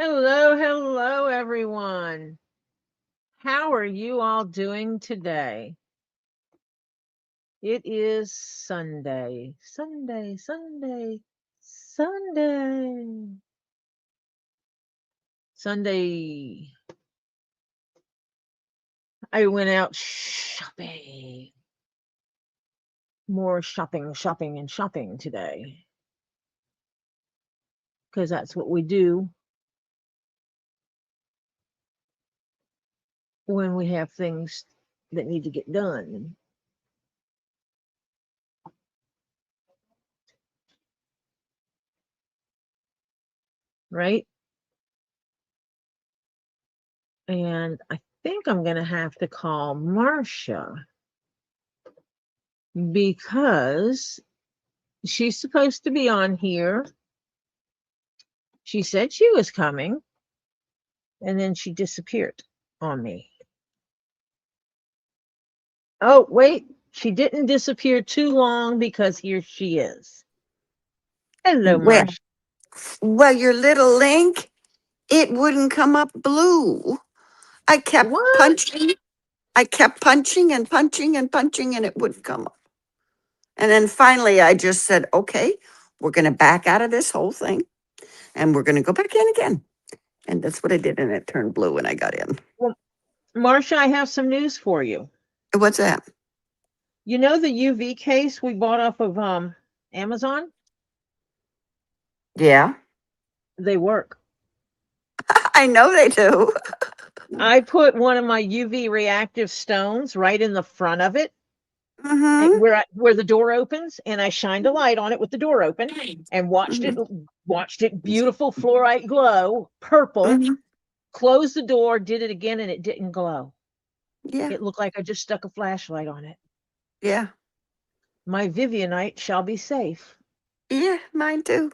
Hello, everyone. How are you all doing today? It is Sunday. Sunday. I went out shopping. More shopping today. Because that's what we do when we have things that need to get done, right? And I think I'm going to have to call Marcia because she's supposed to be on here. She said she was coming, and then she disappeared on me. Oh, wait, she didn't disappear too long because here she is. Hello, Well, Marcia. your little link, it wouldn't come up blue. I kept What? punching. I kept punching and punching and punching, and it wouldn't come up. And then finally, I just said, okay, we're going to back out of this whole thing and we're going to go back in again. And that's what I did. And it turned blue when I got in. Well, Marcia, I have some news for you. What's that? You know the UV case we bought off of Amazon? Yeah, They work. I know they do. I put one of my UV reactive stones right in the front of it, Mm-hmm. where the door opens, and I shined a light on it with the door open and watched it beautiful fluorite glow purple. Mm-hmm. Closed the door, did it again, and it didn't glow. Yeah, It looked like I just stuck a flashlight on it. yeah, My Vivianite shall be safe. yeah, mine too.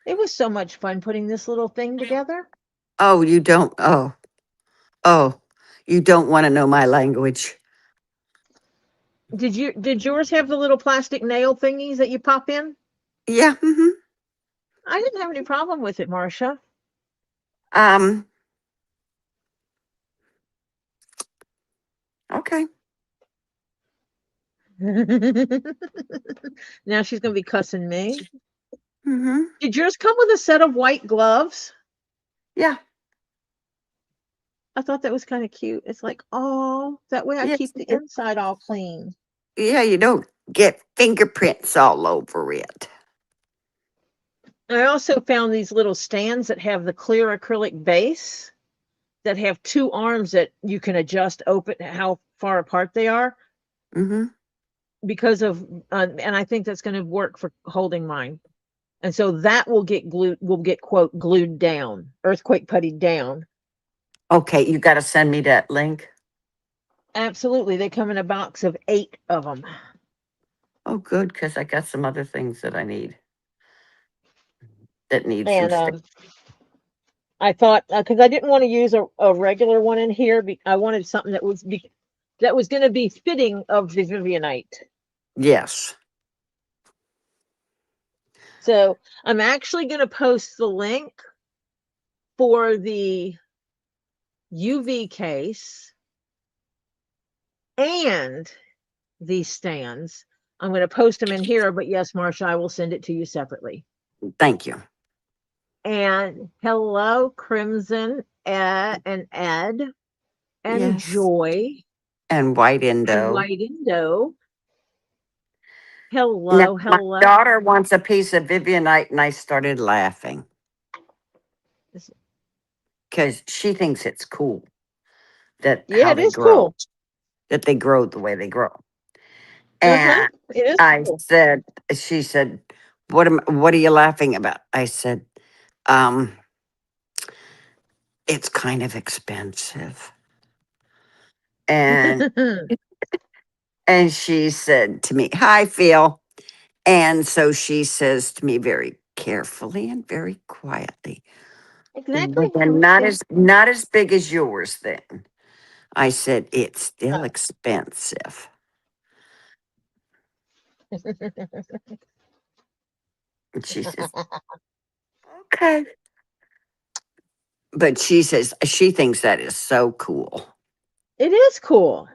It was so much fun putting this little thing together. Oh, you don't. Oh, you don't want to know my language. Did yours have the little plastic nail thingies that you pop in? Yeah. Mm-hmm. I didn't have any problem with it, Marcia. Um, okay. Now she's gonna be cussing me. Mm-hmm. Did yours come with a set of white gloves? Yeah. I thought that was kind of cute. It's like, oh, that way I Yes. keep the inside all clean. Yeah, you don't get fingerprints all over it. I also found these little stands that have the clear acrylic base that have two arms that you can adjust open how far apart they are Mm-hmm. because of and I think that's going to work for holding mine. And so that will get quote glued down, earthquake puttied down. Okay, you got to send me that link. Absolutely. They come in a box of 8 of them. Oh, good, because I got some other things that I need that need some And stuff. I thought because I didn't want to use a regular one in here, I wanted something that was going to be fitting of the Vivianite. Yes. So I'm actually going to post the link for the UV case and these stands. I'm going to post them in here, but yes, Marsha, I will send it to you separately. Thank you. And hello, Crimson, and Ed, and Yes. Joy, And white and Indo. White Indo. Now, Hello, my hello. daughter wants a piece of Vivianite, and I started laughing because she thinks it's cool that Yeah, how it they is grow, cool. that they grow the way they grow. Uh-huh. And It is I cool. said, she said, what are you laughing about? I said, um, it's kind of expensive. And and she said to me, "Hi, Phil." And so she says to me very carefully and very quietly, "Well, Exactly. they're not as big as yours then." I said, "It's still expensive." And she says, "Okay." But she says she thinks that is so cool. It is cool.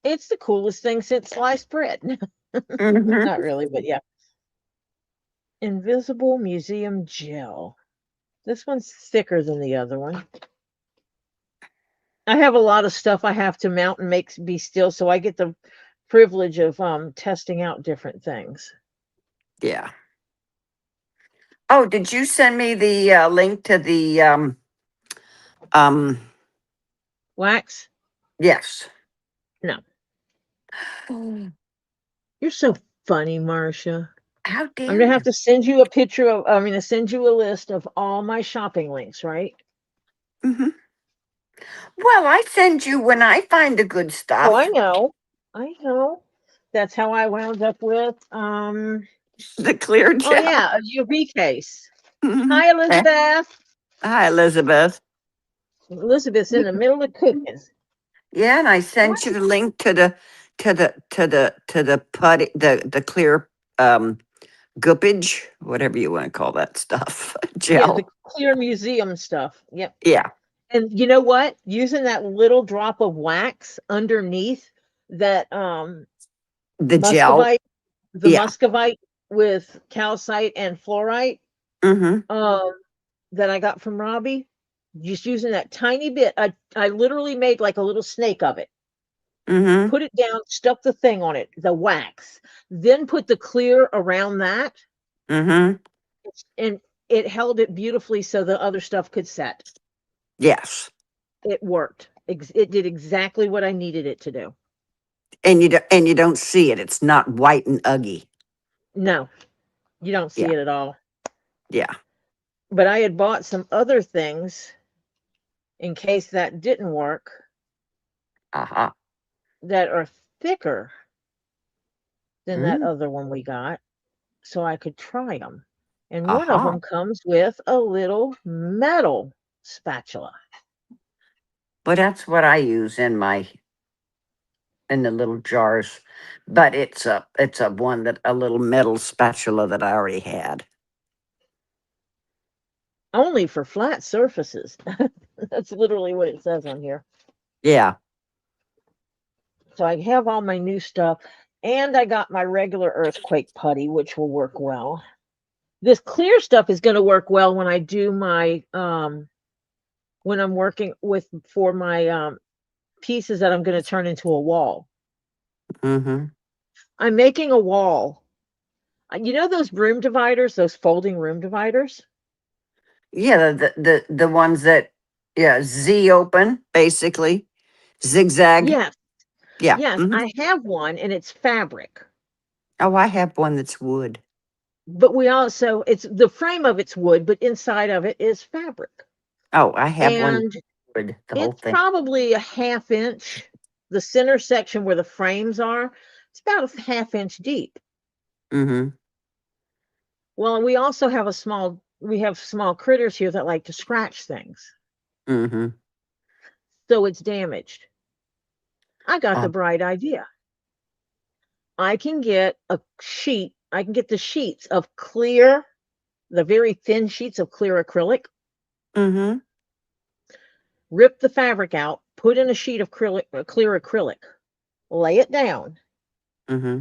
It's the coolest thing since sliced bread. Hmm. Not really, but yeah. Invisible museum gel. This one's thicker than the other one. I have a lot of stuff I have to mount and make be still, so I get the privilege of testing out different things. Yeah. Oh, did you send me the link to the um Wax? yes. No. Oh, You're so funny, Marcia. how I'm dare gonna have you? to send you a picture of I'm gonna send you a list of all my shopping links, right? Hmm. Well, I send you when I find the good Oh, I stuff. know. I know. That's how I wound up with The clear oh gel. yeah, a UV case. Hmm. Hi Elizabeth. Hi, Elizabeth. Elizabeth's in the middle of cooking. Yeah, and I What? sent you the link to the putty the clear goopage, whatever you want to call that stuff, Yeah, the gel. clear museum stuff. Yep. Yeah, And you know what? Using that little drop of wax underneath that the gel. muscovite, the Yeah. muscovite with calcite and fluorite, Mm-hmm. um, that I got from Robbie, just using that tiny bit. I literally made like a little snake of it. Mm-hmm. Put it down, stuck the thing on it, the wax, then put the clear around that, Mm-hmm. and it held it beautifully so the other stuff could set. Yes. It worked. It did exactly what I needed it to do. And you don't see it. It's not white and ugly. No, you don't see Yeah. it at all. Yeah. But I had bought some other things in case that didn't work Uh-huh. that are thicker than that Mm. other one we got so I could try them. And one of Uh-huh. them comes with a little metal spatula. But that's what I use in the little jars. But it's a one that a little metal spatula that I already had. Only for flat surfaces. That's literally what it says on here. Yeah. So I have all my new stuff, and I got my regular earthquake putty, which will work well. This clear stuff is going to work well when I do my when I'm working with for my pieces that I'm going to turn into a wall. Mm-hmm. I'm making a wall. You know those room dividers, those folding room dividers? Yeah, the ones that yeah, Z open, basically. Zigzag. Yes. Yeah. Yes, Hmm. I have one and it's fabric. Oh, I have one that's wood. But we also it's the frame of it's wood, but inside of it is fabric. Oh, I have one And wood, the whole it's thing. probably a half inch. The center section where the frames are, it's about a half inch deep. Mm-hmm. Well, we have small critters here that like to scratch things. Mm-hmm. So it's damaged. I got the Uh, bright idea. I can get the sheets of clear, the very thin sheets of clear acrylic, mm-hmm. rip the fabric out, put in a sheet of clear acrylic, lay it down, Mm-hmm.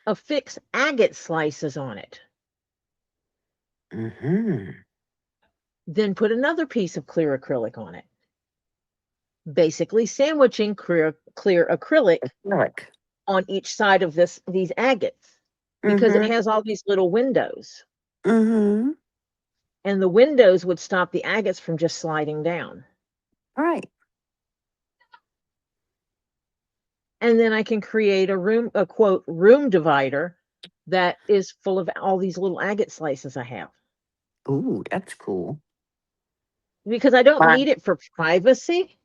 affix agate slices on it, Mm-hmm. then put another piece of clear acrylic on it. Basically sandwiching clear acrylic Look. on each side of these agates because it Mm-hmm. has all these little windows, Mm-hmm. and the windows would stop the agates from just sliding down. Right. And then I can create a quote room divider that is full of all these little agate slices I have, Ooh, that's cool. because I don't Fun. need it for privacy.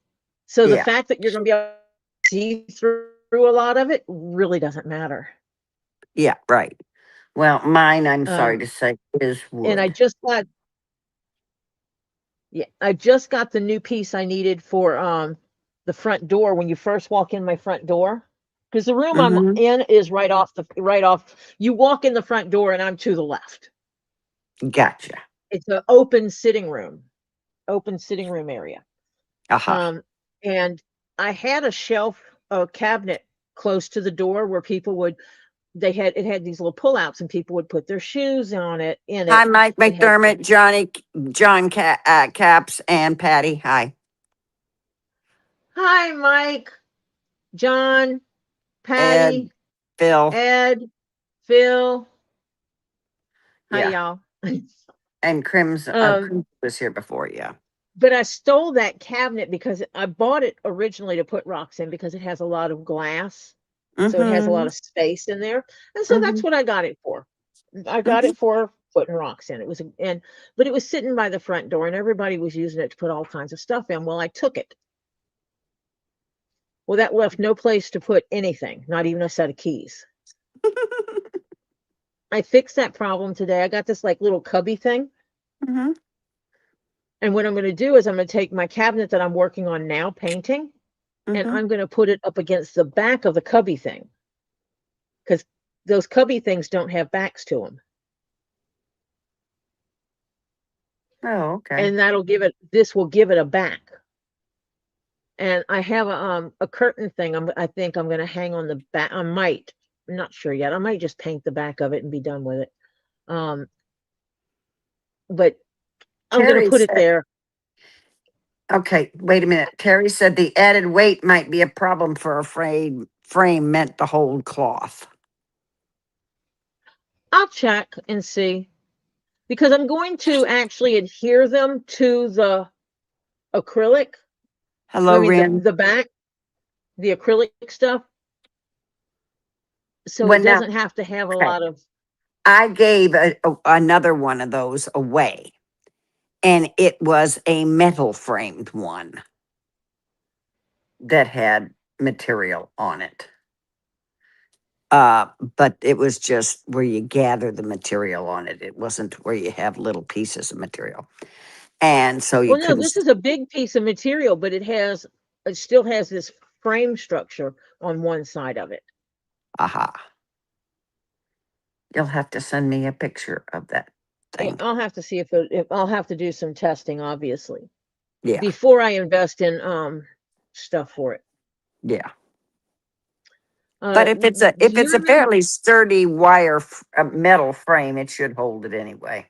So the Yeah. fact that you're going to be able to see through a lot of it really doesn't matter. Yeah, right. Well, mine, I'm sorry Um, to say, is and wood. I just got the new piece I needed for the front door when you first walk in my front door. Because the room I'm Mm-hmm. in is right off. You walk in the front door and I'm to the left. Gotcha. It's an open sitting room. open sitting room area. Aha. And I had a shelf, a cabinet close to the door where people would, it had these little pullouts and people would put their shoes on it, in Hi, it. Mike It had, McDermott, John Caps, and Patty. Hi. hi, Mike, John, Ed, Patty, Phil. Ed, Phil. Hi, Yeah. y'all. And Crimson um, was here before. Yeah. but I stole that cabinet because I bought it originally to put rocks in because it has a lot of glass. So it has a Mm-hmm. lot of space in there. And so Mm-hmm. that's what I got it for. I got Mm-hmm. it for putting rocks in. It was, but it was sitting by the front door and everybody was using it to put all kinds of stuff in. Well, I took it. Well, that left no place to put anything, not even a set of keys. I fixed that problem today. I got this like little cubby thing. Mm-hmm. And what I'm going to do is I'm going to take my cabinet that I'm working on now, painting, and Mm-hmm. I'm going to put it up against the back of the cubby thing because those cubby things don't have backs to them. Oh, okay. And this will give it a back. And I have a curtain thing. I think I'm going to hang on the back. I'm not sure yet. I might just paint the back of it and be done with it. But I'm going to Terry put it said, there. okay, wait a minute. Terry said the added weight might be a problem for a frame meant to hold cloth. I'll check and see because I'm going to actually adhere them to the acrylic. I Hello, mean Ren. the back, the acrylic stuff, so it Well, now, doesn't have to have a okay. lot of. I gave another one of those away, and it was a metal framed one that had material on it. But it was just where you gather the material on it. It wasn't where you have little pieces of material. And so you Well, no, couldn't. this is a big piece of material, but it still has this frame structure on one side of it. Aha. You'll have to send me a picture of that thing. I'll have to see if I'll have to do some testing, obviously, Yeah. before I invest in stuff for it. Yeah. But if it's a Do if you it's a remember? fairly sturdy metal frame, it should hold it anyway.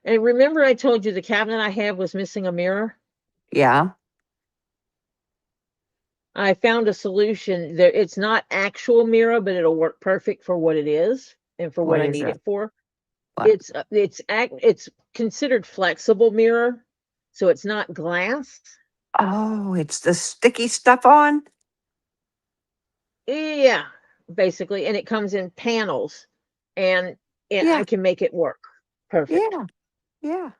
And remember, I told you the cabinet I have was missing a mirror. Yeah. I found a solution there. It's not actual mirror, but it'll work perfect for what it is and for what What I is need it? it for. What? It's considered flexible mirror, so it's not glass. Oh, it's the sticky stuff on? Yeah, basically, and it comes in panels, and Yeah. I can make it work perfect. Yeah. Yeah.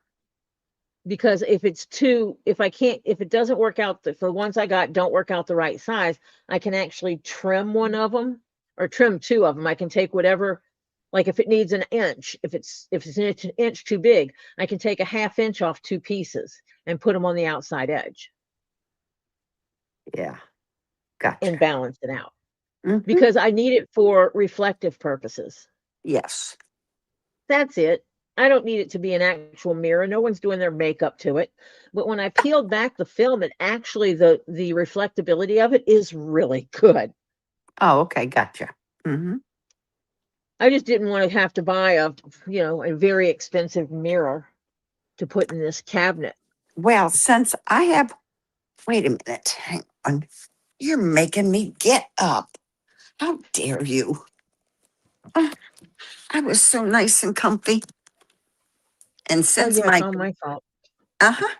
Because if it doesn't work out, if the ones I got don't work out the right size, I can actually trim one of them or trim two of them. I can take whatever, like if it needs an inch, if it's an inch too big, I can take a half inch off two pieces and put them on the outside edge Yeah. Gotcha. and balance it out Mm-hmm. because I need it for reflective purposes. Yes. That's it. I don't need it to be an actual mirror. No one's doing their makeup to it. But when I peeled back the film, it actually the reflectability of it is really good. Oh, okay. Gotcha. Mm-hmm. I just didn't want to have to buy a very expensive mirror to put in this cabinet. Well, since I have, wait a minute. Hang on. You're making me get up. How dare you? Ah, I was so nice and comfy. And Oh since yeah, it's my, all my fault. uh-huh.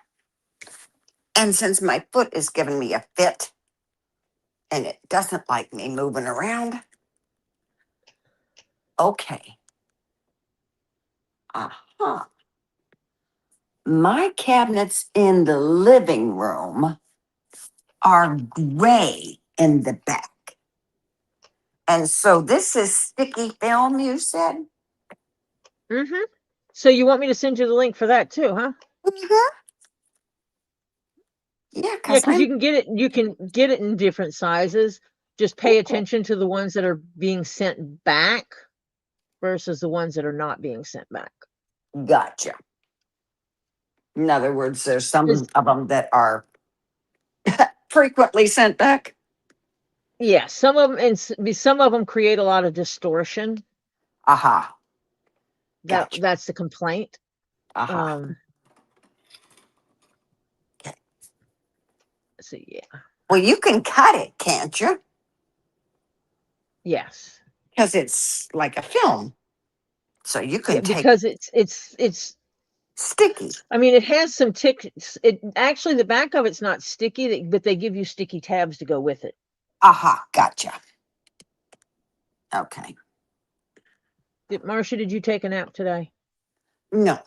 And since my foot is giving me a fit and it doesn't like me moving around, okay. Uh-huh. My cabinets in the living room are gray in the back. And so this is sticky film, you said? Mm-hmm. So you want me to send you the link for that too, huh? Mhm. Yeah, Yeah, because because I'm, you can get it in different sizes. Just pay okay. attention to the ones that are being sent back versus the ones that are not being sent back. Gotcha. In other words, there's some Is of them that are frequently sent back. yeah, some of them and some of them create a lot of distortion. Aha, gotcha. That's the complaint. Aha. Um, Okay. so yeah, Well, you can cut it, can't you? yes. Because it's like a film. So you Yeah, can take because it's sticky. I mean, it has some ticks. It actually the back of it's not sticky, but they give you sticky tabs to go with it. Aha, gotcha. Okay. Marcia, did you take a nap today? No,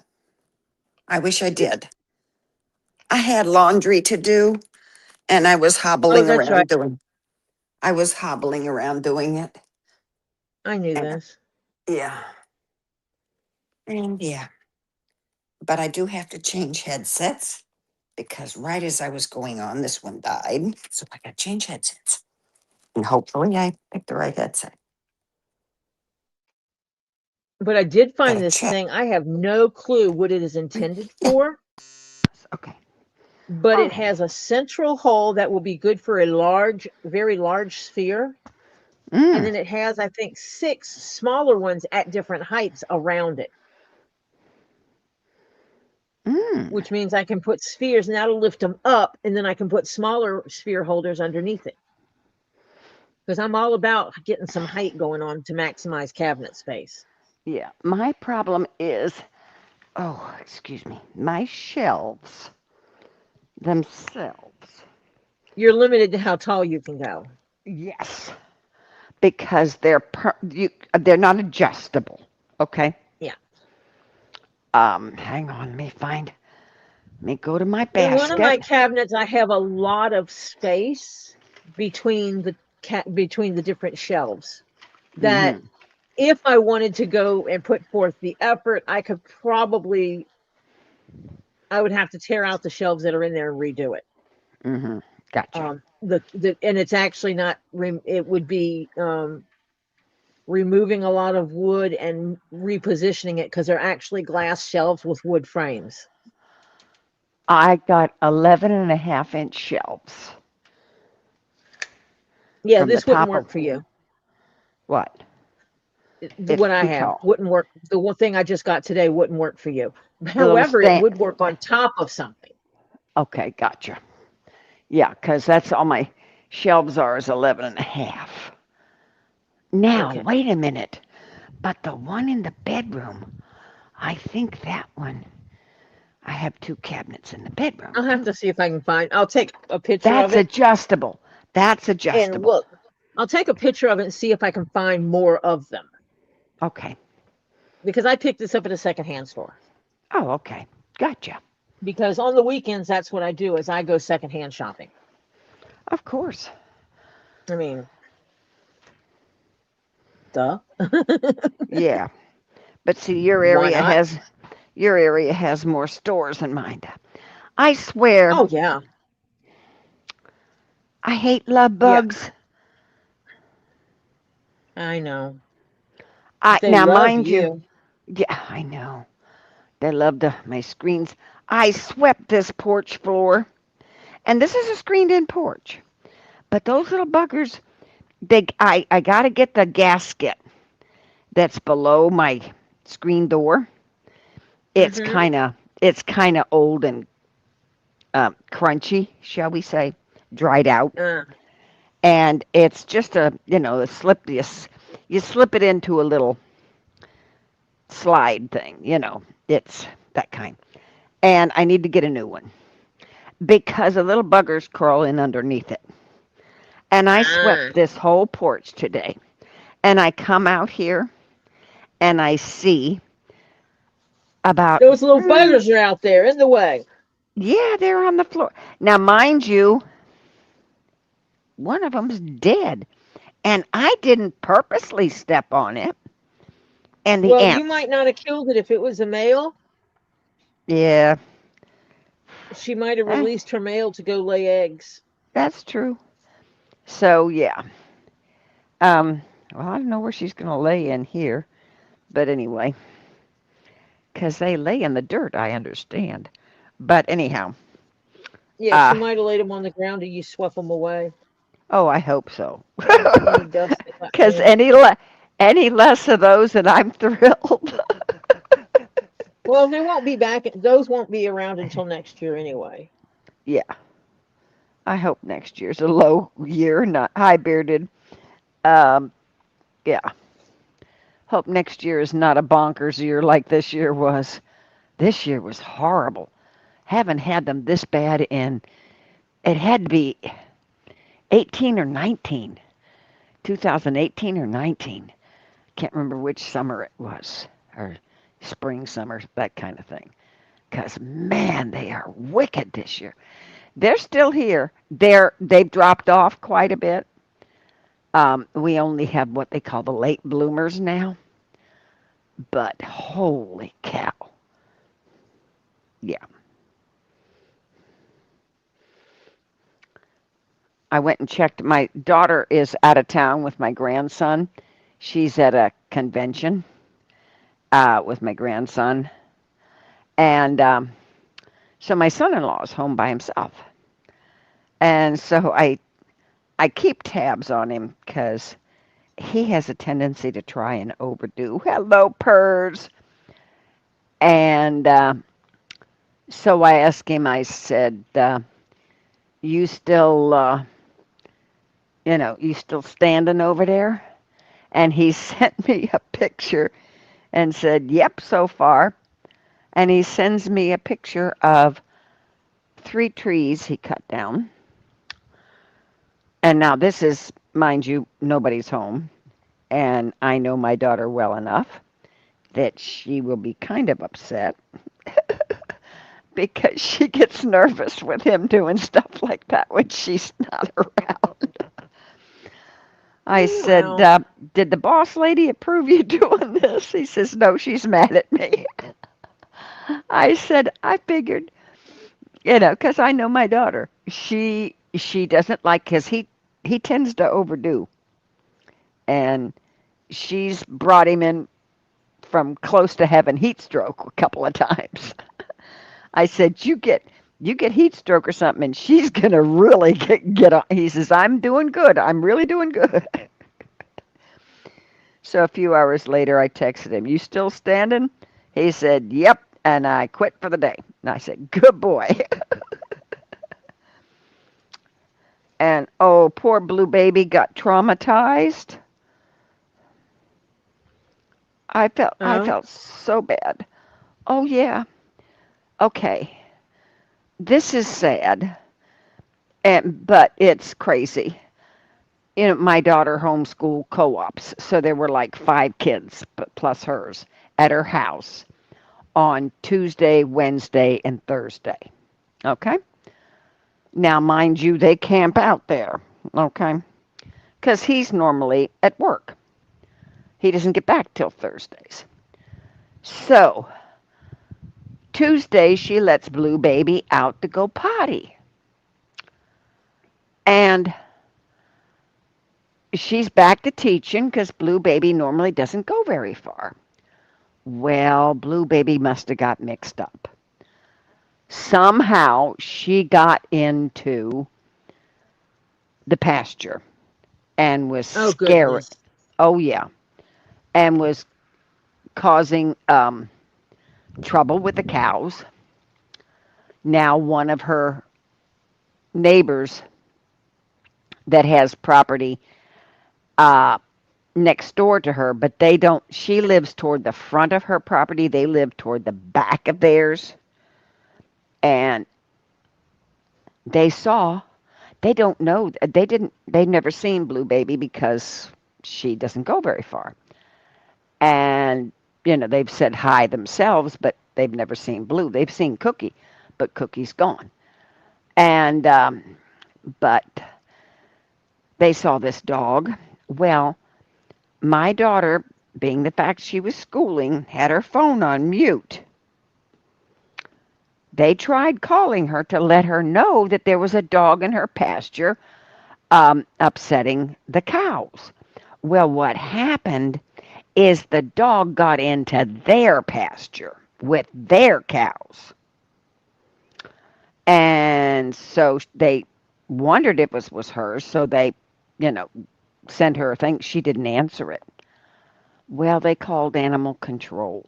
I wish I did. I had laundry to do and I was Oh, hobbling that's right. around doing I was hobbling around doing it. I knew And this. yeah. And yeah. But I do have to change headsets because right as I was going on, this one died. So I got to change headsets. And hopefully I picked the right headset. But I did find Gotta this check. thing. I have no clue what it is intended Yeah. for, Okay. but All it right. has a central hole that will be good for a large, very large sphere. And Mm, then it has, I think, 6 smaller ones at different heights around it, mm. which means I can put spheres and that'll lift them up, and then I can put smaller sphere holders underneath it. Because I'm all about getting some height going on to maximize cabinet space. Yeah, my problem is, oh, excuse me, my shelves themselves. You're limited to how tall you can go. Yes, because they're not adjustable. Okay. Yeah. Hang on, let me go to my In one of my basket. cabinets, I have a lot of space between between the different shelves that Mm-hmm. if I wanted to go and put forth the effort, I would have to tear out the shelves that are in there and redo it. Mm-hmm. Gotcha. The and it's actually not it would be removing a lot of wood and repositioning it because they're actually glass shelves with wood frames. I got 11 and a half inch shelves Yeah, from the this wouldn't top work of for you. what? What It's I too have tall. wouldn't work. The one thing I just got today wouldn't work for you. The little However, it stand. would work on top of something. Okay, gotcha. Yeah, because that's all my shelves are is 11 and a half. Now, Okay. wait a minute. But the one in the bedroom, I think that one, I have two cabinets in the bedroom I'll have too. to see if I can find. I'll take a picture of That's it adjustable. That's and adjustable. look. I'll take a picture of it and see if I can find more of them Okay. because I picked this up at a secondhand store. Oh, okay. Gotcha. Because on the weekends, that's what I do is I go secondhand shopping. Of course. I mean, duh. Yeah. But see, Why not? your area has more stores than mine. I swear, Oh yeah, I hate love yeah. bugs. I know. I They now love mind you, you. yeah, I know. They love my screens. I swept this porch floor, and this is a screened-in porch. But those little buggers, I gotta get the gasket that's below my screen door. It's Mm-hmm. kind of it's kind of old and crunchy, shall we say, dried out, Uh, and it's just a slip you slip it into a little slide thing. It's that kind. And I need to get a new one because the little buggers crawl in underneath it. And I ah. swept this whole porch today. And I come out here and I see about, Those little mm, buggers are out there in the way. yeah, they're on the floor. Now, mind you, one of them's dead. And I didn't purposely step on it. And the Well, you ants, might not have killed it if it was a male. yeah, She might have eh, released her male to go lay eggs. that's true. So, yeah. Um, well, I don't know where she's going to lay in here. But anyway, because they lay in the dirt, I understand. But anyhow, Yeah, she uh, might have laid them on the ground and you swept them away. oh, I hope so. Any dust that got Because there. any less of those, and I'm thrilled. Well, they won't be back. Those won't be around until next year anyway. Yeah, I hope next year's a low year, not high bearded. Um, yeah, hope next year is not a bonkers year like this year was. This year was horrible. Haven't had them this bad in, it had to be 18 or 19, 2018 or 19. Can't remember which summer it was, or spring, summer, that kind of thing. Because, man, they are wicked this year. They're still here. They've dropped off quite a bit. We only have what they call the late bloomers now, but holy cow. Yeah. I went and checked. My daughter is out of town with my grandson. She's at a convention with my grandson. And so my son in law is home by himself. And so I keep tabs on him because he has a tendency to try and overdo. Hello, purrs. And so I asked him, I said, you still, you still standing over there? And he sent me a picture and said, yep, so far. And he sends me a picture of 3 trees he cut down. And now this is, mind you, nobody's home. And I know my daughter well enough that she will be kind of upset because she gets nervous with him doing stuff like that when she's not around. I said, Well, did the boss lady approve you doing this? He says, no, she's mad at me. I said, I figured, because I know my daughter. She doesn't like, because he tends to overdo. And she's brought him in from close to having heat stroke a couple of times. I said, you get heat stroke or something, and she's gonna really get on. He says, I'm doing good. I'm really doing good. So a few hours later, I texted him, you still standing? He said, yep, and I quit for the day. And I said, good boy. And oh, poor blue baby got traumatized. I oh, felt so bad. Oh yeah. Okay. This is sad, but it's crazy. My daughter homeschooled co-ops, so there were like 5 kids, plus hers, at her house on Tuesday, Wednesday, and Thursday. Okay? Now, mind you, they camp out there. Okay? Because he's normally at work. He doesn't get back till Thursdays. So, Tuesday, she lets Blue Baby out to go potty. And she's back to teaching because Blue Baby normally doesn't go very far. Well, Blue Baby must have got mixed up. Somehow she got into the pasture and was oh scaring. goodness. Oh, yeah. And was causing trouble with the cows. Now, one of her neighbors that has property uh, next door to her, but they don't, she lives toward the front of her property. They live toward the back of theirs. And they saw, they don't know, they've never seen Blue Baby because she doesn't go very far. And, they've said hi themselves, but they've never seen Blue. They've seen Cookie, but Cookie's gone. And, but they saw this dog. Well, my daughter, being the fact she was schooling, had her phone on mute. They tried calling her to let her know that there was a dog in her pasture upsetting the cows. Well, what happened is the dog got into their pasture with their cows. And so they wondered if it was hers, so they, you know, sent her a thing. She didn't answer it. Well, they called animal control.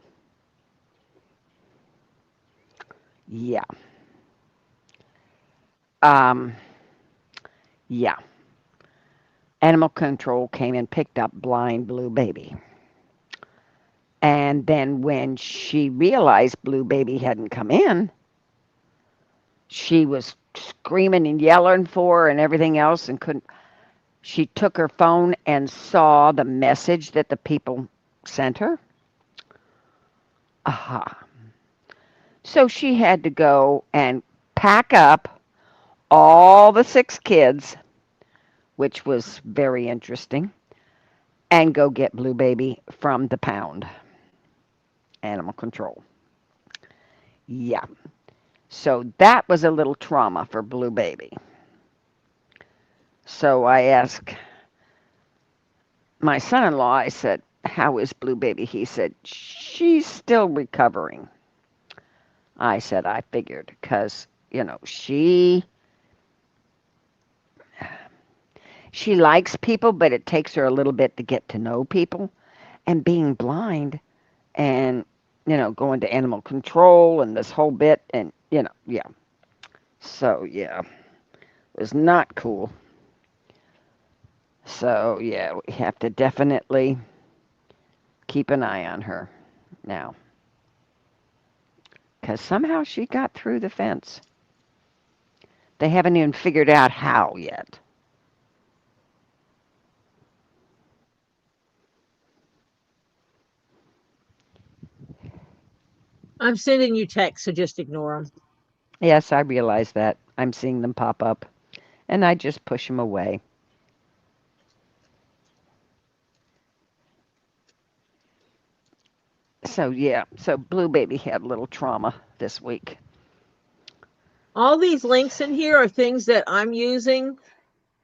Yeah. Um, yeah. Animal control came and picked up blind Blue Baby. And then when she realized Blue Baby hadn't come in, she was screaming and yelling for her and everything else and couldn't. She took her phone and saw the message that the people sent her. Aha. So she had to go and pack up all the 6 kids, which was very interesting, and go get Blue Baby from the pound. Animal control. Yeah. So that was a little trauma for Blue Baby. So I asked my son in law, I said, "How is Blue Baby?" He said, "She's still recovering." I said, "I figured because, she likes people, but it takes her a little bit to get to know people. And being blind and, going to animal control and this whole bit, and, yeah. So, yeah, it was not cool. So, yeah, we have to definitely keep an eye on her now. Because somehow she got through the fence. They haven't even figured out how yet. I'm sending you texts, so just ignore them. Yes, I realize that. I'm seeing them pop up, and I just push them away. So, yeah, so Blue Baby had a little trauma this week. All these links in here are things that I'm using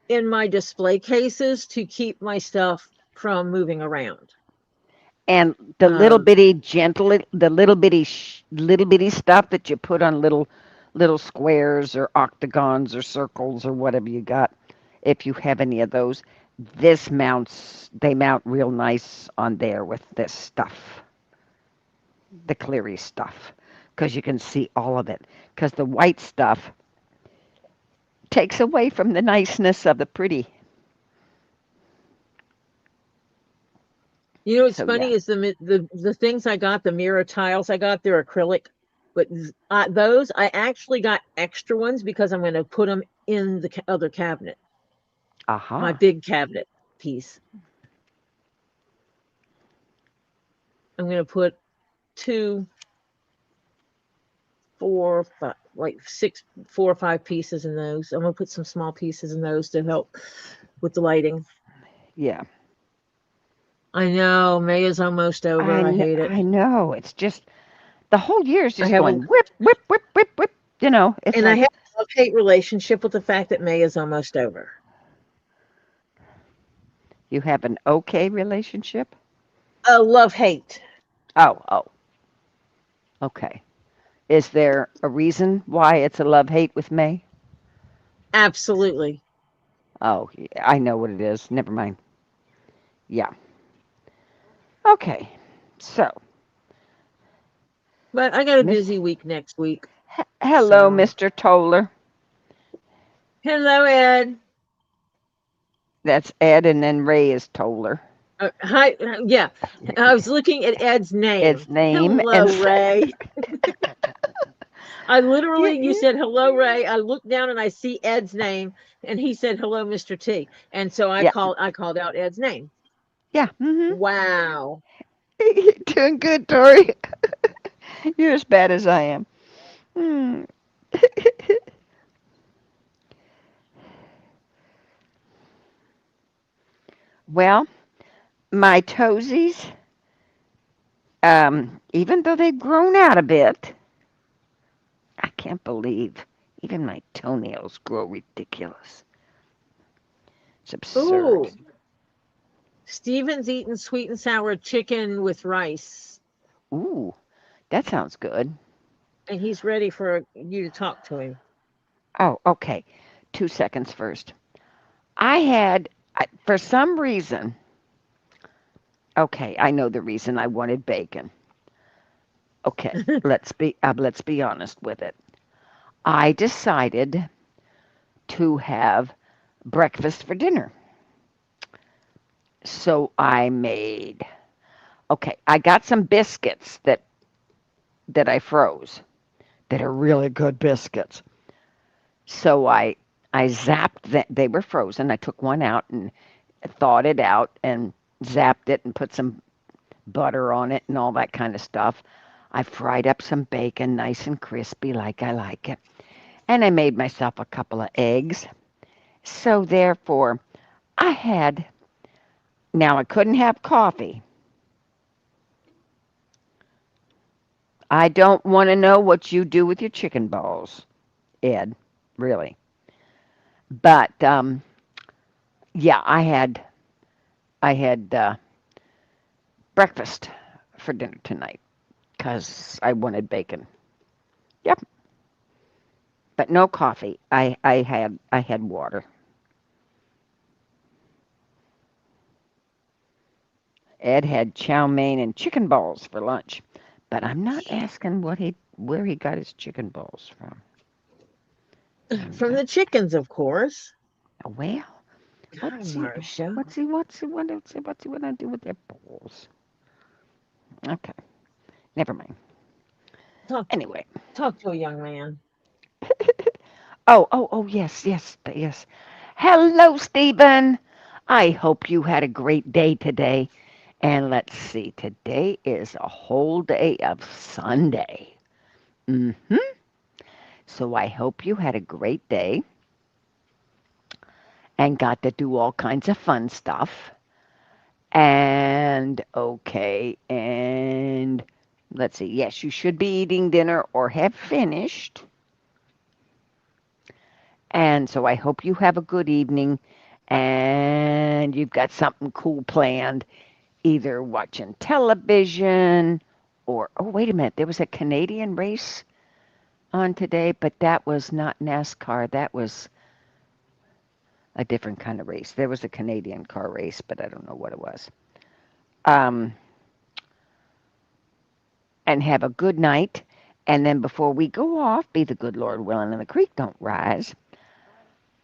in my display cases to keep my stuff from moving around. And the Um, little bitty stuff that you put on little squares or octagons or circles or whatever you got, if you have any of those, they mount real nice on there with this stuff, the cleary stuff, because you can see all of it. Because the white stuff takes away from the niceness of the pretty. what's So yeah. funny is the things I got, the mirror tiles I got, they're acrylic, but those I actually got extra ones because I'm going to put them in the other cabinet, my Aha. big cabinet piece. I'm going to put two, four, five, like six, 4 or 5 pieces in those. I'm going to put some small pieces in those to help with the lighting. Yeah. I know May is almost over. I hate it. I know. It's just the whole year is I just have a going whip, whip, whip, whip, whip. It's and I like have a love-hate relationship with the fact that May is almost over. you have an okay relationship. A love-hate. Oh, oh, okay. Is there a reason why it's a love hate with May? Absolutely. Oh, yeah, I know what it is. Never mind. Yeah. Okay. So, But I got a Miss, busy week next week. hello, So, Mr. Toller. hello, Ed. That's Ed, and then Ray is Toller. Hi. Yeah. I was looking at Ed's name. Its name Hello, and Ray. I yeah, literally, you said hello, Ray. I looked down and I see Ed's name, and he said hello, Mr. T. And so yeah, I called out Ed's name. yeah. Mm-hmm. Wow. You're doing good, Tori. You're as bad as I am. Hmm. Well, my toesies, even though they've grown out a bit, I can't believe even my toenails grow ridiculous. It's absurd. Ooh. Steven's eating sweet and sour chicken with rice, Ooh, that sounds good. and he's ready for you to talk to him. Oh, okay. 2 seconds first. I had, for some reason, okay, I know the reason I wanted bacon. Okay, let's be honest with it. I decided to have breakfast for dinner. So I made, okay, I got some biscuits that I froze that are really good biscuits. So I zapped that they were frozen. I took one out and thawed it out and zapped it and put some butter on it and all that kind of stuff. I fried up some bacon nice and crispy like I like it. And I made myself a couple of eggs. So therefore, I had, now I couldn't have coffee. I don't want to know what you do with your chicken balls, Ed, really. But yeah, I had breakfast for dinner tonight because I wanted bacon. Yep, but no coffee. I had water. Ed had chow mein and chicken balls for lunch, but I'm not asking where he got his chicken balls from. I'm From not. the chickens, of course. Well, God, what's he Marcia. what's he want to do with their balls? Okay, never mind. Talk, Anyway. talk to a young man. Oh, yes, yes, yes. Hello, Stephen. I hope you had a great day today. And let's see, today is a whole day of Sunday. hmm So I hope you had a great day and got to do all kinds of fun stuff. And okay, and let's see. Yes, you should be eating dinner or have finished. And so I hope you have a good evening and you've got something cool planned, either watching television or, oh, wait a minute, there was a Canadian race on today, but that was not NASCAR. That was a different kind of race. There was a Canadian car race, but I don't know what it was. Um, and have a good night. And then before we go off, be the good Lord willing and the creek don't rise,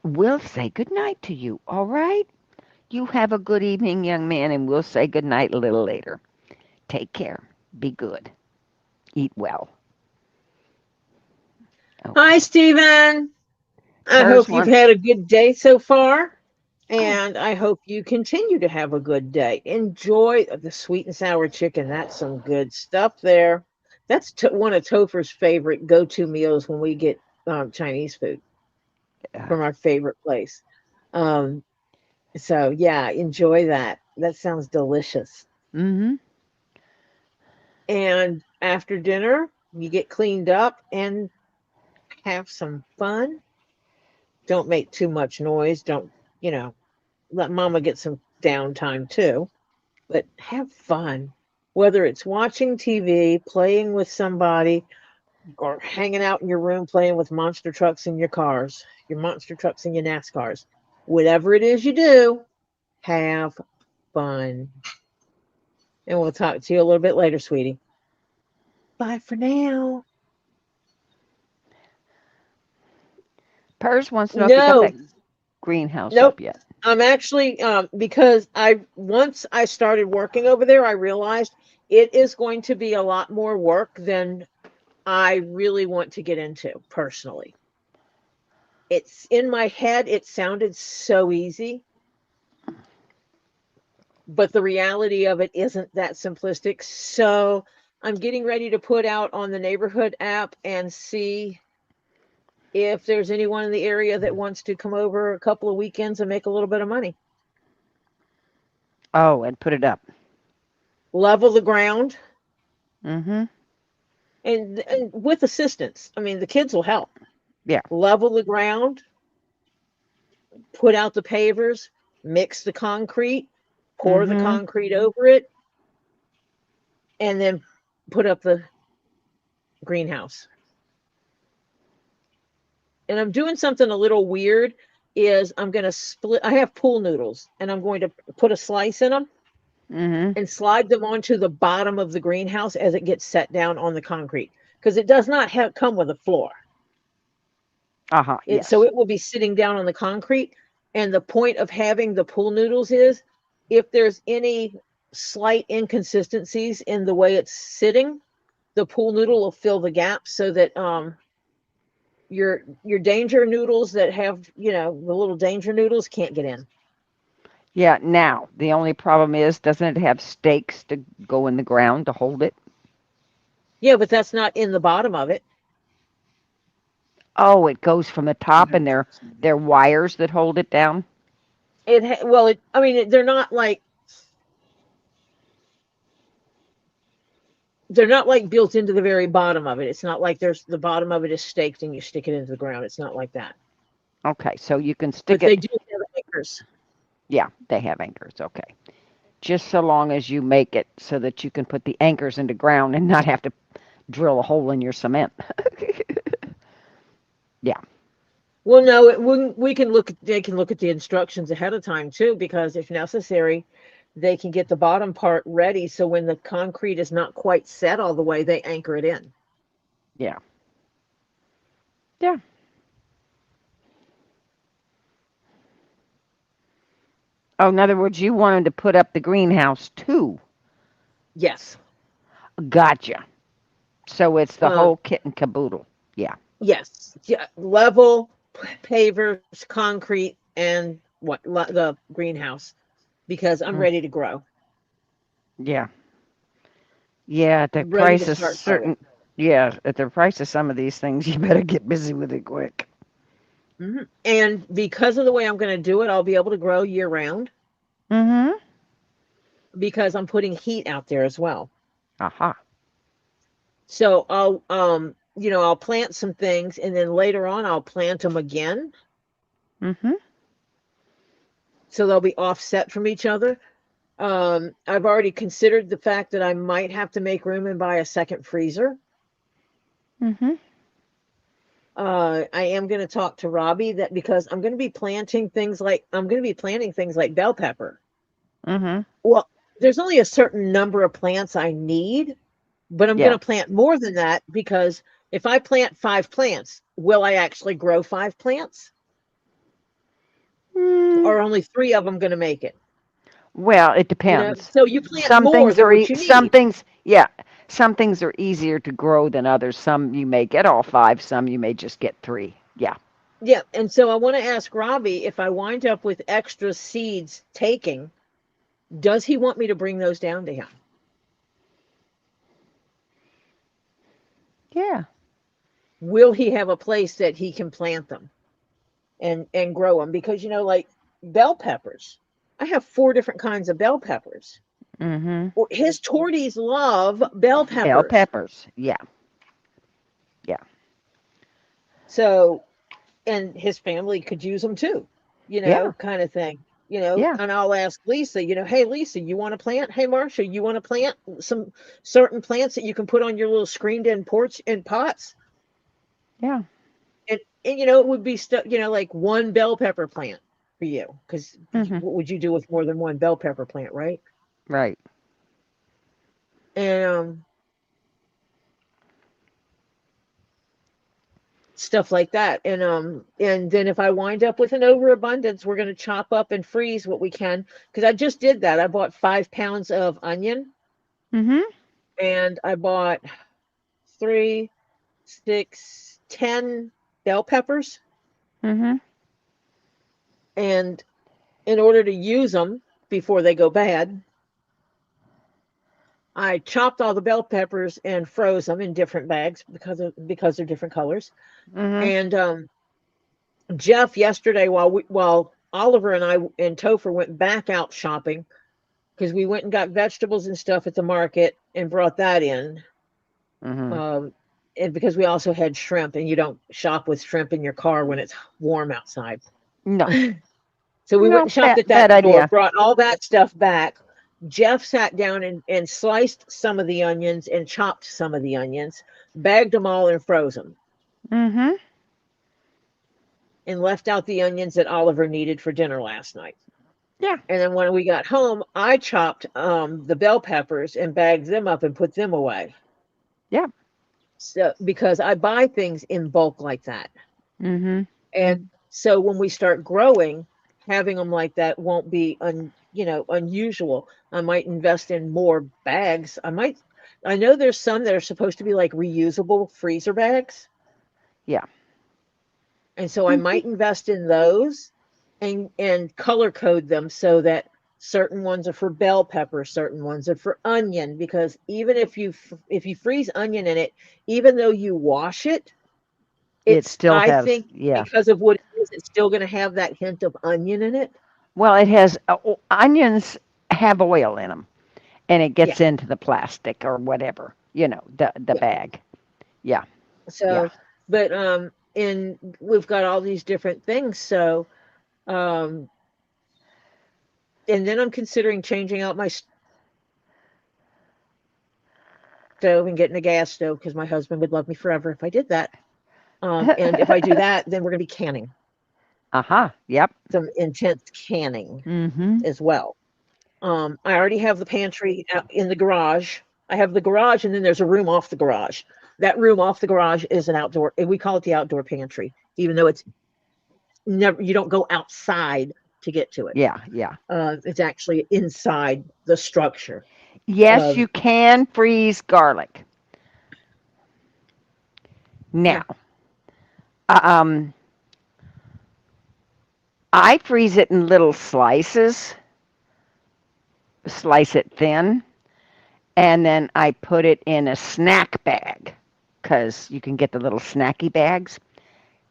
we'll say good night to you, all right? You have a good evening, young man, and we'll say good night a little later. Take care. Be good. Eat well. Hi, Okay. Stephen. I Pers hope you've wants. had a good day so far. Oh, And I hope you continue to have a good day. Enjoy the sweet and sour chicken. That's some good stuff there. That's one of Topher's favorite go to meals when we get Chinese food uh, from our favorite place. Um, so, yeah, enjoy that. That sounds delicious. mm-hmm. And after dinner, you get cleaned up and have some fun. Don't make too much noise. Don't, you know, let mama get some downtime too, but have fun. Whether it's watching TV, playing with somebody, or hanging out in your room playing with monster trucks in your cars, your monster trucks and your NASCARs. Whatever it is you do, have fun. And we'll talk to you a little bit later, sweetie. Bye for now. Pers wants to know if you got No, that greenhouse nope. up yet. I'm actually because I once I started working over there, I realized it is going to be a lot more work than I really want to get into personally. It's in my head, it sounded so easy, but the reality of it isn't that simplistic. So I'm getting ready to put out on the neighborhood app and see if there's anyone in the area that wants to come over a couple of weekends and make a little bit of money. Oh, and put it up. Level the ground Mm-hmm. and with assistance. I mean, the kids will help. Yeah. Level the ground, put out the pavers, mix the concrete, pour the Mm-hmm. concrete over it, and then put up the greenhouse. and I'm doing something a little weird, is I'm going to split. I have pool noodles, and I'm going to put a slice in them Mm-hmm. and slide them onto the bottom of the greenhouse as it gets set down on the concrete, because it does not come with a floor. Uh-huh. So Yes. it will be sitting down on the concrete. And the point of having the pool noodles is if there's any slight inconsistencies in the way it's sitting, the pool noodle will fill the gap so that your danger noodles that have, the little danger noodles can't get in. Yeah. Now, the only problem is, doesn't it have stakes to go in the ground to hold it? Yeah, but that's not in the bottom of it. Oh, it goes from the top, and they're wires that hold it down. I mean, they're not like built into the very bottom of it. It's not like there's the bottom of it is staked and you stick it into the ground. It's not like that. Okay, so you can stick But they it. do have anchors. Yeah, they have anchors. Okay. Just so long as you make it so that you can put the anchors into ground and not have to drill a hole in your cement. Yeah. Well, no, we can look. They can look at the instructions ahead of time too, because if necessary, they can get the bottom part ready. So when the concrete is not quite set all the way, they anchor it in. Yeah. Yeah. Oh, in other words, you wanted to put up the greenhouse too. Yes. Gotcha. So it's the Um. whole kit and caboodle. Yeah. Yes. Yeah. Level, pavers, concrete, and the greenhouse, because I'm Mm, ready to grow. yeah. Yeah. At the Ready price to of start growing. certain. Yeah. At the price of some of these things, you better get busy with it quick. And because of the way I'm going to do it, I'll be able to grow year round Mm-hmm. because I'm putting heat out there as well. Aha. So I'll plant some things, and then later on I'll plant them again. Mm-hmm. So they'll be offset from each other. I've already considered the fact that I might have to make room and buy a second freezer. Mm-hmm. I am going to talk to Robbie that because I'm going to be planting things like bell pepper. Mm-hmm. Well, there's only a certain number of plants I need, but I'm going Yeah. to plant more than that because if I plant 5 plants, will I actually grow 5 plants? Mm, Or only 3 of them going to make it? well, it depends. So you plant Some more things than are what you some need. things, yeah, some things are easier to grow than others. Some you may get all five, some you may just get three. Yeah. Yeah. And so I want to ask Robbie if I wind up with extra seeds taking, does he want me to bring those down to him? Yeah. Will he have a place that he can plant them and grow them? Because, like bell peppers, I have 4 different kinds of bell peppers. Mm-hmm. His torties love bell Bell peppers. peppers. Yeah. Yeah. So, and his family could use them too, Yeah. kind of thing, Yeah. and I'll ask Lisa, hey, Lisa, you want to plant? Hey, Marcia, you want to plant some certain plants that you can put on your little screened in porch in pots? Yeah. And it would be stuff, like one bell pepper plant for you. Because Mm-hmm. what would you do with more than one bell pepper plant, right? Right. And stuff like that. And then if I wind up with an overabundance, we're going to chop up and freeze what we can. Because I just did that. I bought 5 pounds of onion, Mm-hmm. and I bought 3, 6, 10 bell peppers. Mm-hmm. And in order to use them before they go bad, I chopped all the bell peppers and froze them in different bags because they're different colors. Mm-hmm. And Jeff yesterday, while Oliver and I and Topher went back out shopping, because we went and got vegetables and stuff at the market and brought that in. Mm-hmm. And because we also had shrimp, and you don't shop with shrimp in your car when it's warm outside. No. So we went No. and shopped Bad, at that bad store, idea. brought all that stuff back. Jeff sat down and sliced some of the onions and chopped some of the onions, bagged them all and froze them. Mm-hmm. and left out the onions that Oliver needed for dinner last night. Yeah. And then when we got home, I chopped the bell peppers and bagged them up and put them away. Yeah. So because I buy things in bulk like that. Mhm. And so when we start growing, having them like that won't be unusual. I might invest in more bags. I know there's some that are supposed to be like reusable freezer bags. Yeah. And so I Mhm. might invest in those and color code them so that certain ones are for bell pepper, certain ones are for onion, because even if you freeze onion in it, even though you wash it, It it's still I has, think yeah. because of what it is, it's still going to have that hint of onion in it. Well, it has onions have oil in them, and it Yeah, gets into the plastic or whatever, the yeah. bag. Yeah. Yeah. So, but and we've got all these different things. So, um, and then I'm considering changing out my stove and getting a gas stove because my husband would love me forever if I did that. And if I do that, then we're going to be canning, Uh-huh. Yep. some intense canning Mhm. as well. I already have the pantry out in the garage. I have the garage, and then there's a room off the garage. That room off the garage is an outdoor, and we call it the outdoor pantry, even though it's never, you don't go outside to get to it. Yeah, yeah. It's actually inside the structure. Yes, Um, you can freeze garlic. yeah, Now, um, I freeze it in little slices, slice it thin, and then I put it in a snack bag because you can get the little snacky bags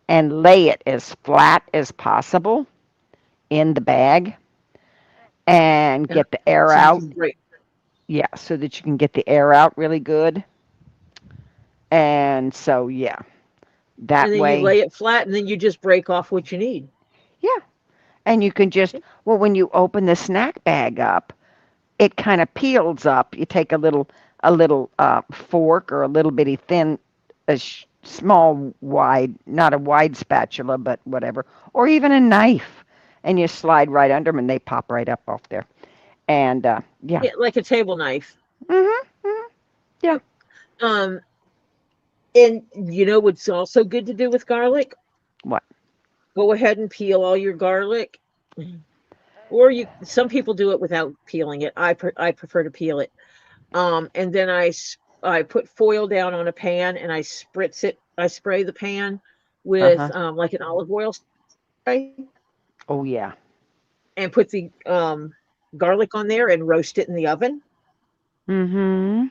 and lay it as flat as possible in the bag and yeah. get the air So you out. can break, Yeah, so that you can get the air out really good. And so, yeah, and that then you way, lay it flat, and then you just break off what you need. yeah. And you can just, well, when you open the snack bag up, it kind of peels up. You take a little fork or a little bitty thin, small wide, not a wide spatula, but whatever, or even a knife, and you slide right under them, and they pop right up off there. And yeah, Yeah, like a table knife. hmm yeah. Um, and you know what's also good to do with garlic? What? Go ahead and peel all your garlic, or you. Some people do it without peeling it. I prefer to peel it. And then I put foil down on a pan and I spritz it. I spray the pan Uh with huh. like an olive oil spray Oh yeah. and put the garlic on there and roast it in the oven. Mm-hmm.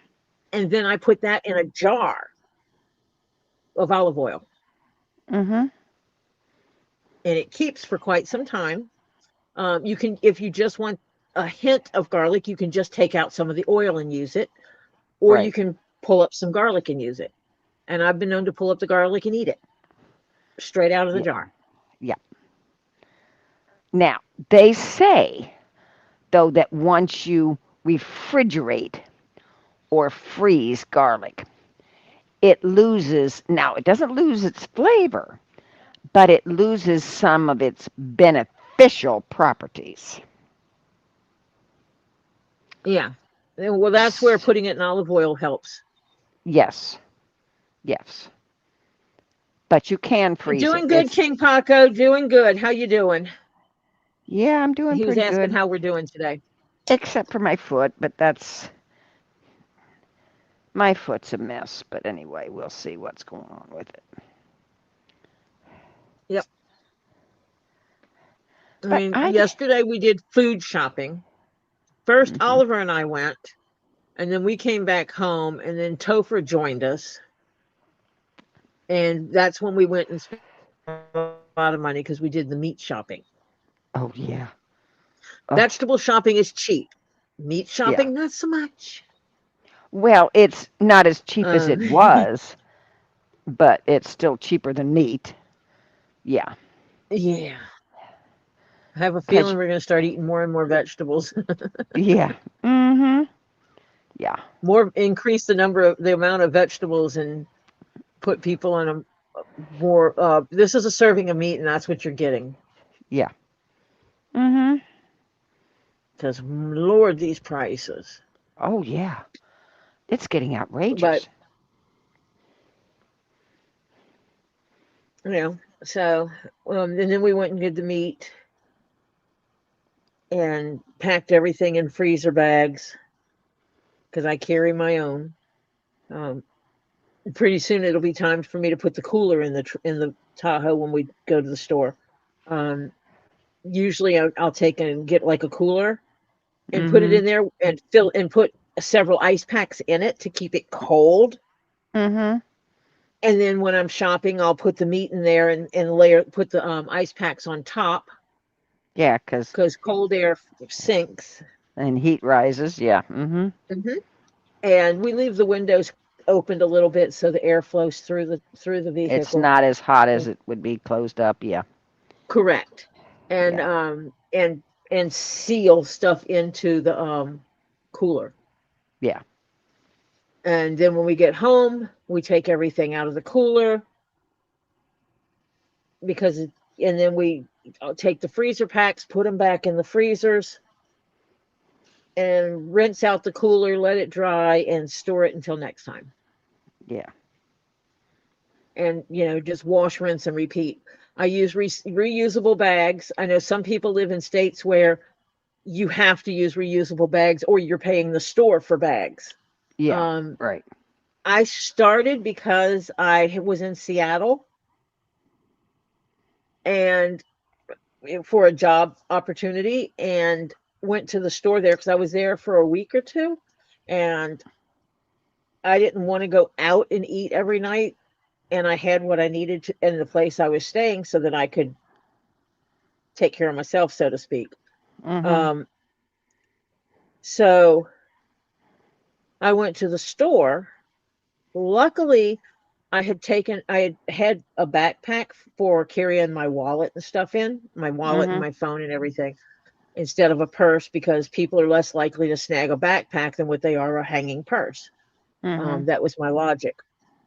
And then I put that in a jar of olive oil, Mm-hmm. and it keeps for quite some time. You can, if you just want a hint of garlic, you can just take out some of the oil and use it, or you Right. can pull up some garlic and use it. And I've been known to pull up the garlic and eat it straight out of the Yeah. jar. Yeah. Now they say though that once you refrigerate or freeze garlic, it loses. Now it doesn't lose its flavor, but it loses some of its beneficial properties. Yeah. Well, that's where putting it in olive oil helps. Yes. Yes. But you can freeze it. Doing good, It's King Paco. Doing good. How you doing? yeah, I'm doing He was pretty asking good. how we're doing today. Except for my foot, but that's my foot's a mess. But anyway, we'll see what's going on with it. Yep. I But mean, I yesterday we did food shopping. First, hmm Oliver and I went, and then we came back home, and then Topher joined us. And that's when we went and spent a lot of money because we did the meat shopping. oh yeah. Oh Vegetable shopping is cheap. Meat yeah. shopping, not so much. Well, it's not as cheap as Uh, it was, but it's still cheaper than meat. Yeah. yeah. I have a Cause feeling we're going to start eating more and more vegetables. yeah. Mm-hmm. Yeah. More increase the amount of vegetables and put people on them. more. This is a serving of meat, and that's what you're getting. Yeah. Mhm. Because Lord, these prices. Oh yeah. It's getting But outrageous. you know, so and then we went and did the meat and packed everything in freezer bags because I carry my own. Um, Pretty soon it'll be time for me to put the cooler in the Tahoe when we go to the store. Um, Usually I'll take and get like a cooler and put it Mhm. in there and fill and put several ice packs in it to keep it cold. Mhm. And then when I'm shopping, I'll put the meat in there and layer put the ice packs on top Yeah, 'cause because cold air sinks. and heat rises. Yeah. Mhm. Hmm. And we leave the windows opened a little bit so the air flows through the It's vehicle. not as hot as it would be closed up. Yeah. Correct. And Yeah. and seal stuff into the cooler. Yeah. And then when we get home, we take everything out of the cooler because and then we take the freezer packs, put them back in the freezers and rinse out the cooler, let it dry and store it until next time. Yeah. And just wash, rinse and repeat. I use reusable bags. I know some people live in states where you have to use reusable bags or you're paying the store for bags. Yeah. Um, Right. I started because I was in Seattle and for a job opportunity and went to the store there because I was there for a week or two and I didn't want to go out and eat every night. And I had what I needed to, in the place I was staying so that I could take care of myself, so to speak. Mhm. Um, so I went to the store. Luckily, I had a backpack for carrying my wallet and stuff in, my wallet and Mhm. my phone and everything, instead of a purse because people are less likely to snag a backpack than what they are a hanging purse. Mhm. That was my logic.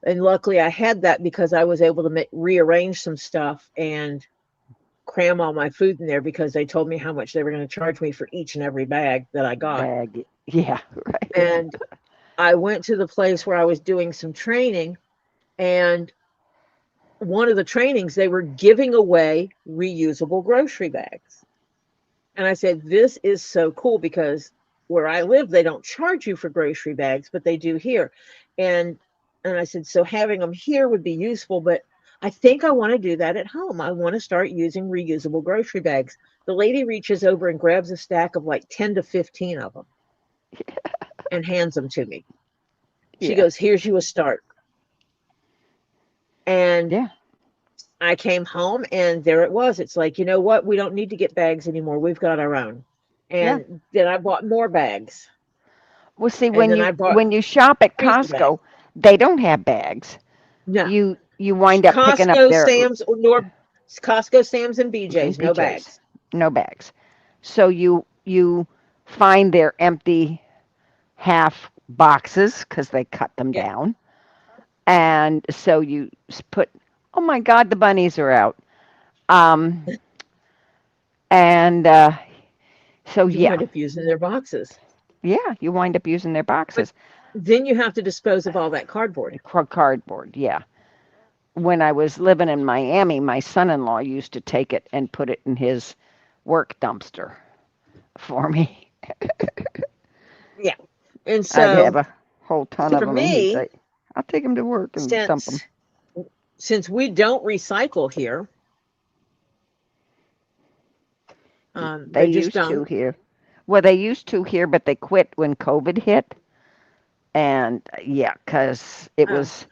And luckily, I had that because I was able to rearrange some stuff and cram all my food in there because they told me how much they were going to charge me for each and every bag that I got. Bag. Yeah. Right. And I went to the place where I was doing some training, and one of the trainings, they were giving away reusable grocery bags. And I said, this is so cool because where I live, they don't charge you for grocery bags, but they do here. And and I said, so having them here would be useful, but I think I want to do that at home. I want to start using reusable grocery bags. The lady reaches over and grabs a stack of like 10 to 15 of them and hands them to me. She Yeah. goes, here's you a start. And Yeah. I came home and there it was. It's like, you know what? We don't need to get bags anymore. We've got our own. Yeah. And then I bought more bags. Well, see, And when then you I bought when you shop at freezer bags. Costco, they don't have bags. No. You wind up picking up Costco, their Sam's, nor Costco, Sam's, and BJ's, no BJ's, bags. no bags. So you find their empty half boxes because they cut them Yeah. down, and so you put. Oh my God, the bunnies are out. Um, and so You yeah, wind up using their boxes. yeah, you wind up using their But boxes. then you have to dispose of all that cardboard. Cardboard, yeah. When I was living in Miami, my son-in-law used to take it and put it in his work dumpster for me. Yeah. And I'd have so a whole ton of for them, and he'd me, say, "I'll take them to work and dump them." since since we don't recycle here, They they just used to don't. here. Well, they used to here, but they quit when COVID hit. And yeah, 'cause it Oh, was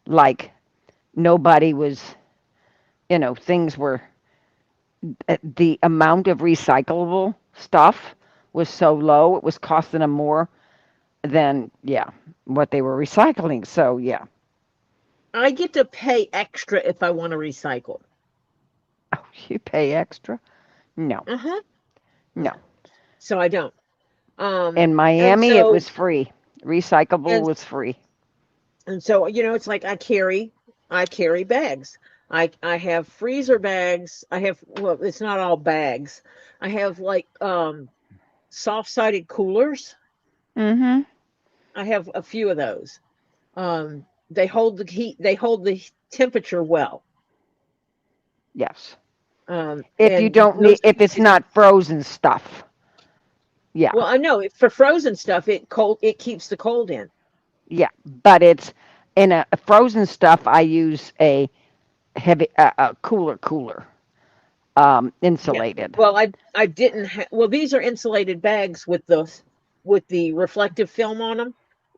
like nobody was, things were, the amount of recyclable stuff was so low, it was costing them more than, yeah, what they were recycling. So, yeah. I get to pay extra if I want to recycle. Oh, you pay extra? No, Uh huh. no. So I don't. In And Miami, it so was free. Recyclable and was free. and so it's like I carry. I carry bags. I have freezer bags. I have, well, it's not all bags. I have like soft-sided coolers. Mm-hmm. I have a few of those. They hold the heat, they hold the temperature well. Yes. If you And don't those need, if keep it's it, not frozen stuff. Yeah. well, I know for frozen stuff, it keeps the cold in. Yeah. But it's in a frozen stuff. I use a heavy, a cooler, Yeah. insulated. Well, I didn't well, these are insulated bags with the reflective film on them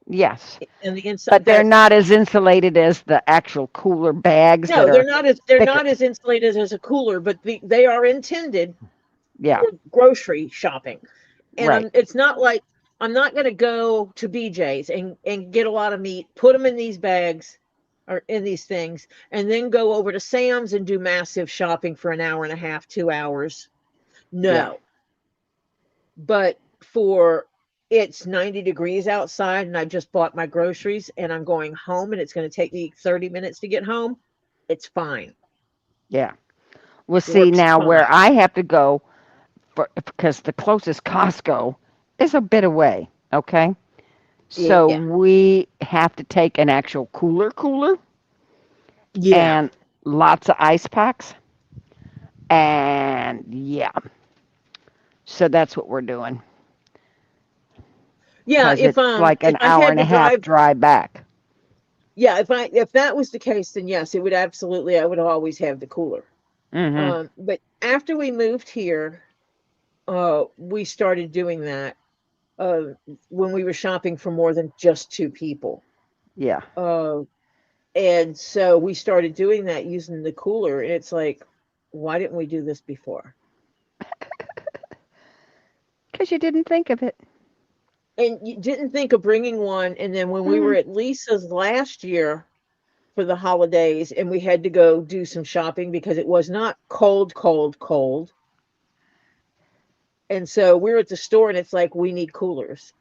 Yes. and the inside But they're that not as insulated as the actual cooler bags no, that are they're thicker. not as insulated as a cooler, but they are intended Yeah. for grocery shopping. And Right. it's not like I'm not going to go to BJ's and get a lot of meat, put them in these bags or in these things, and then go over to Sam's and do massive shopping for an hour and a half, 2 hours. Yeah. No, but for it's 90 degrees outside and I just bought my groceries and I'm going home and it's going to take me 30 minutes to get home. It's fine. Yeah. Well, It see works now where fine. I have to go because the closest Costco is a bit away. Okay. So Yeah. we have to take an actual cooler Yeah. and lots of ice packs. And yeah, so that's what we're doing Yeah, because it's like if an I hour had and a to half drive, drive back. yeah, if that was the case, then yes, it would absolutely, I would always have the cooler. Hmm. But after we moved here, we started doing that uh when we were shopping for more than just two people. Yeah, Uh and so we started doing that using the cooler, and it's like, why didn't we do this before? because you didn't think of it. And you didn't think of bringing one, and then when we were Mm, at Lisa's last year for the holidays and we had to go do some shopping because it was not cold. And so we're at the store and it's like, we need coolers.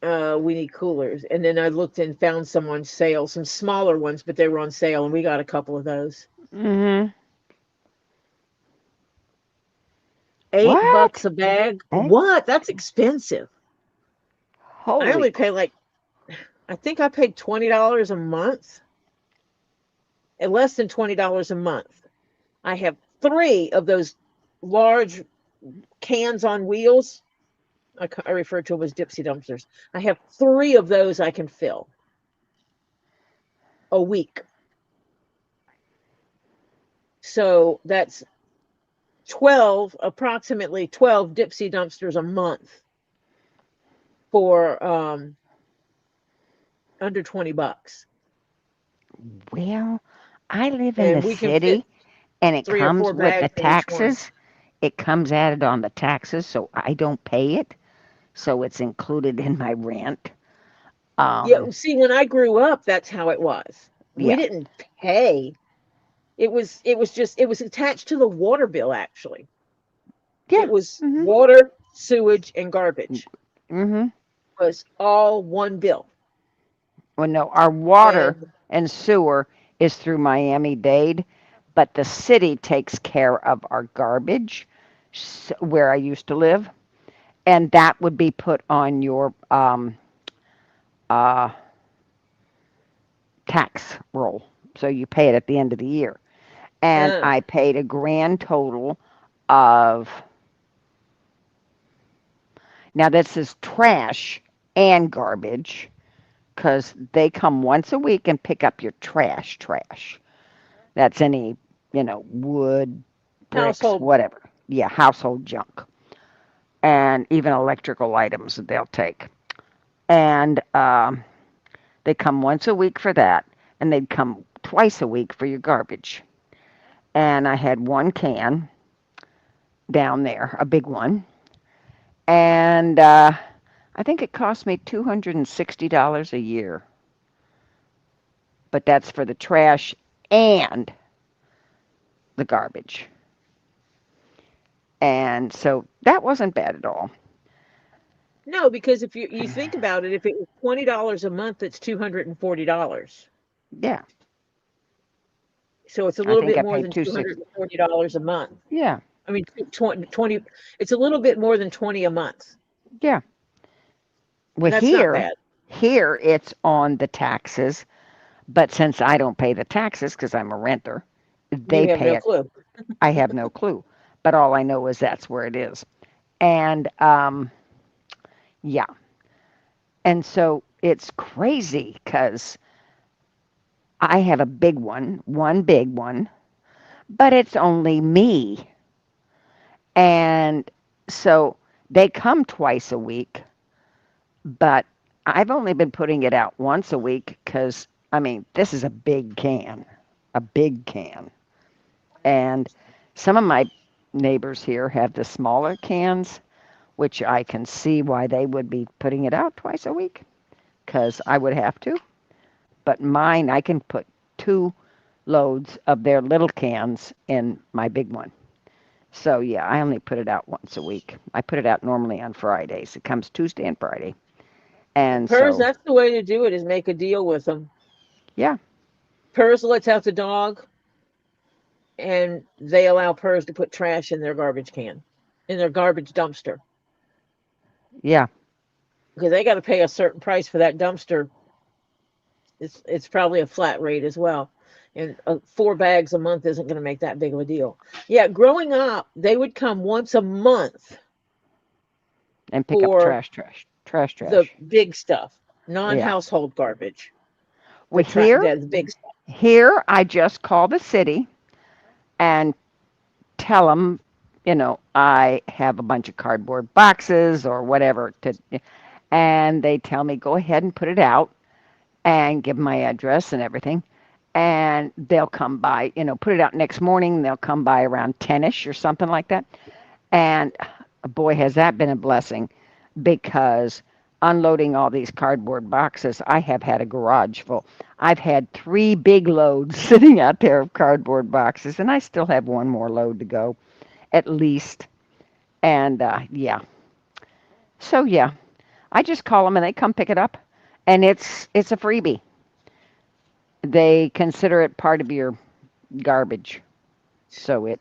We need coolers. And then I looked and found some on sale, some smaller ones, but they were on sale and we got a couple of those. mm-hmm. 8 bucks What? a bag. Hey, What? That's expensive. I holy! only pay like, I think I paid $20 a month, and less than $20 a month. I have three of those large cans on wheels. I refer to them as Dipsy dumpsters. I have three of those I can fill a week. So that's 12, approximately 12 Dipsy dumpsters a month for under 20 bucks. Well, I live in the And we can fit city, and it three or comes four with the bags in each one. taxes. It comes added on the taxes, so I don't pay it. So it's included in my rent. Yeah, Um, see, when I grew up, that's how it was. We yeah, didn't pay. It was attached to the water bill actually. yeah. It was Mhm. water, sewage, and garbage Mhm. was all one bill. Well, no, our water And and sewer is through Miami-Dade, but the city takes care of our garbage where I used to live, and that would be put on your uh, tax roll. So you pay it at the end of the year. And uh, I paid a grand total of, now this is trash and garbage, because they come once a week and pick up your trash. That's any, wood, bricks, household. whatever. Yeah, household junk. And even electrical items that they'll take. And they come once a week for that, and they'd come twice a week for your garbage. And I had one can down there, a big one. And I think it cost me $260 a year. But that's for the trash and the garbage. And so that wasn't bad at all. No, because if you think about it, if it was $20 a month, that's $240. Yeah, So it's a I little think bit I more paid than 260. $240 a month. Yeah, I mean, 20, it's a little bit more than 20 a month, yeah. Well, and that's not here, bad. here it's on the taxes, but since I don't pay the taxes because I'm a renter, You they have pay no it. clue. I have no clue, but all I know is that's where it is. And yeah, and so it's crazy because I have a big one big one, but it's only me. And so they come twice a week, but I've only been putting it out once a week because, I mean, this is a big can. And some of my neighbors here have the smaller cans, which I can see why they would be putting it out twice a week because I would have to. But mine, I can put 2 loads of their little cans in my big one. So yeah, I only put it out once a week. I put it out normally on Fridays. It comes Tuesday and Friday. And PERS, so, that's the way to do it, is make a deal with them. yeah, PERS lets out the dog, and they allow PERS to put trash in their garbage can, in their garbage dumpster, yeah, because they got to pay a certain price for that dumpster. It's probably a flat rate as well. And 4 bags a month isn't going to make that big of a deal. Yeah, growing up, they would come once a month and pick up for the trash. big stuff, Yeah. non-household garbage. Well, here, The big stuff. here, I just call the city and tell them, I have a bunch of cardboard boxes or whatever and they tell me go ahead and put it out and give my address and everything. And they'll come by, put it out next morning. They'll come by around 10ish or something like that. And boy, has that been a blessing because unloading all these cardboard boxes, I have had a garage full. I've had 3 big loads sitting out there of cardboard boxes, and I still have one more load to go at least. And yeah, so yeah, I just call them and they come pick it up, and it's a freebie. They consider it part of your garbage. So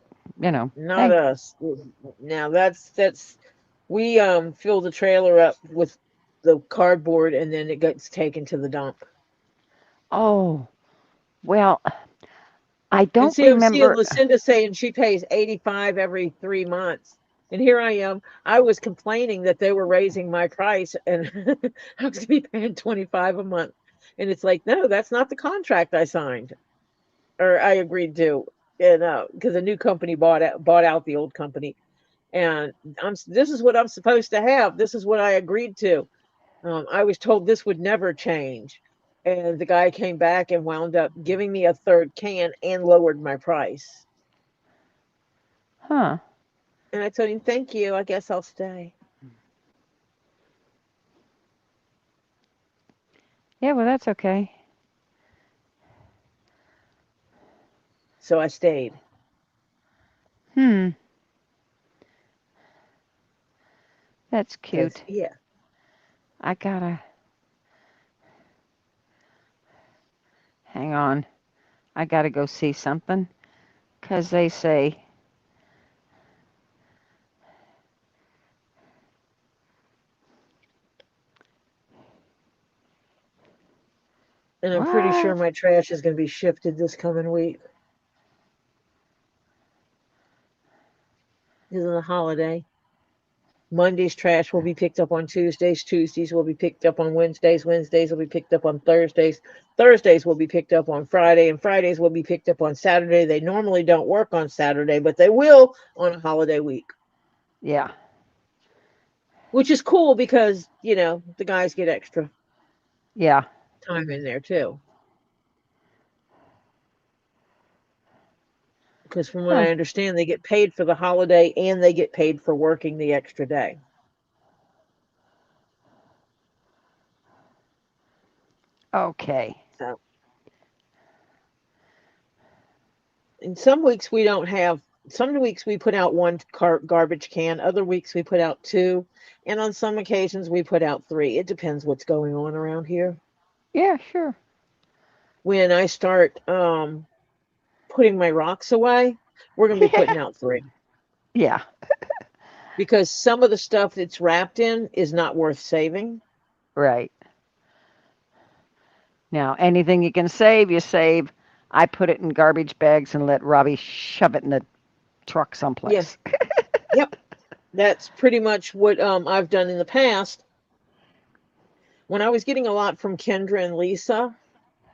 Not hey, us. Now that's we fill the trailer up with the cardboard, and then it gets taken to the dump. oh, well, I And don't see, I'm seeing remember. Lucinda saying she pays 85 every 3 months. And here I am. I was complaining that they were raising my price, and I was going to be paying 25 a month. And it's like, no, that's not the contract I signed or I agreed to. And because a new company bought out the old company, and this is what I'm supposed to have. This is what I agreed to. I was told this would never change. And the guy came back and wound up giving me a third can and lowered my price. Huh. And I told him, thank you. I guess I'll stay. Yeah, well, that's okay. So I stayed. Hmm. That's Because, cute. yeah. I gotta hang on. I gotta go see something. 'Cause they say, And I'm pretty sure what? my trash is going to be shifted this coming week because of the holiday. Monday's trash will be picked up on Tuesdays. Tuesdays will be picked up on Wednesdays. Wednesdays will be picked up on Thursdays. Thursdays will be picked up on Friday. And Fridays will be picked up on Saturday. They normally don't work on Saturday, but they will on a holiday week, Yeah. which is cool because, the guys get extra Yeah. time in there too. Because from what Huh. I understand, they get paid for the holiday and they get paid for working the extra day. Okay. So in some weeks we don't have some weeks we put out one garbage can, other weeks we put out two, and on some occasions we put out three. It depends what's going on around here. Yeah, sure. When I start putting my rocks away, we're going to be putting out three Yeah, because some of the stuff that's wrapped in is not worth saving. right. Now, anything you can save, you save. I put it in garbage bags and let Robbie shove it in the truck Yeah, someplace. yep. That's pretty much what I've done in the past. When I was getting a lot from Kendra and Lisa,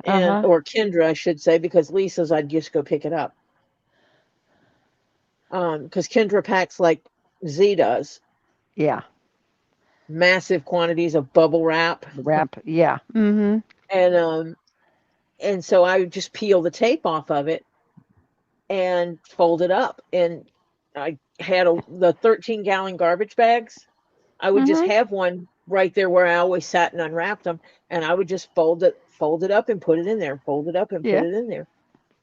and Uh-huh. or Kendra, I should say, because Lisa's I'd just go pick it up. Because Kendra packs like Z does, Yeah. massive quantities of bubble wrap, Wrap. Yeah. Mm-hmm. and so I would just peel the tape off of it and fold it up. And I had the 13-gallon garbage bags. I would just Mm-hmm. have one right there where I always sat and unwrapped them, and I would just fold it up and put it in there, fold it up and put Yeah. it in there.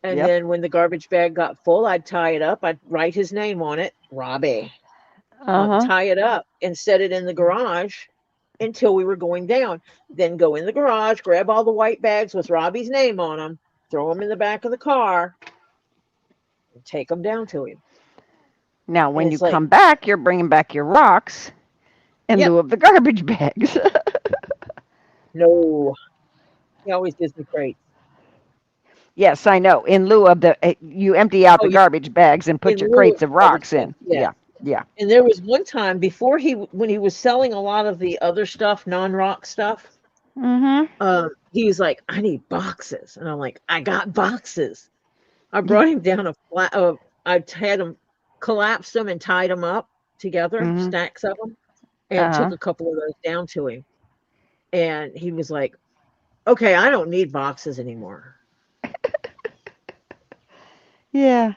And Yep. then when the garbage bag got full, I'd tie it up. I'd write his name on it, Robbie. Uh-huh. Tie it up and set it in the garage until we were going down. Then go in the garage, grab all the white bags with Robbie's name on them, throw them in the back of the car, and take them down to him. Now, And when you it's like, come back, you're bringing back your rocks in yep, lieu of the garbage bags. no. He always gives me crates. Yes, I know. In lieu of you empty out Oh, the yeah, garbage bags and in put your lieu of crates of garbage rocks bags, in. yes. Yeah. Yeah. And there was one time before when he was selling a lot of the other stuff, non-rock stuff. Mm-hmm. He was like, I need boxes, and I'm like, I got boxes. I brought him down a flat. I had him collapsed them and tied them up together, Mm-hmm. stacks of them, and took Uh-huh. a couple of those down to him. And he was like, "Okay, I don't need boxes anymore." Yeah.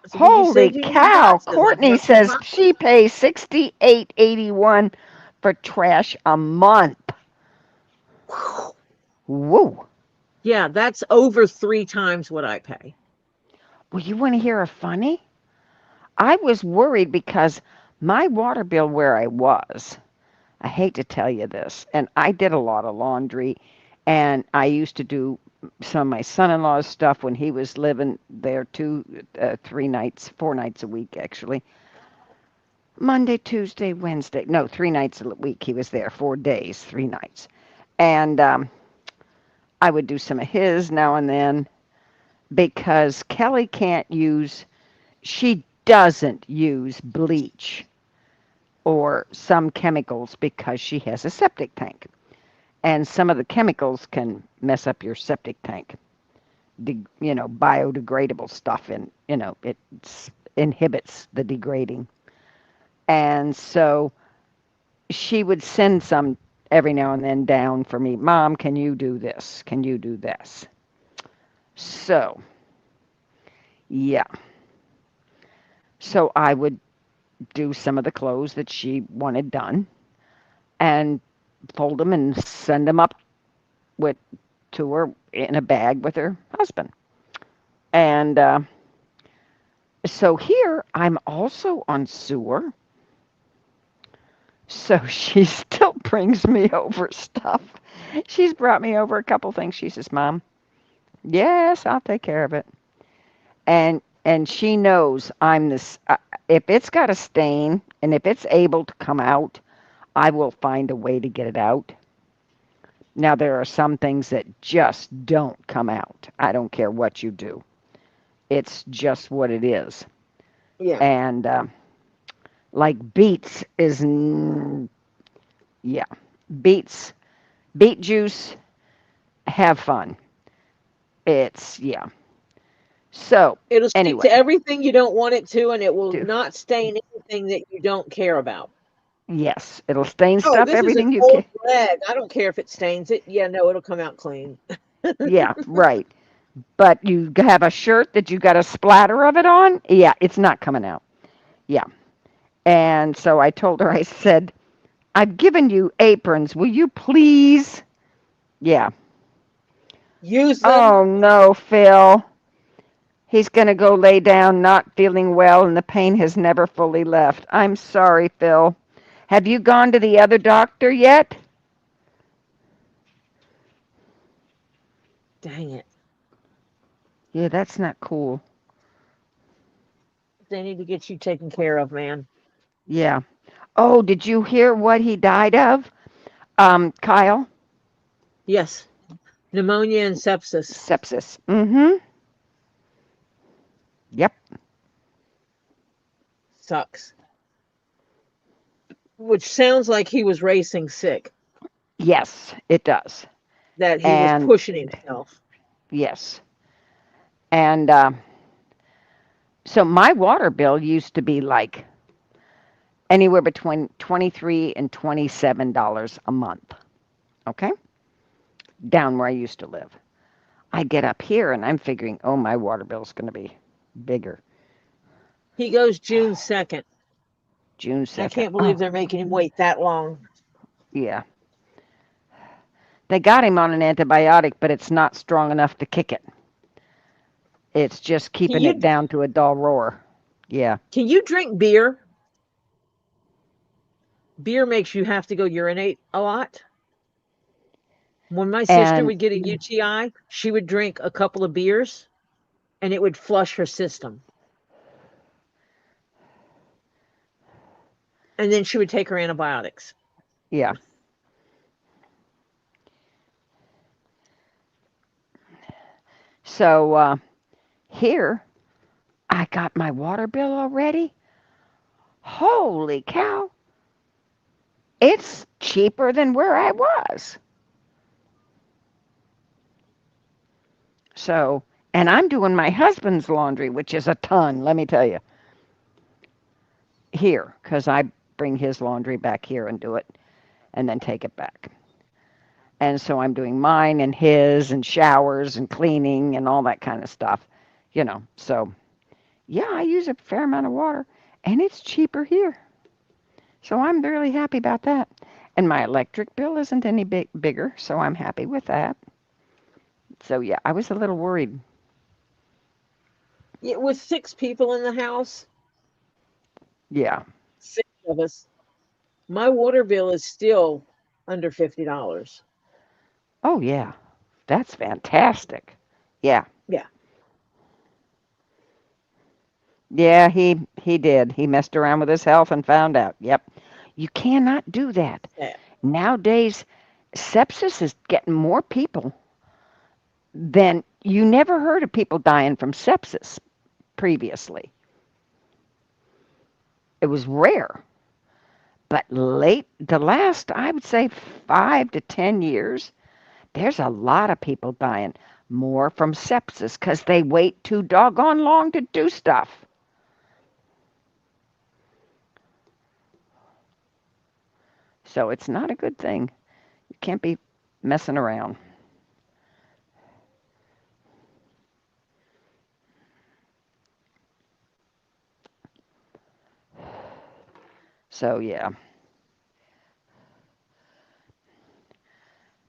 I said, "Well, you Holy said you need cow. boxes. I Courtney brought you says boxes." she pays $68.81 for trash a month. Whoa. Yeah, that's over 3 times what I pay. Well, you want to hear a funny? I was worried because my water bill where I was, I hate to tell you this, and I did a lot of laundry, and I used to do some of my son-in-law's stuff when he was living there 4 nights a week actually. Monday, Tuesday, Wednesday. No, 3 nights a week he was there, 4 days, 3 nights. And I would do some of his now and then because Kelly can't use, she doesn't use bleach or some chemicals because she has a septic tank. And some of the chemicals can mess up your septic tank. Biodegradable stuff, and it inhibits the degrading. And so she would send some every now and then down for me. Mom, can you do this? Can you do this? So, yeah. So I would do some of the clothes that she wanted done and fold them and send them up with to her in a bag with her husband. And so here I'm also on sewer. So she still brings me over stuff. She's brought me over a couple things. She says, Mom, yes, I'll take care of it. And she knows I'm this. If it's got a stain and if it's able to come out, I will find a way to get it out. Now there are some things that just don't come out. I don't care what you do. It's just what it is. Yeah. And like beets is, yeah, beets, beet juice. Have fun. It's yeah. So It'll stick to anyway, everything you don't want it to, and it will do not stain anything that you don't care about. yes, it'll stain Oh, stuff. this is an Everything you old can. rag. I don't care if it stains it. Yeah, no, it'll come out clean. Yeah, right. But you have a shirt that you got a splatter of it on. Yeah, it's not coming out. Yeah. And so I told her, I said, I've given you aprons. Will you please? Yeah. Use them. Oh no, Phil. He's going to go lay down, not feeling well, and the pain has never fully left. I'm sorry, Phil. Have you gone to the other doctor yet? Dang it. Yeah, that's not cool. They need to get you taken care of, man. Yeah. Oh, did you hear what he died of? Kyle? Yes. Pneumonia and sepsis. Sepsis. Mm-hmm. Yep. Sucks. Which sounds like he was racing sick, Yes, it does. that he was And pushing himself. yes. And so my water bill used to be like anywhere between $23 and $27 a month. Okay? Down where I used to live. I get up here and I'm figuring, oh, my water bill's going to be bigger. He goes June 2nd. June I 2nd. can't believe Oh, they're making him wait that long. yeah. They got him on an antibiotic, but it's not strong enough to kick it. It's just Can keeping it you down to a dull roar. Yeah. can you drink beer? Beer makes you have to go urinate a lot. When my sister And would get a UTI, she would drink a couple of beers and it would flush her system. And then she would take her antibiotics. yeah. So here, I got my water bill already. Holy cow. It's cheaper than where I was. So, and I'm doing my husband's laundry, which is a ton, let me tell you, here, because I bring his laundry back here and do it and then take it back. And so I'm doing mine and his and showers and cleaning and all that kind of stuff. So, yeah, I use a fair amount of water and it's cheaper here. So I'm really happy about that. And my electric bill isn't any bigger, so I'm happy with that. So, yeah, I was a little worried. With 6 people in the house, Yeah. 6 of us, my water bill is still under $50. Oh, yeah. That's fantastic. Yeah. Yeah. Yeah, he did. He messed around with his health and found out. Yep. You cannot do that. Yeah. Nowadays, sepsis is getting more people than you never heard of people dying from sepsis previously. It was rare. But the last, I would say 5 to 10 years, there's a lot of people dying more from sepsis because they wait too doggone long to do stuff. So it's not a good thing. You can't be messing around. So yeah.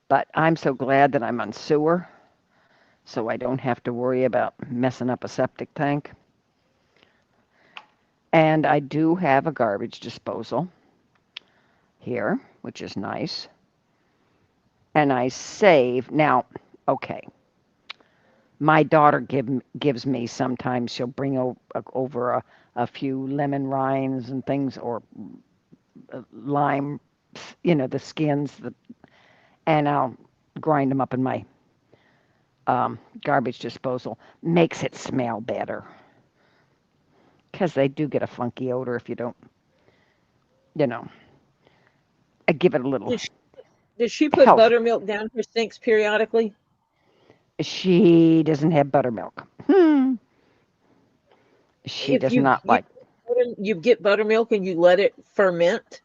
But I'm so glad that I'm on sewer, so I don't have to worry about messing up a septic tank. And I do have a garbage disposal here, which is nice. And I save. Now, okay, my daughter gives me sometimes, she'll bring over a few lemon rinds and things, or lime, the skins, and I'll grind them up in my garbage disposal. Makes it smell better because they do get a funky odor if you don't, you know, I give it a little Does she, does she put health. buttermilk down her sinks periodically? She doesn't have buttermilk. She If does not like. you get buttermilk and you let it ferment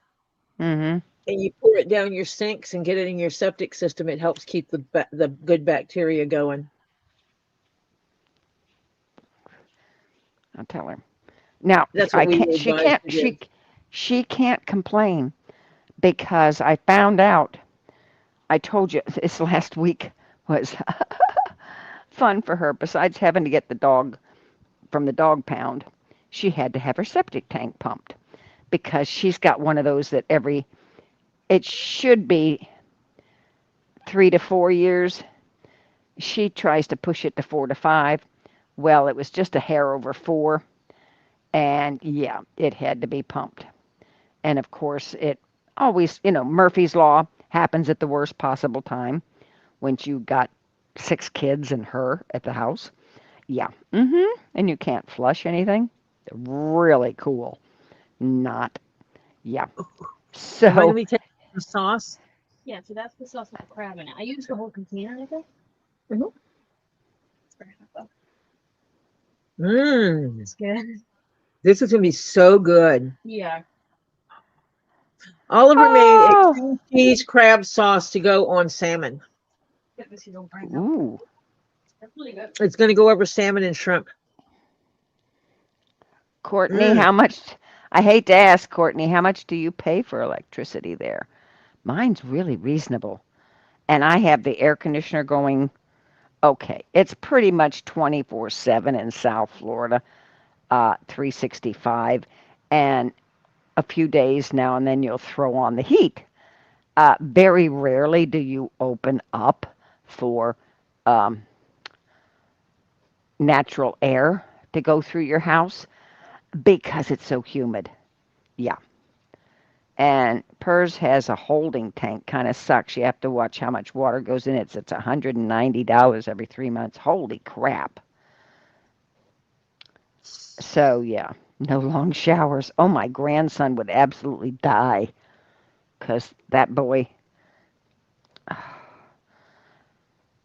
Mm-hmm. and you pour it down your sinks and get it in your septic system, it helps keep the good bacteria going. I'll tell her. Now, That's what I we can't. were She advised can't. to do. She can't complain because I found out. I told you this last week was fun for her. Besides having to get the dog from the dog pound, she had to have her septic tank pumped because she's got one of those that it should be 3 to 4 years. She tries to push it to 4 to 5. Well, it was just a hair over 4. And yeah, it had to be pumped. And of course, it always, Murphy's Law happens at the worst possible time when you got 6 kids and her at the house. Yeah. And you can't flush anything. Really cool. Not. Yeah. Am I gonna So, be taking the sauce? Yeah, so that's the sauce with the crab in it. I used the whole container, I think. Mhm. It's very hot though. Mmm. It's good. This is gonna be so good. Yeah. Oliver made a oh, cream cheese crab sauce to go on salmon. Get this, you don't bring up. ooh, That's really good. It's gonna go over salmon and shrimp. Courtney, Mm. how much? I hate to ask, Courtney, how much do you pay for electricity there? Mine's really reasonable. And I have the air conditioner going. Okay, it's pretty much 24/7 in South Florida, 365, and a few days now and then you'll throw on the heat. Very rarely do you open up for um, natural air to go through your house because it's so humid. Yeah. And PERS has a holding tank. Kind of sucks. You have to watch how much water goes in it. It's $190 every 3 months. Holy crap. So, yeah, no long showers. Oh, my grandson would absolutely die because that boy.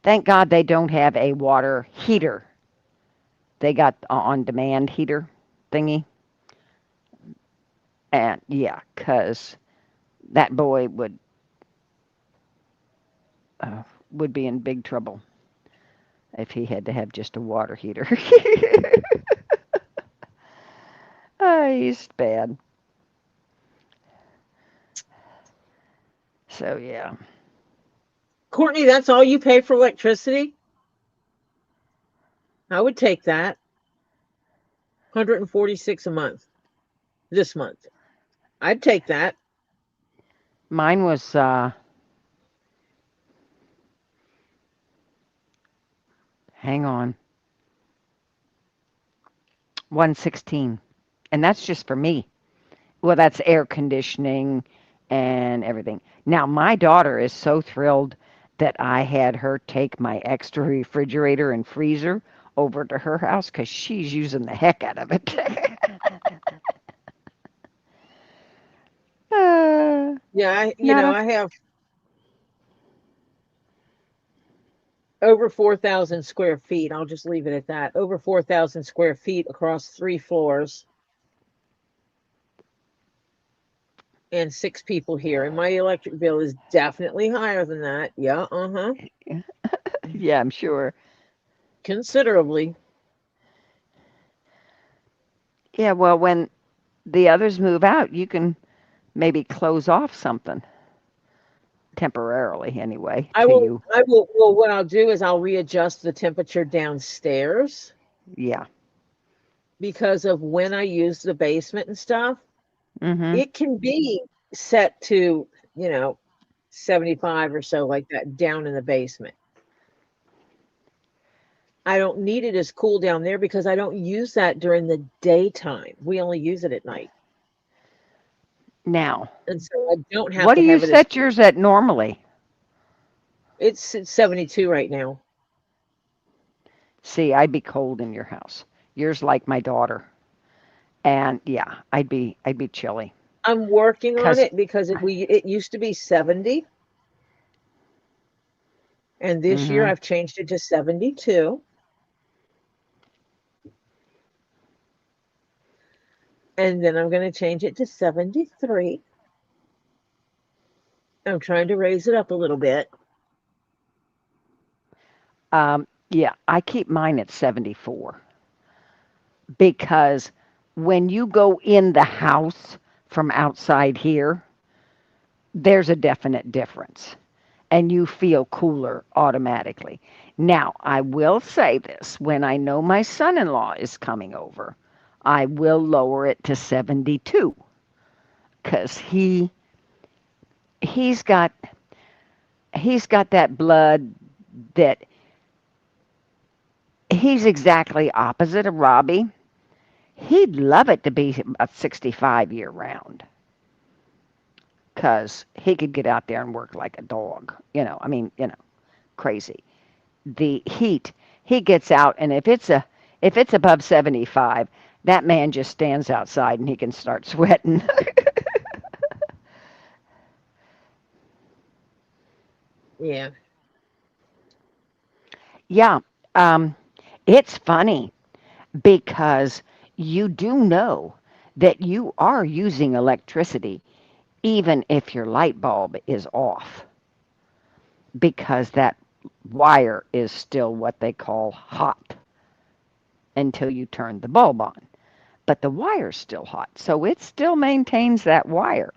Thank God they don't have a water heater. They got on demand heater thingy. And yeah, because that boy would be in big trouble if he had to have just a water heater. He's bad. So yeah. Courtney, that's all you pay for electricity? I would take that. 146 a month this month. I'd take that. Mine was hang on, 116. And that's just for me. Well, that's air conditioning and everything. Now, my daughter is so thrilled that I had her take my extra refrigerator and freezer over to her house because she's using the heck out of it. uh, Yeah, not a I have over 4,000 square feet. I'll just leave it at that. Over 4,000 square feet across 3 floors and 6 people here. And my electric bill is definitely higher than that. Yeah, yeah, I'm sure. considerably. Yeah, well, when the others move out, you can maybe close off something temporarily anyway to you. Well, what I'll do is I'll readjust the temperature downstairs Yeah. because of when I use the basement and stuff. Mhm. It can be set to, you know, 75 or so like that down in the basement. I don't need it as cool down there because I don't use that during the daytime. We only use it at night. Now, And so I don't have what to do you have it as set yours at normally? it's 72 right now. See, I'd be cold in your house. Yours like my daughter. And yeah, I'd be chilly. I'm working on 'Cause it because it used to be 70 and this year mhm. I've changed it to 72 and then I'm going to change it to 73. I'm trying to raise it up a little bit. Yeah, I keep mine at 74 because when you go in the house from outside here, there's a definite difference and you feel cooler automatically. Now, I will say this, when I know my son-in-law is coming over, I will lower it to 72 cuz he's got he's got that blood that he's exactly opposite of Robbie. He'd love it to be a 65 year round because he could get out there and work like a dog. Crazy. The heat, he gets out, and if it's above 75, that man just stands outside and he can start sweating. Yeah. Yeah, um, it's funny because you do know that you are using electricity even if your light bulb is off because that wire is still what they call hot until you turn the bulb on. But the wire's still hot, so it still maintains that wire,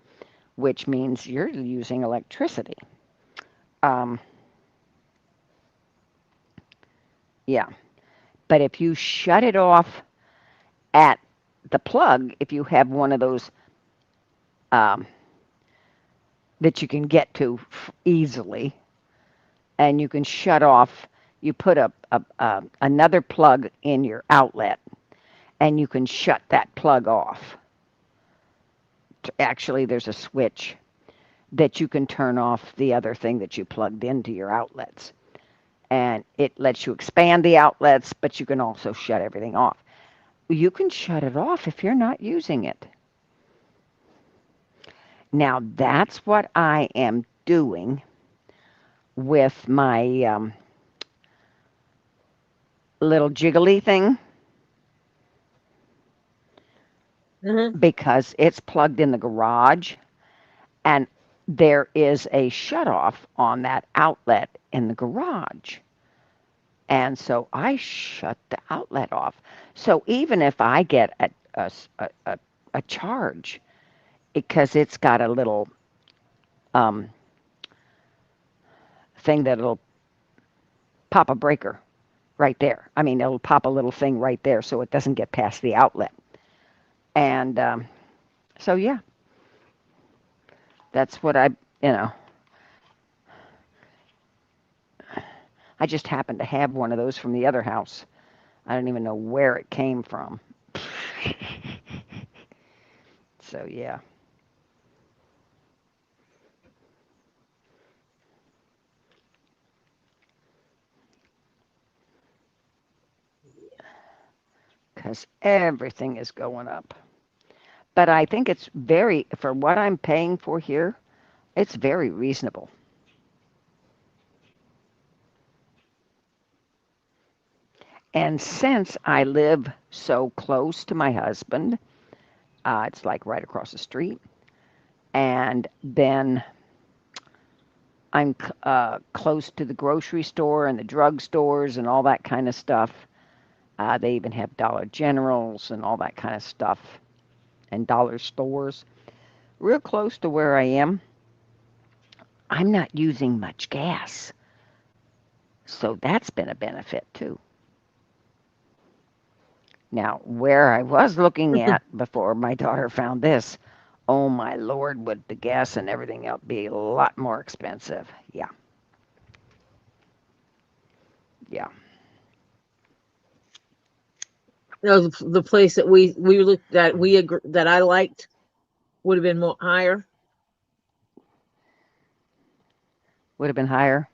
which means you're using electricity. Um, yeah, but if you shut it off at the plug, if you have one of those um, that you can get to easily, and you can shut off. You put another plug in your outlet, and you can shut that plug off. Actually, there's a switch that you can turn off the other thing that you plugged into your outlets, and it lets you expand the outlets, but you can also shut everything off. You can shut it off if you're not using it. Now, that's what I am doing with my little jiggly thing Hmm. because it's plugged in the garage and there is a shutoff on that outlet in the garage. And so I shut the outlet off. So even if I get a charge, because it's got a little um, thing that'll pop a breaker right there. I mean, it'll pop a little thing right there so it doesn't get past the outlet. And so, yeah, that's what you know, I just happened to have one of those from the other house. I don't even know where it came from. So, yeah. Because everything is going up. But I think it's for what I'm paying for here, it's very reasonable. And since I live so close to my husband, it's like right across the street, and then I'm close to the grocery store and the drug stores and all that kind of stuff. They even have Dollar Generals and all that kind of stuff and dollar stores. Real close to where I am, I'm not using much gas. So that's been a benefit too. Now, where I was looking at before my daughter found this, oh my lord, would the gas and everything else be a lot more expensive? Yeah, yeah. No, the place that we looked at, that I liked would have been more higher. Would have been higher.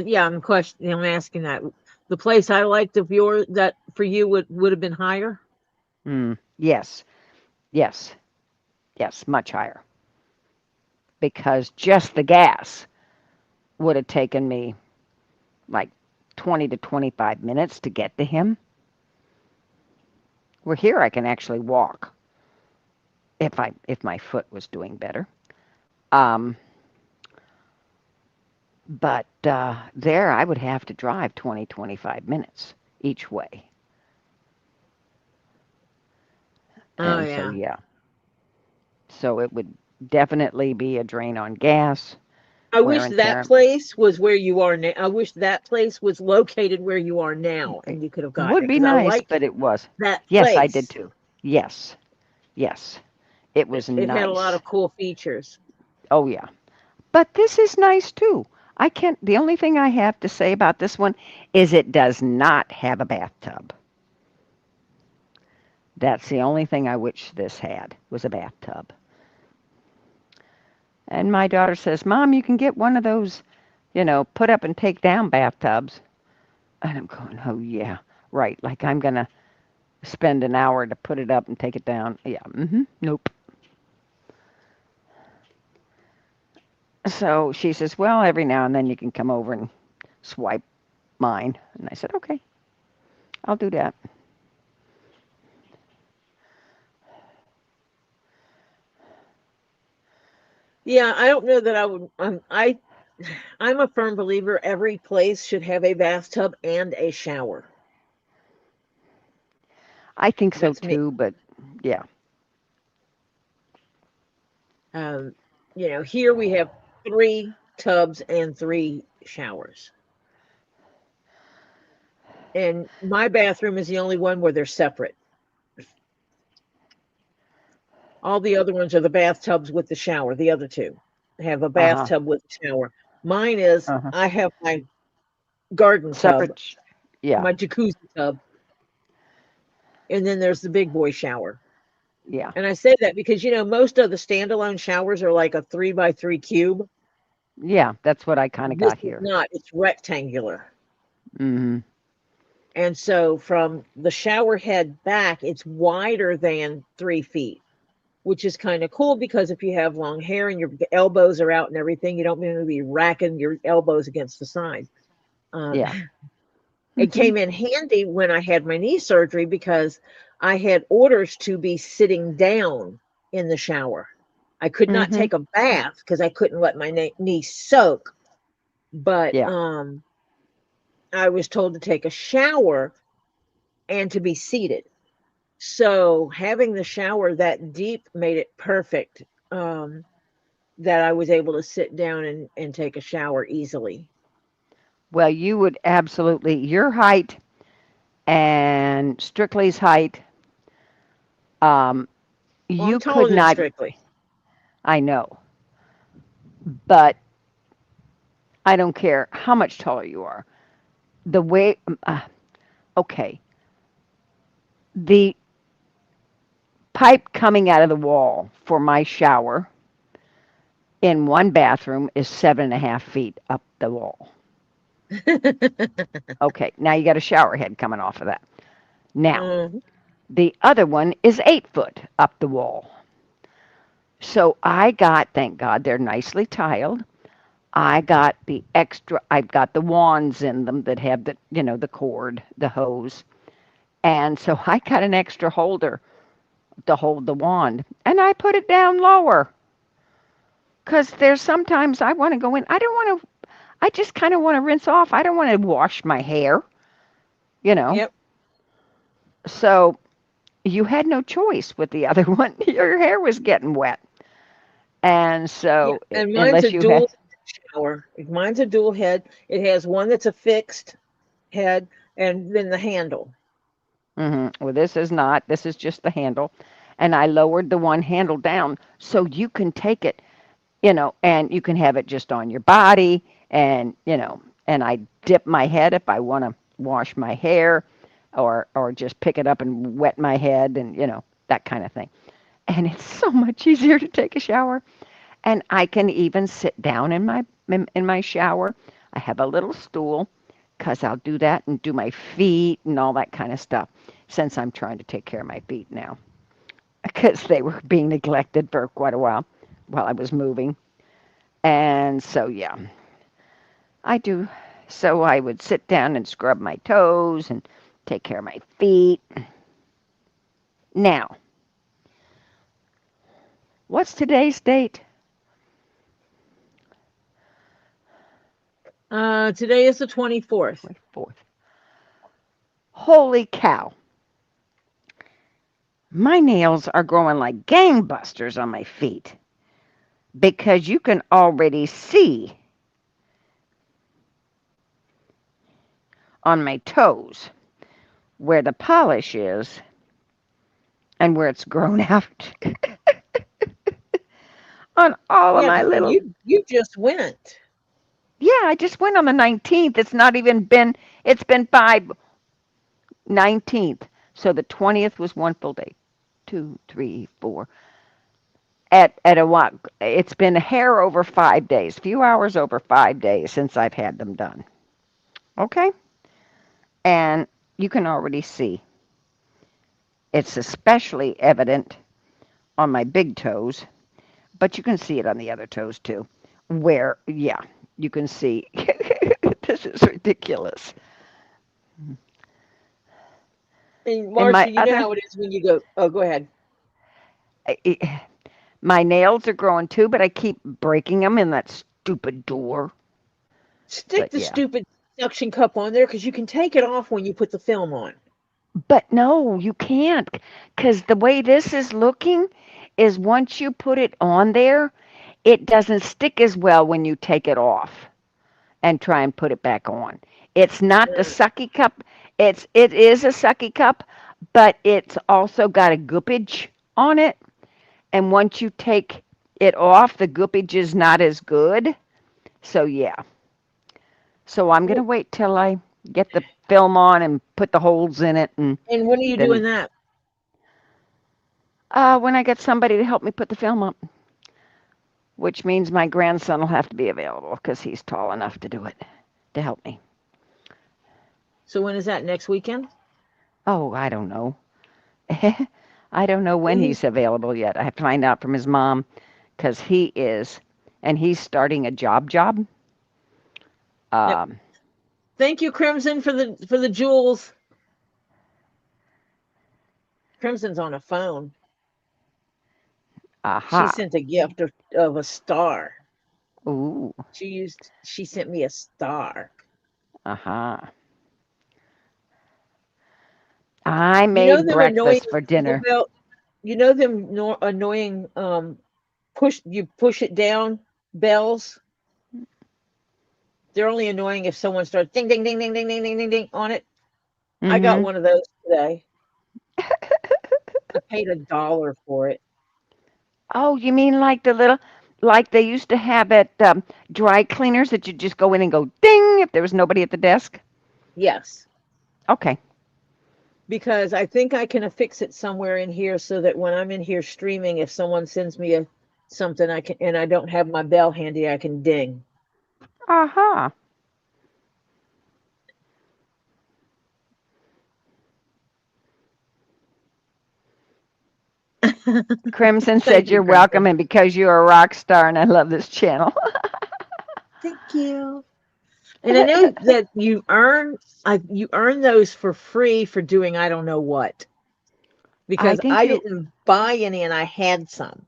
Yeah, I'm asking that. The place I liked of yours that for you would have been higher. Yes, yes, yes, much higher. Because just the gas would have taken me like 20 to 25 minutes to get to him. Where here I can actually walk if my foot was doing better. Um, but there I would have to drive 20, 25 minutes each way. Oh And so yeah. yeah. So it would definitely be a drain on gas. I wear wish and that tear. place was where you are now. I wish that place was located where you are now, It and you could have gotten would it be because I nice, liked but it was. that Yes, I did place. too. Yes, yes, it was It had a lot nice. of cool features. Oh yeah. But this is nice too. I can't, the only thing I have to say about this one is it does not have a bathtub. That's the only thing I wish this had was a bathtub. And my daughter says, "Mom, you can get one of those, put up and take down bathtubs." And I'm going, "Oh yeah, right. Like I'm gonna spend an hour to put it up and take it down." Yeah, nope. So she says, "Well, every now and then you can come over and swipe mine." And I said, "Okay, I'll do that." Yeah, I don't know that I would. I'm a firm believer every place should have a bathtub and a shower. I think so That's me. too, but yeah. Um, here we have 3 tubs and 3 showers. And my bathroom is the only one where they're separate. All the other ones are the bathtubs with the shower. The other two have a Uh-huh. bathtub with a shower. Mine is Uh-huh. I have my garden tub, Separate. Yeah. my jacuzzi tub, and then there's the big boy shower. Yeah. And I say that because most of the standalone showers are like a 3 by 3 cube. Yeah, that's what I kind of This got is here. not, it's rectangular. Mhm. And so from the shower head back, it's wider than 3 feet, which is kind of cool because if you have long hair and your elbows are out and everything, you don't want to be racking your elbows against the side. Um, Yeah. it Mhm. came in handy when I had my knee surgery because I had orders to be sitting down in the shower. I could not Mhm. take a bath because I couldn't let my knee soak, but Yeah. I was told to take a shower and to be seated. So having the shower that deep made it perfect, that I was able to sit down and take a shower easily. Well, you would absolutely your height and Strictly's height, um, Well, I'm you could taller than not. Strictly. I know, but I don't care how much taller you are. The way, okay, the pipe coming out of the wall for my shower in one bathroom is 7.5 feet up the wall. Okay, now you got a shower head coming off of that. Now, Mhm. the other one is 8 foot up the wall. So I got, thank God, they're nicely tiled. I got the extra, I've got the wands in them that have the cord, the hose. And so I got an extra holder to hold the wand. And I put it down lower because there's sometimes I want to go in. I don't want to, I just kind of want to rinse off. I don't want to wash my hair, you know. Yep. So you had no choice with the other one. Your hair was getting wet. And Yeah. so, And mine's a unless you had, dual shower. Mine's a dual head. It has one that's a fixed head and then the handle. well, this is not, this is just the handle. And I lowered the one handle down so you can take it, and you can have it just on your body. And I dip my head if I want to wash my hair or just pick it up and wet my head and, that kind of thing. And it's so much easier to take a shower. And I can even sit down in my shower. I have a little stool because I'll do that and do my feet and all that kind of stuff since I'm trying to take care of my feet now because they were being neglected for quite a while I was moving. And so, yeah, I do. So I would sit down and scrub my toes and take care of my feet. Now, what's today's date? Today is the 24th. 24th. Holy cow. My nails are growing like gangbusters on my feet because you can already see on my toes where the polish is and where it's grown out on all of Yeah, my little. you just went. Yeah, I just went on the 19th. It's not even been, it's been 19th. So the 20th was one full day. 2, 3, 4. At a what? It's been a hair over 5 days, few hours over 5 days since I've had them done. Okay? And you can already see it's especially evident on my big toes, but you can see it on the other toes too. Where, yeah, you can see. This is ridiculous. And And my Marcia, you know other, how it is when you go. Oh, go ahead. my nails are growing too, but I keep breaking them in that stupid door. Stick But the yeah. stupid suction cup on there because you can take it off when you put the film on. But no, you can't. Because the way this is looking is once you put it on there, it doesn't stick as well when you take it off and try and put it back on. It's not the Uh, sucky cup. It is a sucky cup, but it's also got a goopage on it. And once you take it off, the goopage is not as good. So yeah. So I'm gonna wh- wait till I get the film on and put the holes in it, and and when are you doing then that? when I get somebody to help me put the film up, which means my grandson will have to be available because he's tall enough to do it to help me. So when is that next weekend? Oh, I don't know. I don't know when When he's available yet. I have to find out from his mom because he is, and he's starting a job. Yep. Um, Thank you, Crimson, for the jewels. Crimson's on a phone. She aha. sent a gift of a star. Ooh. She sent me a star. Aha. I You know made them annoying breakfast for jingle dinner. bell. You know them annoying push it down bells. They're only annoying if someone starts ding ding ding ding ding ding ding ding ding on it. I got Mm-hmm. one of those today. I paid $1 for it. Oh, you mean like the little, like they used to have at dry cleaners that you just go in and go ding if there was nobody at the desk? Yes, Okay. because I think I can affix it somewhere in here so that when I'm in here streaming, if someone sends me a something, I can and I don't have my bell handy, I can ding. Aha. Crimson Thank said you, you're welcome, Crimson. and because you're a rock star and I love this channel. Thank you. And I know that you earn those for free for doing I don't know what I because think I you, didn't buy any and I had some.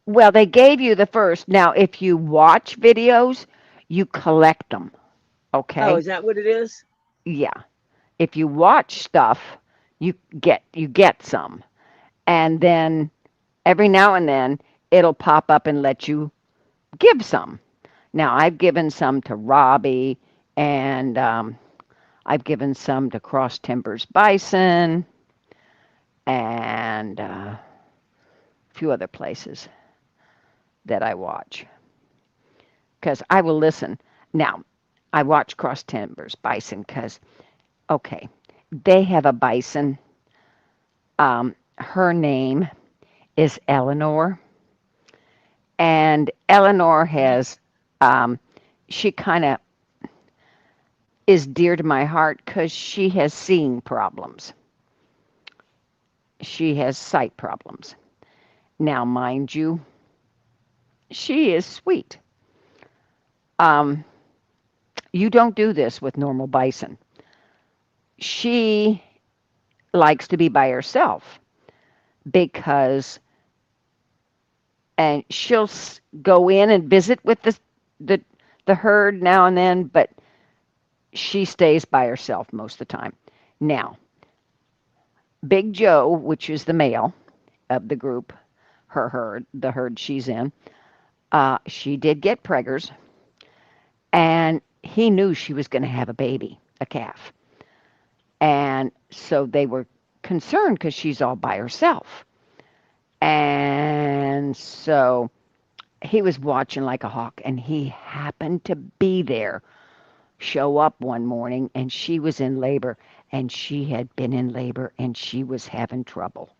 well, they gave you the first. Now, if you watch videos, you collect them. Oh, Okay? is that what it is? Yeah. If you watch stuff, you get some. And then every now and then it'll pop up and let you give some. Now, I've given some to Robbie, and I've given some to Cross Timbers Bison, and a few other places that I watch because I will listen. Now, I watch Cross Timbers Bison because, okay, they have a bison. Her name is Eleanor, and Eleanor has, um, she kind of is dear to my heart because she has seeing problems. She has sight problems. Now, mind you, she is sweet. Um, you don't do this with normal bison. She likes to be by herself because, and she'll go in and visit with the the herd now and then, but she stays by herself most of the time. Now, Big Joe, which is the male of the group, her herd, the herd she's in, she did get preggers, and he knew she was going to have a baby. a calf. And so they were concerned because she's all by herself. And so he was watching like a hawk, and he happened to be there, show up one morning, and she was in labor, and she had been in labor, and she was having trouble.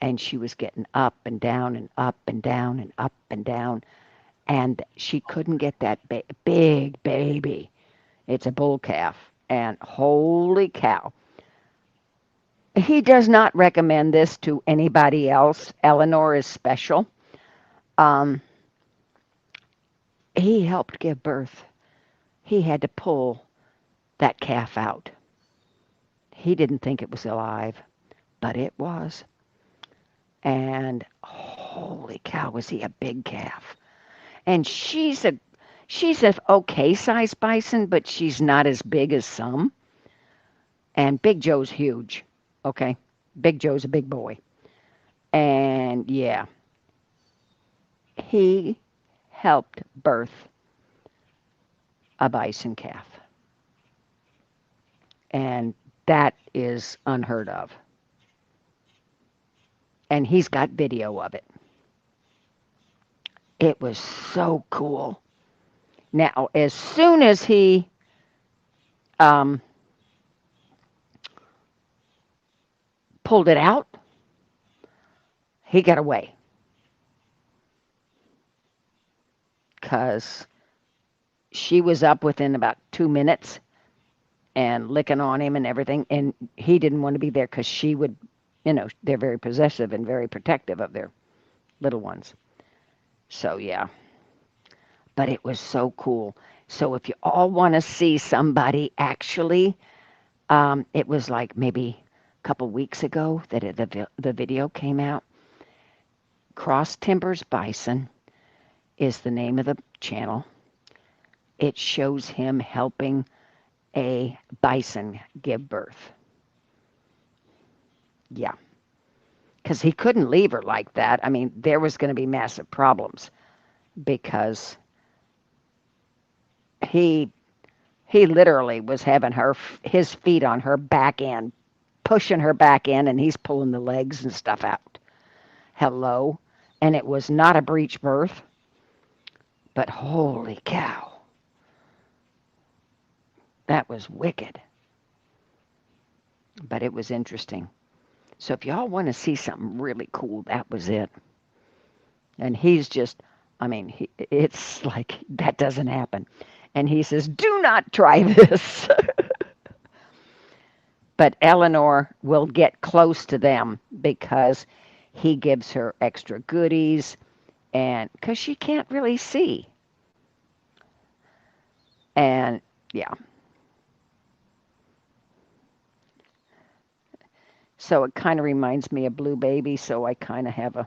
And she was getting up and down and up and down and up and down, and she couldn't get that big baby. It's a bull calf, and holy cow. He does not recommend this to anybody else. Eleanor is special. Um, he helped give birth. He had to pull that calf out. He didn't think it was alive, but it was. And holy cow, was he a big calf. And she's a okay sized bison, but she's not as big as some. And Big Joe's huge. Okay. Big Joe's a big boy. And yeah, he helped birth a bison calf. And that is unheard of. And he's got video of it. It was so cool. Now, as soon as he um, pulled it out, he got away because she was up within about 2 minutes and licking on him and everything. And he didn't want to be there because she would, they're very possessive and very protective of their little ones. So, yeah, but it was so cool. So, if you all want to see somebody actually, it was like maybe a couple weeks ago that the video came out. Cross Timbers Bison is the name of the channel. It shows him helping a bison give birth. Yeah, because he couldn't leave her like that. I mean, there was going to be massive problems because he literally was having his feet on her back end, pushing her back in, and he's pulling the legs and stuff out. Hello. And it was not a breech birth, but holy cow, that was wicked. But it was interesting. So if y'all want to see something really cool, that was it. And he's just, I mean, it's like that doesn't happen. And he says, do not try this. But Eleanor will get close to them because he gives her extra goodies and because she can't really see. And yeah. So it kind of reminds me of Blue Baby, so I kind of have a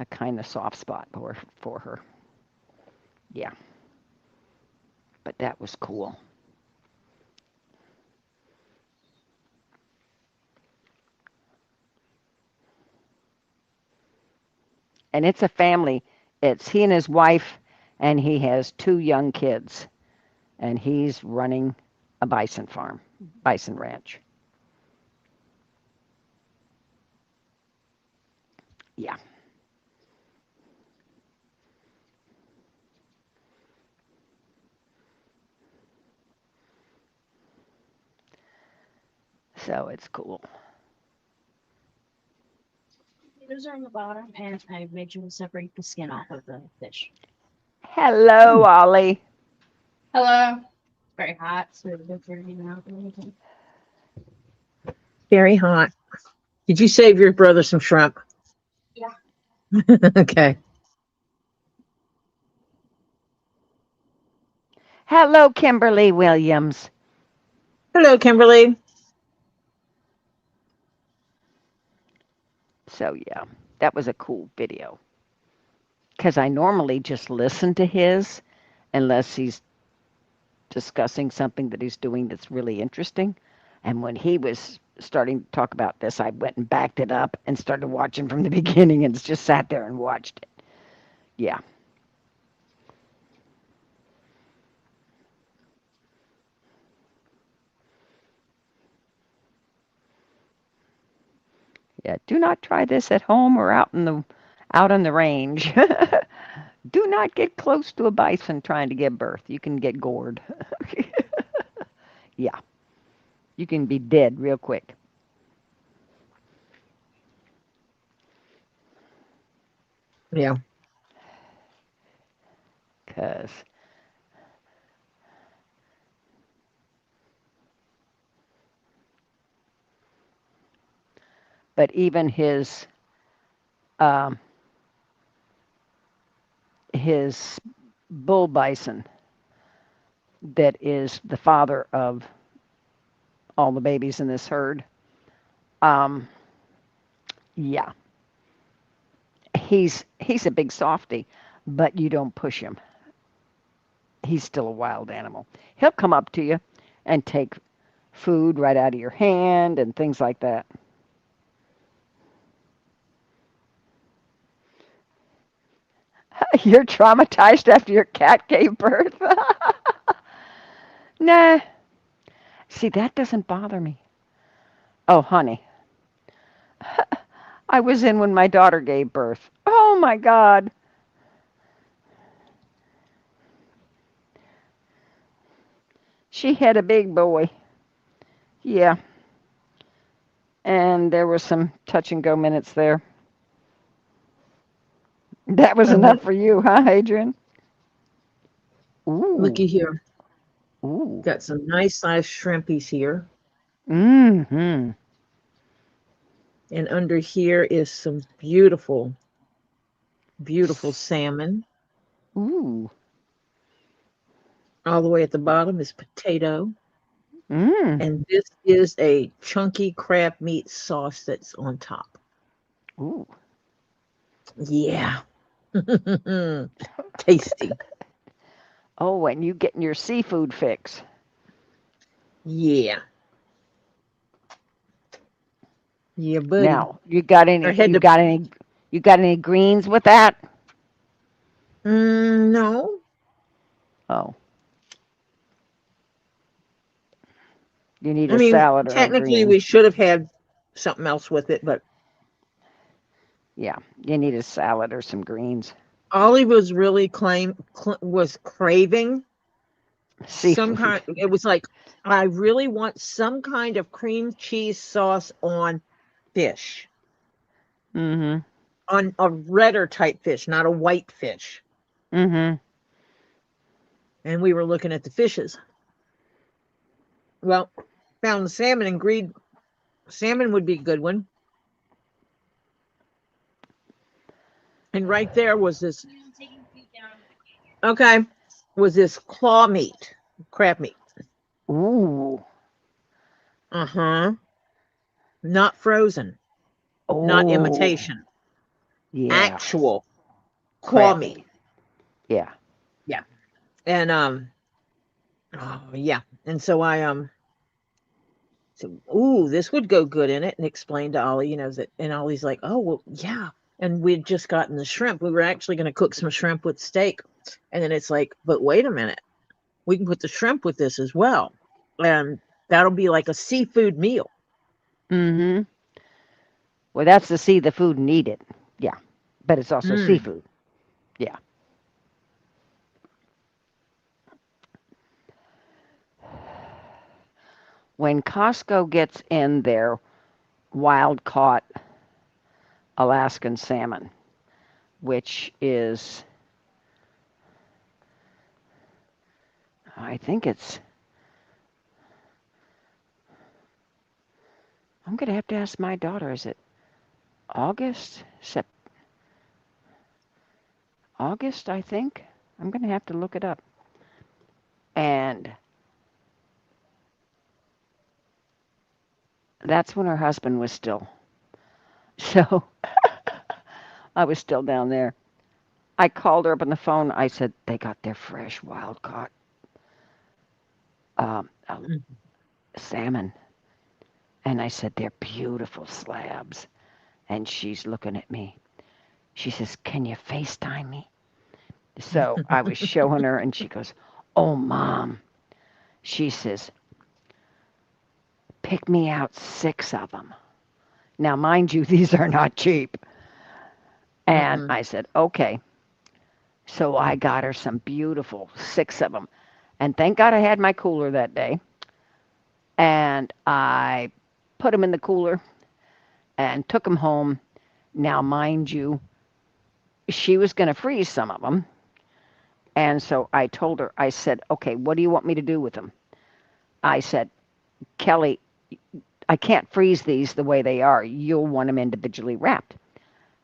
kind of soft spot for her. Yeah. But that was cool. And it's a family. It's he and his wife, and he has 2 young kids. And he's running a bison farm, bison ranch. Yeah. So it's cool. Those are on the bottom, and I made sure to separate the skin off of the fish. Hello, Ollie. Hello. It's very hot, so they're burning out and everything. Very hot. Did you save your brother some shrimp? Yeah. Okay. Hello, Kimberly Williams. Hello, Kimberly. So yeah, that was a cool video. Because I normally just listen to his unless he's discussing something that he's doing that's really interesting. And when he was starting to talk about this, I went and backed it up and started watching from the beginning and just sat there and watched it. Yeah. Yeah, do not try this at home or out on the range. Do not get close to a bison trying to give birth. You can get gored. Yeah, you can be dead real quick. Yeah. Cause, but even um, his bull bison, that is the father of all the babies in this herd. Um, yeah, he's a big softy, but you don't push him. He's still a wild animal. He'll come up to you and take food right out of your hand and things like that. You're traumatized after your cat gave birth? Nah. See, that doesn't bother me. Oh, honey, I was in when my daughter gave birth. Oh my God. She had a big boy. Yeah. And there were some touch and go minutes there. That was And enough for you, huh, Adrian? Ooh. looky here. Ooh. Got some nice sized shrimpies here. Mm-hmm. And under here is some beautiful, beautiful salmon. Ooh. All the way at the bottom is potato. Mm. And this is a chunky crab meat sauce that's on top. Ooh. Yeah. Tasty. Oh, and you getting your seafood fix. Yeah. Yeah, buddy. Now, you got I any had you to. got any you got any greens with that? No. Oh, you need I a mean, salad or a technically, green. we should have had something else with it, but Yeah, you need a salad or some greens. Ollie was really was craving some Seafood. kind. It was like, I really want some kind of cream cheese sauce on fish, Mm-hmm. on a redder type fish, not a white fish. Mm-hmm. And we were looking at the fishes. Well, found the salmon and agreed salmon would be a good one. And right there was this, okay, was this claw meat, crab meat. Ooh. Uh huh. Not frozen, not Oh. imitation, Yeah. actual claw Crab meat. meat. Yeah. Yeah. And oh yeah. And so I said, ooh, this would go good in it, and explained to Ollie, that, and Ollie's like, oh well, yeah. And we'd just gotten the shrimp. We were actually going to cook some shrimp with steak, and then it's like, but wait a minute, we can put the shrimp with this as well, and that'll be like a seafood meal. Mm-hmm. Well, that's to see the food and eat it. Yeah. But it's also Mm. seafood. Yeah. When Costco gets in their wild caught Alaskan salmon, which is, I think it's, I'm going to have to ask my daughter, is it August? August, I think? I'm going to have to look it up. And that's when her husband was still. So I was still down there. I called her up on the phone. I said, they got their fresh wild caught um, uh, Mm. salmon. And I said, they're beautiful slabs. And she's looking at me. She says, can you FaceTime me? So I was showing her, and she goes, oh, Mom. She says, pick me out 6 of them. Now, mind you, these are not cheap. And Mm-mm. I said, okay. So I got her some beautiful 6 of them. And thank God I had my cooler that day. And I put them in the cooler and took them home. Now, mind you, she was going to freeze some of them. And so I told her, I said, okay, what do you want me to do with them? I said, Kelly, I can't freeze these the way they are. You'll want them individually wrapped.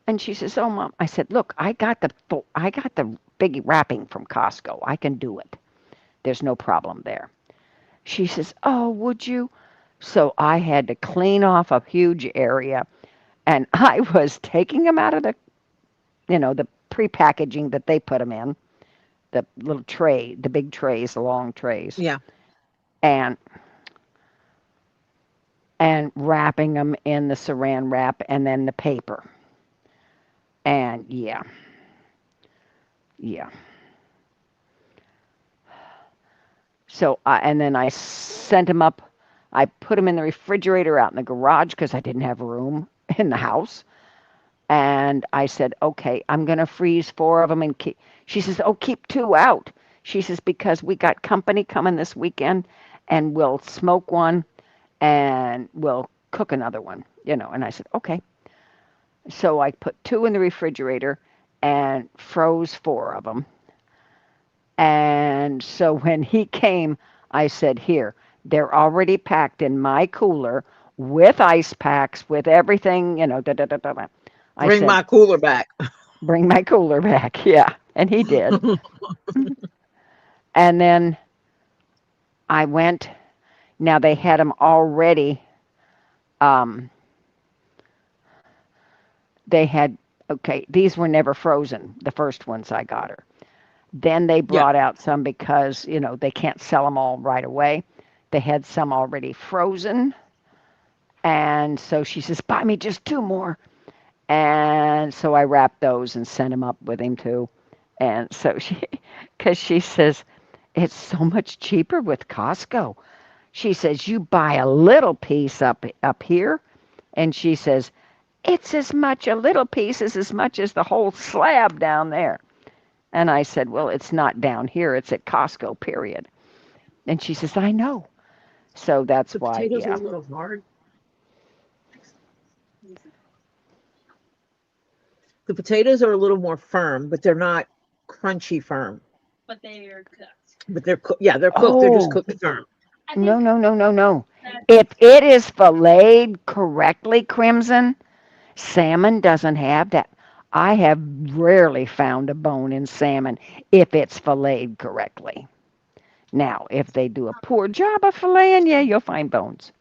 And she says, "Oh, Mom." I said, "Look, I got the big wrapping from Costco. I can do it. There's no problem there." She says, "Oh, would you?" So I had to clean off a huge area, and I was taking them out of the pre-packaging that they put them in, the little tray, the big trays, the long trays, Yeah. and wrapping them in the saran wrap and then the paper. And yeah, yeah. And then I sent them up. I put them in the refrigerator out in the garage because I didn't have room in the house. And I said, okay, I'm going to freeze 4 of them and keep. She says, oh, keep 2 out. She says, because we got company coming this weekend and we'll smoke one and we'll cook another one. And I said, okay. So I put 2 in the refrigerator and froze 4 of them. And so when he came, I said, here, they're already packed in my cooler with ice packs, with everything. Da, da, da, da, da. I Bring said, my cooler back. bring my cooler back. Yeah. And he did. And then I went, now they had them already. Um, they had, okay, these were never frozen, the first ones I got her. Then they Yeah. brought out some because they can't sell them all right away. They had some already frozen. And so she says, buy me just 2 more. And so I wrapped those and sent them up with him too. And so because she says, it's so much cheaper with Costco. She says, you buy a little piece up here. And she says, it's as much a little piece as much as the whole slab down there. And I said, well, it's not down here. It's at Costco, period. And she says, I know. So that's The why, potatoes are yeah. a little hard. The potatoes are a little more firm, but they're not crunchy firm. But they are cooked. But they're cooked. They're just Oh, cooked firm. I no, think no, no, no, no. that If it is filleted correctly, Crimson, salmon doesn't have that. I have rarely found a bone in salmon if it's filleted correctly. Now, if they do a poor job of filleting, yeah, you'll find bones.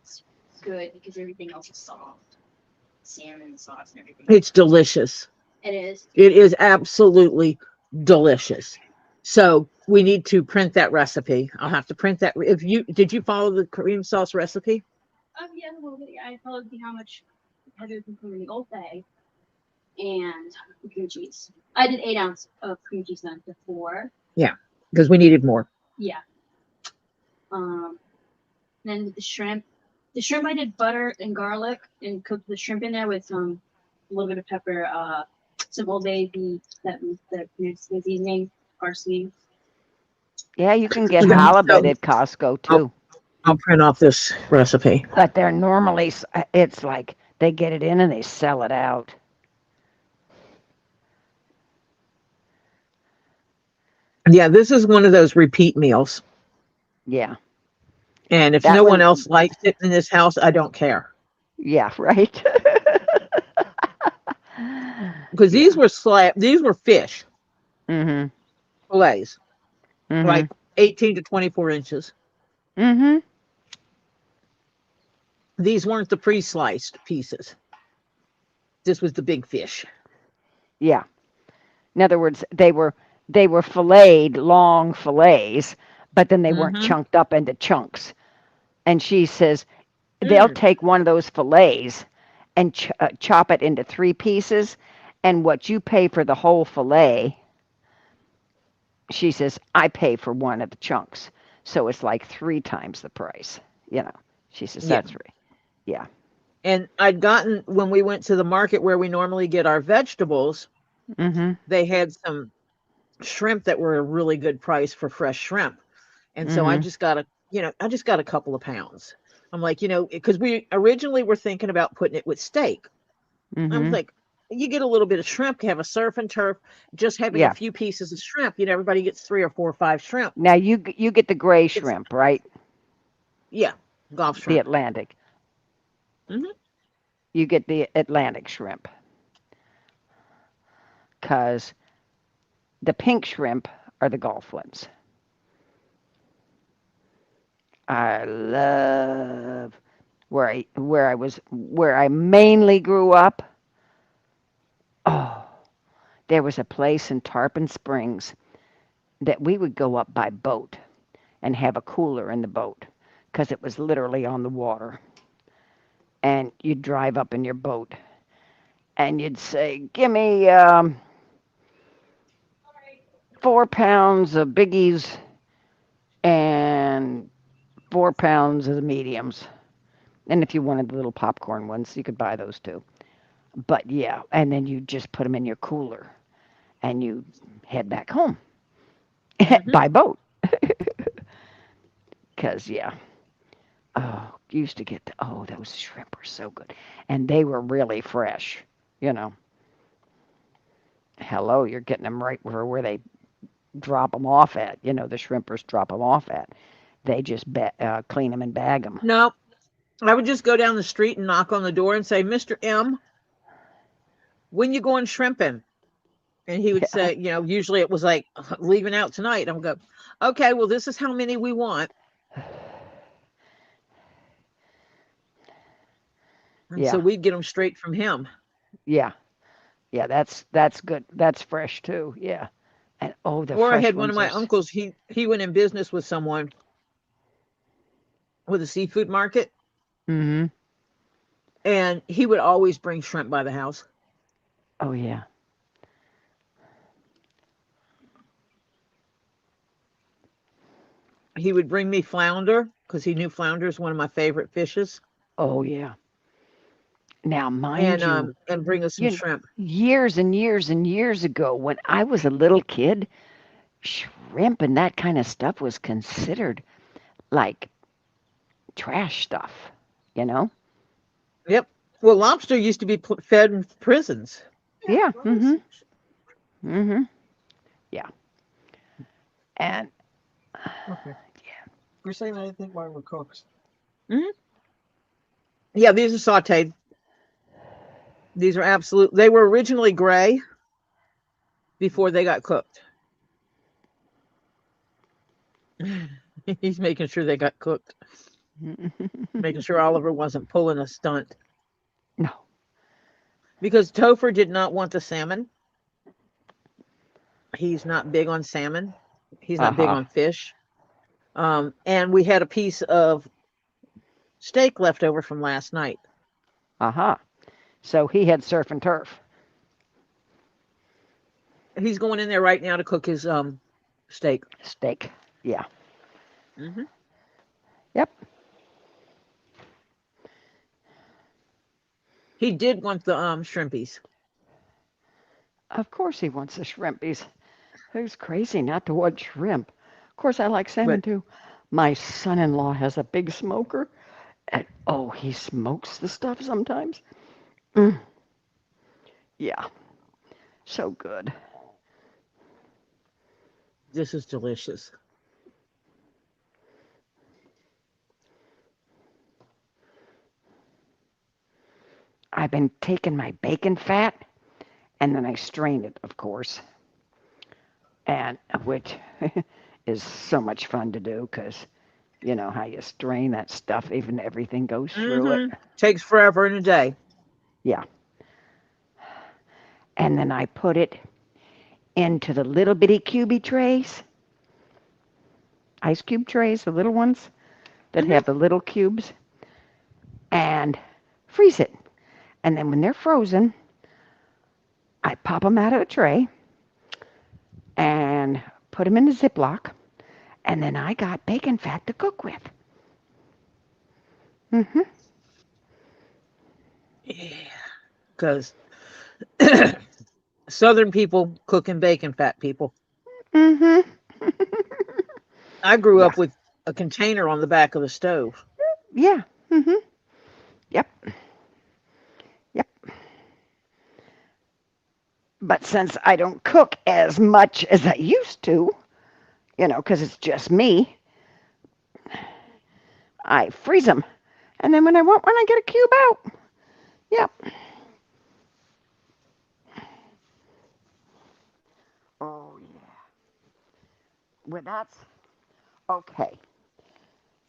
it's good because everything else is soft. Salmon sauce and everything. It's delicious. It is. It is absolutely delicious. So we need to print that recipe. I'll have to print that. If you did you follow the cream sauce recipe? Yeah, a little bit. I followed how much Heather can put in the old bag and cream cheese. I did 8 ounce of cream cheese then before. Yeah, because we needed more. Yeah. Then the shrimp. The shrimp I did butter and garlic and cooked the shrimp in there with some a little bit of pepper, some Old Bay, that seasoning, parsley. Yeah, you can get Yeah, halibut so at Costco I'll, too. I'll print off this recipe. But they're normally, it's like they get it in and they sell it out. Yeah, this is one of those repeat meals. Yeah, And if that no one one, else likes it in this house, I don't care. yeah, right? Because Yeah. these were fish Mhm. fillets, like Mhm. 18 to 24 inches. Mhm. These weren't the pre-sliced pieces. This was the big fish. Yeah. In other words, they were filleted, long fillets, but then they weren't Mm-hmm. chunked up into chunks. And she says they'll Mm. take one of those fillets and chop it into 3 pieces, and what you pay for the whole fillet, she says, I pay for one of the chunks. So it's like 3 times the price. You know, she says, Yeah. that's right. Yeah. And I'd gotten, when we went to the market where we normally get our vegetables, Mhm. they had some shrimp that were a really good price for fresh shrimp. And so I Mhm. just got I just got a couple of pounds. I'm like, because we originally were thinking about putting it with steak. I was Mhm. like, you get a little bit of shrimp, have a surf and turf, just having a Yeah. few pieces of shrimp. Everybody gets 3 or 4 or 5 shrimp. Now you get the gray It's shrimp, right? Yeah, Gulf The shrimp. Atlantic. Hmm. You get the Atlantic shrimp, cause the pink shrimp are the Gulf ones. I love where I mainly grew up. Oh, there was a place in Tarpon Springs that we would go up by boat and have a cooler in the boat because it was literally on the water. And you'd drive up in your boat and you'd say, "Give me 4 pounds of biggies and 4 pounds of the mediums." And if you wanted the little popcorn ones, you could buy those too. But yeah, and then you just put them in your cooler and you head back home Hmm. by boat. Because, yeah, oh, used to get, oh, those shrimp were so good. And they were really fresh, you know. Hello, you're getting them right where they drop them off at. The shrimpers drop them off at. They just clean them and bag them. No, I would just go down the street and knock on the door and say, Mr. M, when you going shrimping? And he would Yeah, say, usually it was like leaving out tonight. I'm go, okay, well, this is how many we want. And so yeah, we'd get them straight from him. yeah, yeah. That's good. That's fresh too. Yeah. And oh, the Or I fresh had one of ones are. my uncles, he went in business with someone with a seafood market, Mm-hmm. and he would always bring shrimp by the house. Oh yeah. He would bring me flounder because he knew flounder is one of my favorite fishes, Oh yeah. Now, mind you, and bring us some you shrimp. years and years and years ago, when I was a little kid, shrimp and that kind of stuff was considered like trash stuff. You know? Yep. Well, lobster used to be fed in prisons. Yeah. Mm-hmm. Mm-hmm. Yeah. And Okay. You're saying I didn't think mine were cooked. Hmm. Yeah, these are sauteed. These are absolute. They were originally gray before they got cooked. He's making sure they got cooked, making sure Oliver wasn't pulling a stunt no. because Topher did not want the salmon. He's not big on salmon. He's not big Uh-huh. on fish. And we had a piece of steak left over from last night. Uh-huh. So he had surf and turf. He's going in there right now to cook his steak. Steak. Yeah. Hmm. Yep. He did want the shrimpies, Of course he wants the shrimpies. Who's crazy not to want shrimp? Of course I like salmon but too. My son-in-law has a big smoker, and oh, he smokes the stuff sometimes. Mm, yeah, so good. this is delicious. I've been taking my bacon fat and then I strain it, of course, and which is so much fun to do because you know how you strain that stuff, even everything goes through it. Hmm. Takes forever and a day. Yeah, and then I put it into the little bitty cubey trays, ice cube trays, the little ones that Hmm. have the little cubes, and freeze it. And then when they're frozen, I pop them out of the tray and put them in the Ziploc, and then I got bacon fat to cook with. Hmm. Because Southern people cook and bake and fat people. Mm-hmm. I grew Yeah. up with a container on the back of the stove. Yeah. Mm-hmm. Yep. Yep. But since I don't cook as much as I used to, because it's just me, I freeze them. And then when I want one, I get a cube out. Yep. Oh, yeah. Well, that's okay.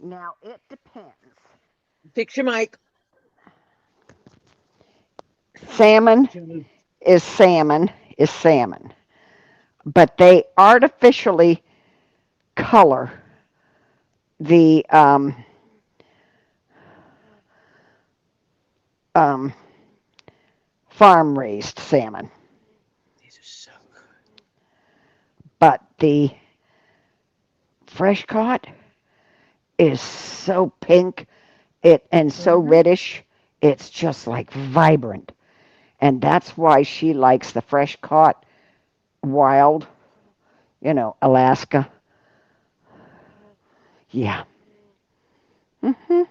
Now, it depends. Fix your mic. Salmon is salmon is salmon. But they artificially color the um, farm raised salmon. These are so good. But the fresh caught is so pink and so Mm-hmm. reddish. It's just like vibrant. And that's why she likes the fresh caught wild, Alaska. Yeah. hmm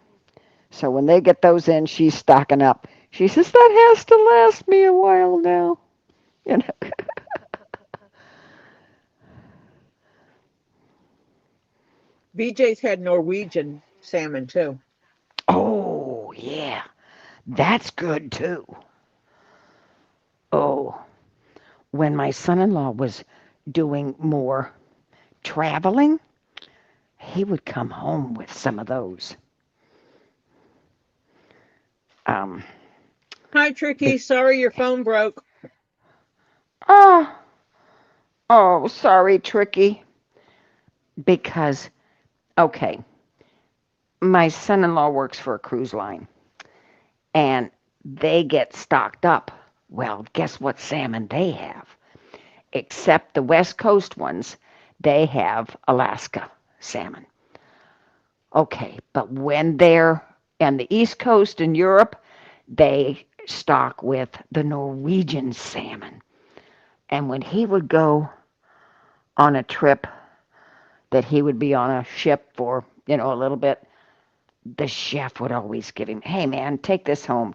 So when they get those in, she's stocking up. She says, that has to last me a while now. You know. BJ's had Norwegian salmon too. Oh, yeah. That's good too. Oh, when my son in law was doing more traveling, he would come home with some of those. Um, Hi, Tricky. Sorry your phone broke. oh, oh, sorry, Tricky. Because, okay, my son in law works for a cruise line and they get stocked up. Well, guess what salmon they have? Except the West Coast ones, they have Alaska salmon. Okay, but when they're on the East Coast in Europe, they stock with the Norwegian salmon. And when he would go on a trip that he would be on a ship for, a little bit, the chef would always give him, hey man, take this home,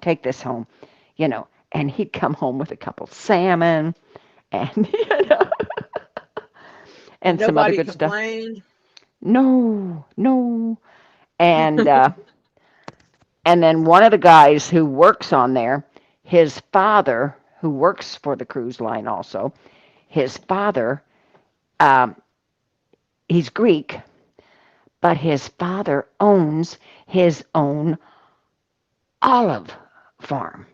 and he'd come home with a couple salmon and, And and some other nobody good stuff. complained. No, no. And, and then one of the guys who works on there, his father, who works for the cruise line also, his father, um, he's Greek, but his father owns his own olive farm.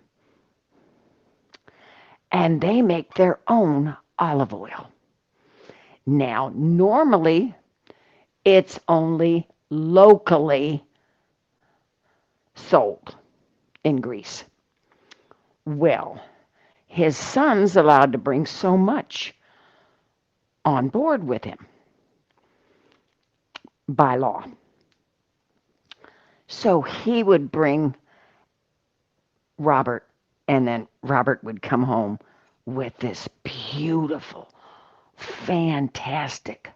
And they make their own olive oil. Now, normally, it's only locally sold in Greece. Well, his son's allowed to bring so much on board with him by law. So he would bring Robert, and then Robert would come home with this beautiful, fantastic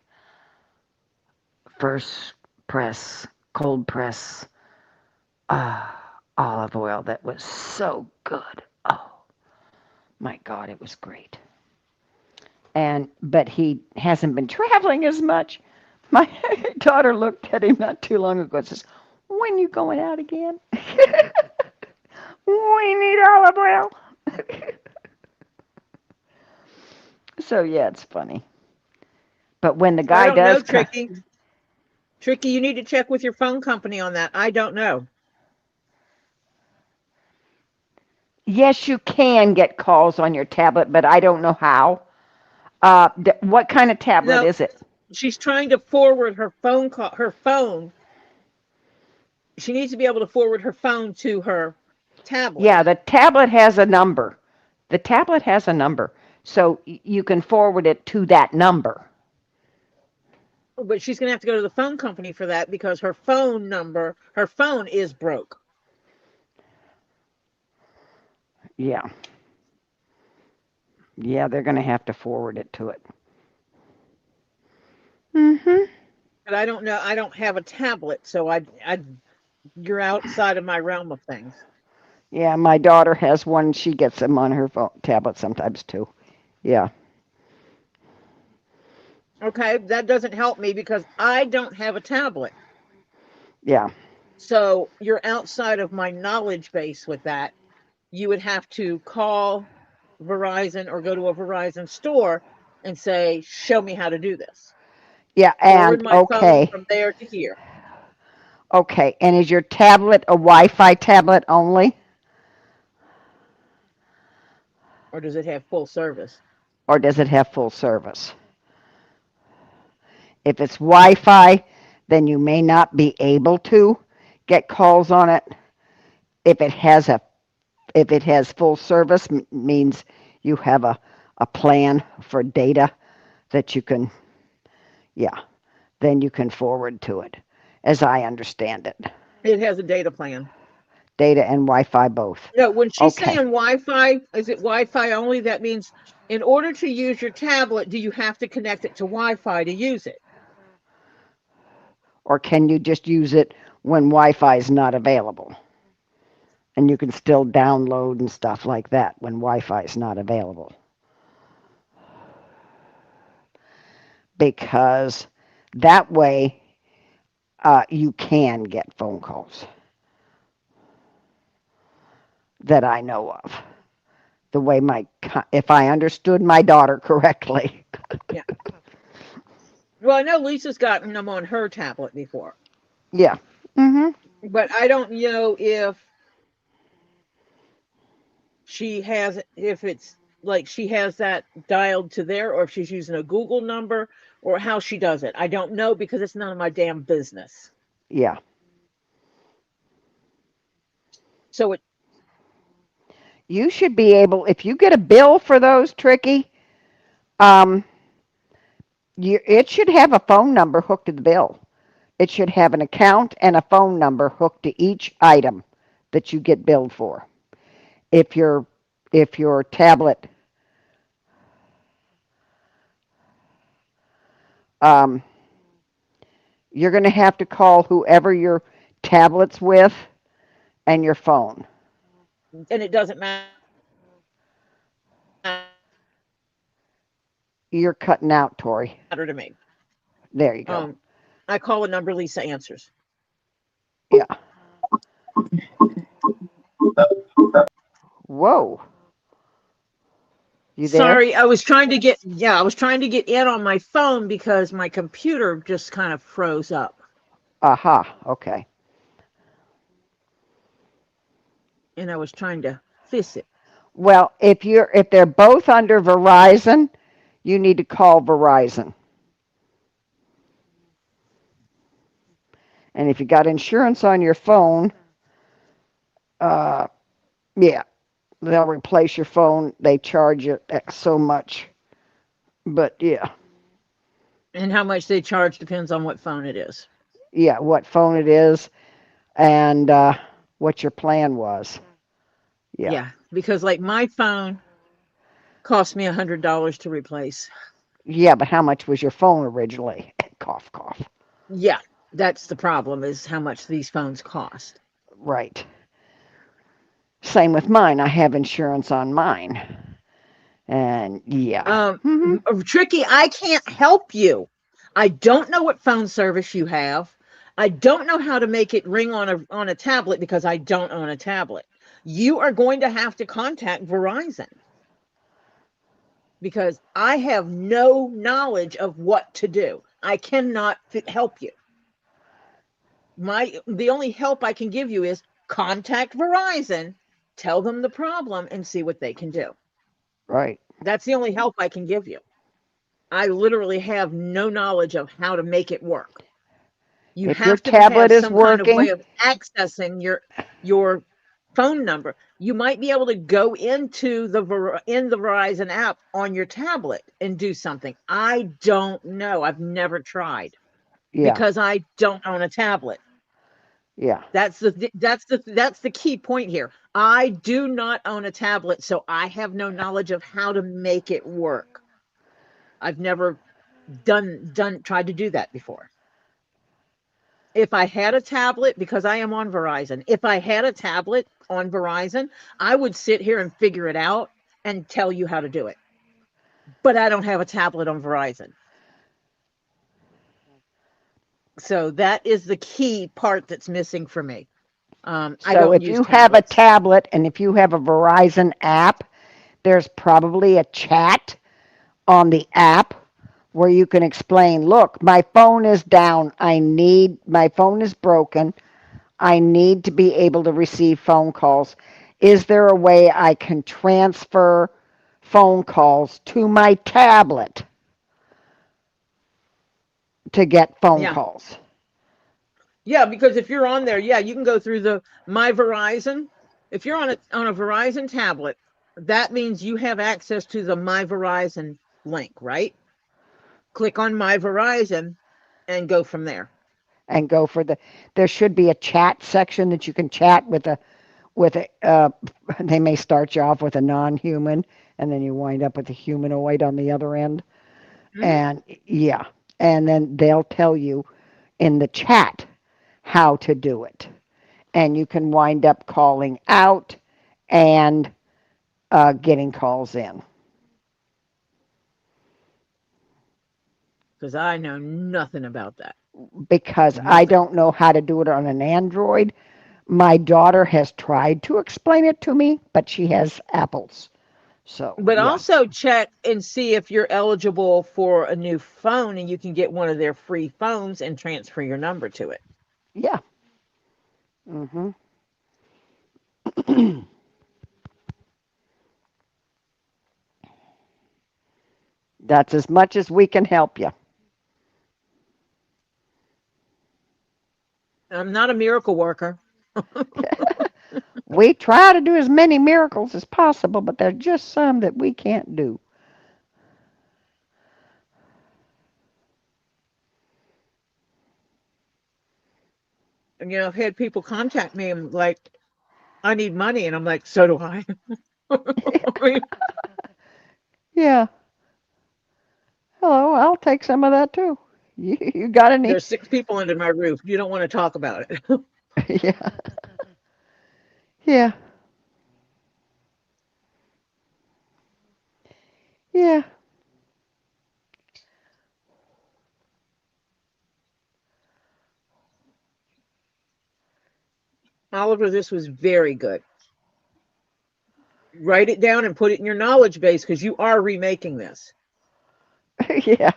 first press, cold press uh, olive oil that was so good. Oh my God, it was great. But he hasn't been traveling as much. My daughter looked at him not too long ago and says, "When you going out again? We need olive oil." So yeah, it's funny. But when the I guy don't know, does Tricky. Tricky, you need to check with your phone company on that. I don't know. yes, you can get calls on your tablet, but I don't know how. What kind of tablet No, is it? she's trying to forward her phone call. Her phone. She needs to be able to forward her phone to her tablet. Yeah, the tablet has a number. The tablet has a number, so you can forward it to that number. But she's going to have to go to the phone company for that because her phone is broke. Yeah. Yeah, they're going to have to forward it to it. Mhm. But I don't know. I don't have a tablet, so you're outside of my realm of things. Yeah, my daughter has one. She gets them on her phone, tablet sometimes too. Yeah. Okay, that doesn't help me because I don't have a tablet. Yeah. So you're outside of my knowledge base with that. You would have to call Verizon or go to a Verizon store and say, "Show me how to do this." Yeah, Forward and my phone okay. from there to here. Okay. And is your tablet a Wi-Fi tablet only, Or does it have full service? or does it have full service? If it's Wi-Fi, then you may not be able to get calls on it. If it has a if it has full service, means you have a plan for data that you can, yeah, then you can forward to it, as I understand it. It has a data plan. Data and Wi-Fi both. No, when she's saying Okay. Wi-Fi, is it Wi-Fi only? That means in order to use your tablet, do you have to connect it to Wi-Fi to use it? Or can you just use it when Wi-Fi is not available? And you can still download and stuff like that when Wi-Fi is not available. Because that way you can get phone calls that I know of. The way if I understood my daughter correctly. Yeah. Well, I know Lisa's gotten them on her tablet before, Yeah. Mhm. but I don't know if it's like she has that dialed to there or if she's using a Google number or how she does it. I don't know because it's none of my damn business. Yeah. So it You should be able, if you get a bill for those, Tricky, um, it should have a phone number hooked to the bill. It should have an account and a phone number hooked to each item that you get billed for. If your if your tablet um, you're going to have to call whoever your tablet's with and your phone. and it doesn't matter You're cutting out, Tori. to me. There you go. Um, I call a number, Lisa answers. Yeah. Whoa. You there? Sorry, I was trying to get in on my phone because my computer just kind of froze up Aha. Okay. and I was trying to fix it. Well, if they're both under Verizon, you need to call Verizon. And if you got insurance on your phone, uh, yeah, they'll replace your phone. They charge you so much. But yeah, And how much they charge depends on what phone it is. yeah, what phone it is and what your plan was. Yeah, Yeah, because like my phone cost me $100 to replace. yeah, but how much was your phone originally? Cough, cough. Yeah, that's the problem is how much these phones cost. Right. Same with mine. I have insurance on mine. And yeah. Hmm. Tricky, I can't help you. I don't know what phone service you have. I don't know how to make it ring on a tablet because I don't own a tablet. You are going to have to contact Verizon because I have no knowledge of what to do. I cannot help you. The only help I can give you is contact Verizon, tell them the problem and see what they can do. Right. That's the only help I can give you. I literally have no knowledge of how to make it work. You If your have to tablet have is some kind of way working, of accessing your phone number. You might be able to go into the Verizon app on your tablet and do something. I don't know. I've never tried yeah. because I don't own a tablet. Yeah. That's the key point here. I do not own a tablet, so I have no knowledge of how to make it work. I've never tried to do that before. If I had a tablet, because I am on Verizon, if I had a tablet on Verizon, I would sit here and figure it out and tell you how to do it. But I don't have a tablet on Verizon. So that is the key part that's missing for me. I So don't if use you have a tablets. tablet and if you have a Verizon app, there's probably a chat on the app where you can explain, look, my phone is down. My phone is broken. I need to be able to receive phone calls. Is there a way I can transfer phone calls to my tablet to get phone Yeah. calls? Yeah, because if you're on there, yeah, you can go through the My Verizon. If you're on a Verizon tablet, that means you have access to the My Verizon link, right? Click on My Verizon and go from there. And go for there should be a chat section that you can chat with a they may start you off with a non-human and then you wind up with a humanoid on the other end. Mhm. And yeah, and then they'll tell you in the chat how to do it. And you can wind up calling out and getting calls in. Because I know nothing about that. Because I Nothing. don't know how to do it on an Android. My daughter has tried to explain it to me, but she has apples. So, But yeah. also check and see if you're eligible for a new phone and you can get one of their free phones and transfer your number to it. Yeah. Mhm. That's as much as we can help you. I'm not a miracle worker. We try to do as many miracles as possible, but there's just some that we can't do. And, I've had people contact me and like, I need money. And I'm like, so do I. I mean, Yeah. Hello, I'll take some of that too. You got any? there's 6 people under my roof. You don't want to talk about it. Yeah. Yeah. Yeah. Oliver, this was very good. Write it down and put it in your knowledge base because you are remaking this. Yeah.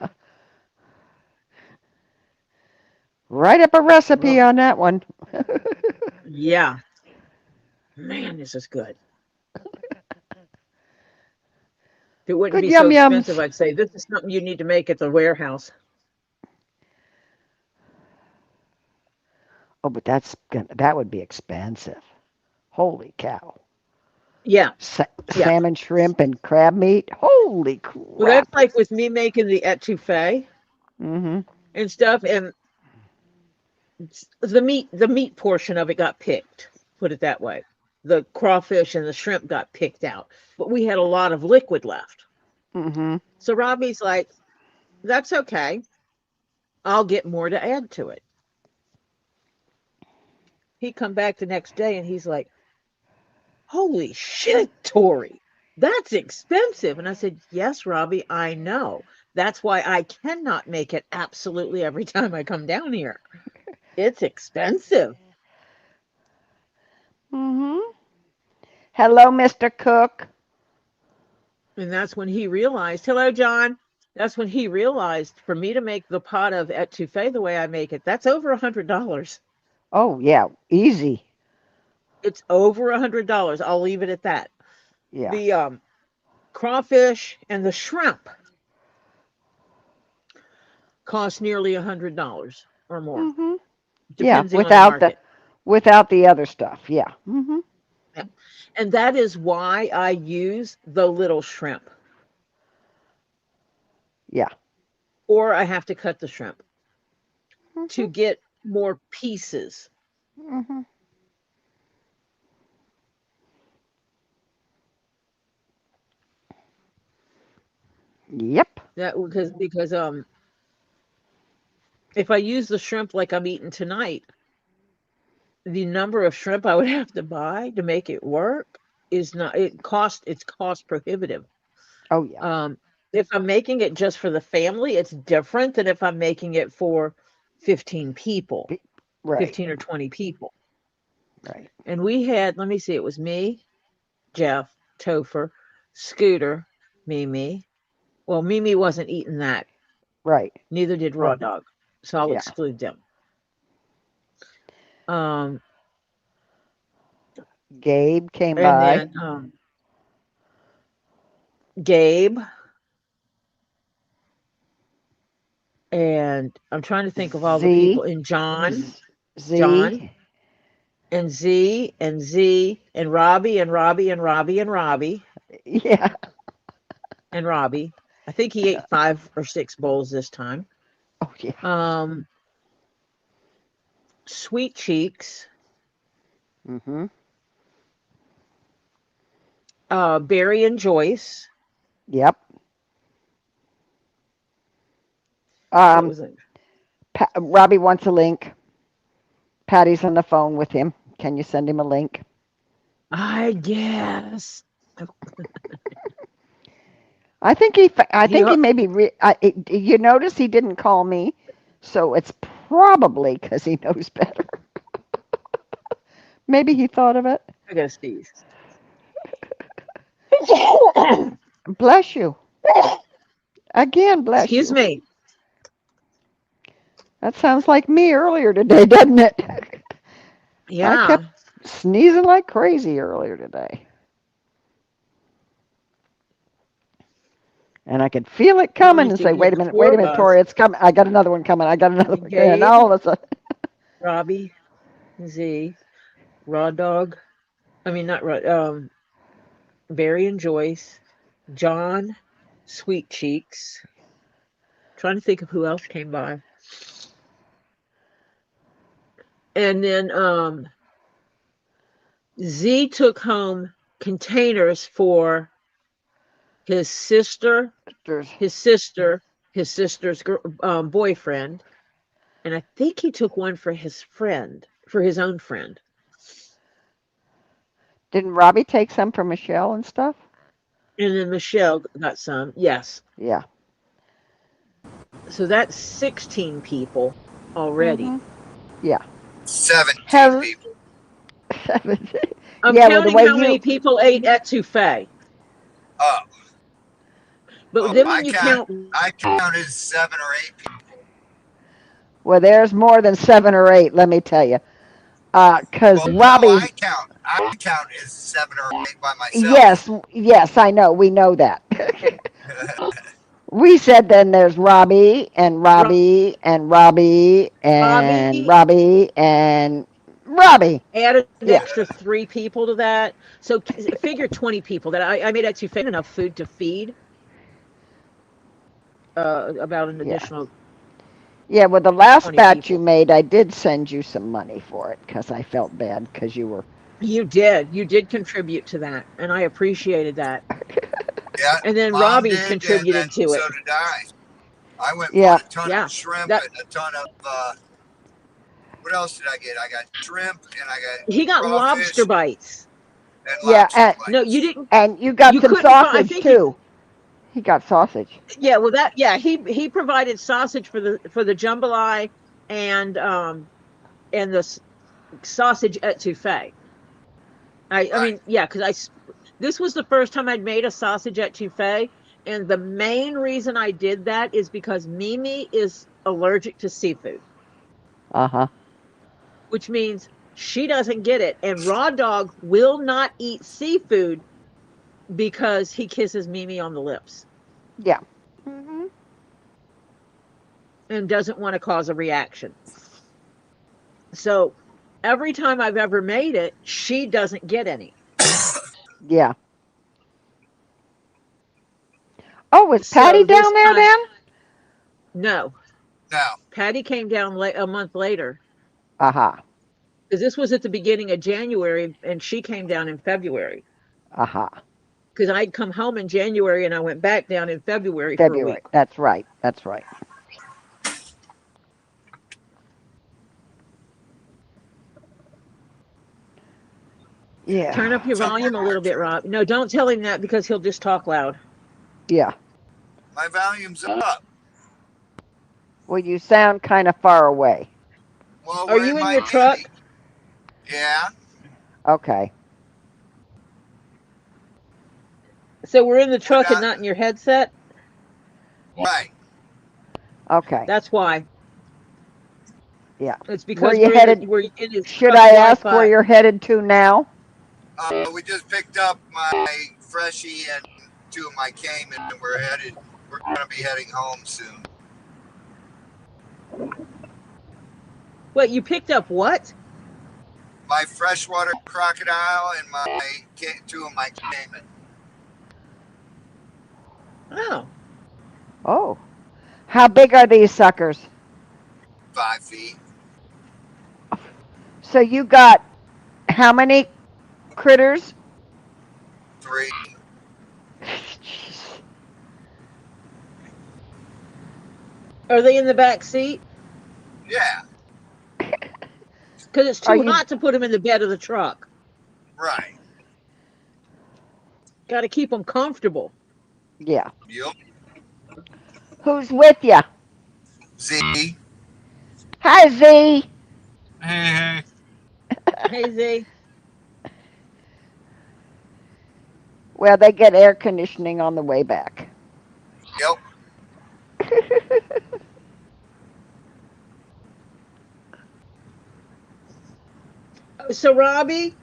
Write up a recipe Well, on that one. yeah. Man, this is good. If it wouldn't Good be so yum expensive, yums. I'd say this is something you need to make at the warehouse. Oh, but that would be expensive. Holy cow. Yeah, yeah. Salmon, shrimp, and crab meat. Holy Well, that's crap. like with me making the etouffee Mhm. and stuff, and the meat portion of it got picked. Put it that way. The crawfish and the shrimp got picked out, but we had a lot of liquid left. Mhm. So Robbie's like, "That's okay. I'll get more to add to it." He come back the next day and he's like, "Holy shit, Tori, that's expensive." And I said, "Yes, Robbie, I know. That's why I cannot make it absolutely every time I come down here. It's expensive." Mhm. Hello, Mr. Cook. And that's when he realized, hello, John. That's when he realized for me to make the pot of etouffee the way I make it, that's over $100. Oh, yeah, easy. It's over $100. I'll leave it at that. Yeah. The crawfish and the shrimp cost nearly $100 or more. Mhm. Yeah, Depending on the market. without the other stuff. Yeah. Mhm. Yeah. And that is why I use the little shrimp, Yeah. or I have to cut the shrimp to Mhm. get more pieces. Mhm. Yep. That because if I use the shrimp like I'm eating tonight, the number of shrimp I would have to buy to make it work is not it's cost prohibitive. Oh yeah. Um, if I'm making it just for the family, it's different than if I'm making it for 15 people, Be- Right. 15 or 20 people. Right. And we had, let me see, it was me, Jeff, Topher, Scooter, Mimi. Well, Mimi wasn't eating that. Right. Neither did Raw Dog. So I'll Yeah. exclude them. Um, Gabe came and by. then Gabe, and I'm trying to think of all the people. Z. And John, John, Z. and Z, and Robbie, and Robbie, and Robbie, and Robbie, Yeah. and Robbie. I think he ate 5 or 6 bowls this time. Oh yeah. Um, Sweet Cheeks, Mhm. Barry and Joyce. Yep. What Um. was it? Robbie wants a link. Patty's on the phone with him. Can you send him a link? I guess. I think he. I He, think he maybe. You notice he didn't call me, so it's probably because he knows better. Maybe he thought of it. I gotta sneeze. Bless you. Again, bless Excuse you. me. That sounds like me earlier today, doesn't it? I kept Yeah. sneezing like crazy earlier today. And I could feel it Let coming me and see. say, We had the wait four a of minute, us. Tori, it's coming. I got another one coming. I got another one coming. And Gabe, all of a sudden, Robbie, Z, Raw Dog. I mean, not Raw. Barry and Joyce, John, Sweet Cheeks. Trying to think of who else came by. And then Z took home containers for his sister, there's his sister, his sister's boyfriend, and I think he took one for his friend, for his own friend. didn't Robbie take some for Michelle and stuff? And then Michelle got some. Yes. Yeah. So that's 16 people already. Mhm. Yeah. 17 Hell, people. I'm yeah. Well, the counting way how you, many people ate etouffee. Oh, But oh, then when you count, I counted 7 or 8 people. well, there's more than 7 or 8. Let me tell you. Cause Well, no, Robbie, I count as 7 or 8 by myself. yes, yes, I know. We know that. We said then there's Robbie and Robbie and Robbie and Robbie Robbie and Robbie. added an Yeah, extra 3 people to that. So figure 20 people that I made etouffee enough food to feed about an yeah. additional Yeah, well, the last 20 batch you people. made, I did send you some money for it because I felt bad because you were. You did. You did contribute to that, and I appreciated that. Yeah, And then Mom Robbie did, and then contributed to so it. did I. I went and Yeah, bought a ton Yeah. of shrimp That and a ton of, what else did I get? I got shrimp and I got he got lobster crawfish bites. and yeah, lobster No, you bites. didn't. and you got You some couldn't find. I sausage think you. too. He got sausage. Yeah. Well, that. Yeah. He provided sausage for the jambalaya and the sausage etouffee. I Right. mean, yeah, because this was the first time I'd made a sausage etouffee, and the main reason I did that is because Mimi is allergic to seafood, Uh huh. which means she doesn't get it, and Raw Dog will not eat seafood because he kisses Mimi on the lips Yeah. Hmm. and doesn't want to cause a reaction. So every time I've ever made it, she doesn't get any. Yeah. Oh, was Patty So down this there time, then? no, Now, Patty came down a month later. Uh huh. Because this was at the beginning of January, and she came down in February. Aha. Because I'd come home in January, and I went back down in February for a February. week. That's right. That's right. Yeah. Turn up your So volume a little bit, Rob. No, don't tell him that because he'll just talk loud. Yeah. my volume's up. Well, you sound kind of far away. Well, Are we're you in in your truck? Miami. Yeah, Okay. So we're in the we're truck and not. not in your headset? Right. Okay. That's why. Yeah. It's Where because you headed? we're in his Should truck I ask where Wi-Fi. you're headed to now? We just picked up my freshie and two of my came, and we're headed. We're going to be heading home soon. Wait, you picked up what? My freshwater crocodile and my two of my caiman. Oh, Oh. How big are these suckers? 5 feet. So you got how many critters? 3. Jeez. are they in the back seat? Yeah. Because it's Are too you? hot to put them in the bed of the truck. Right. Got to keep them comfortable. Yeah. Yep. Who's with you? Z. Hi, Z. Hey. Hey, Z. Well, they get air conditioning on the way back. Yep. So, Robbie,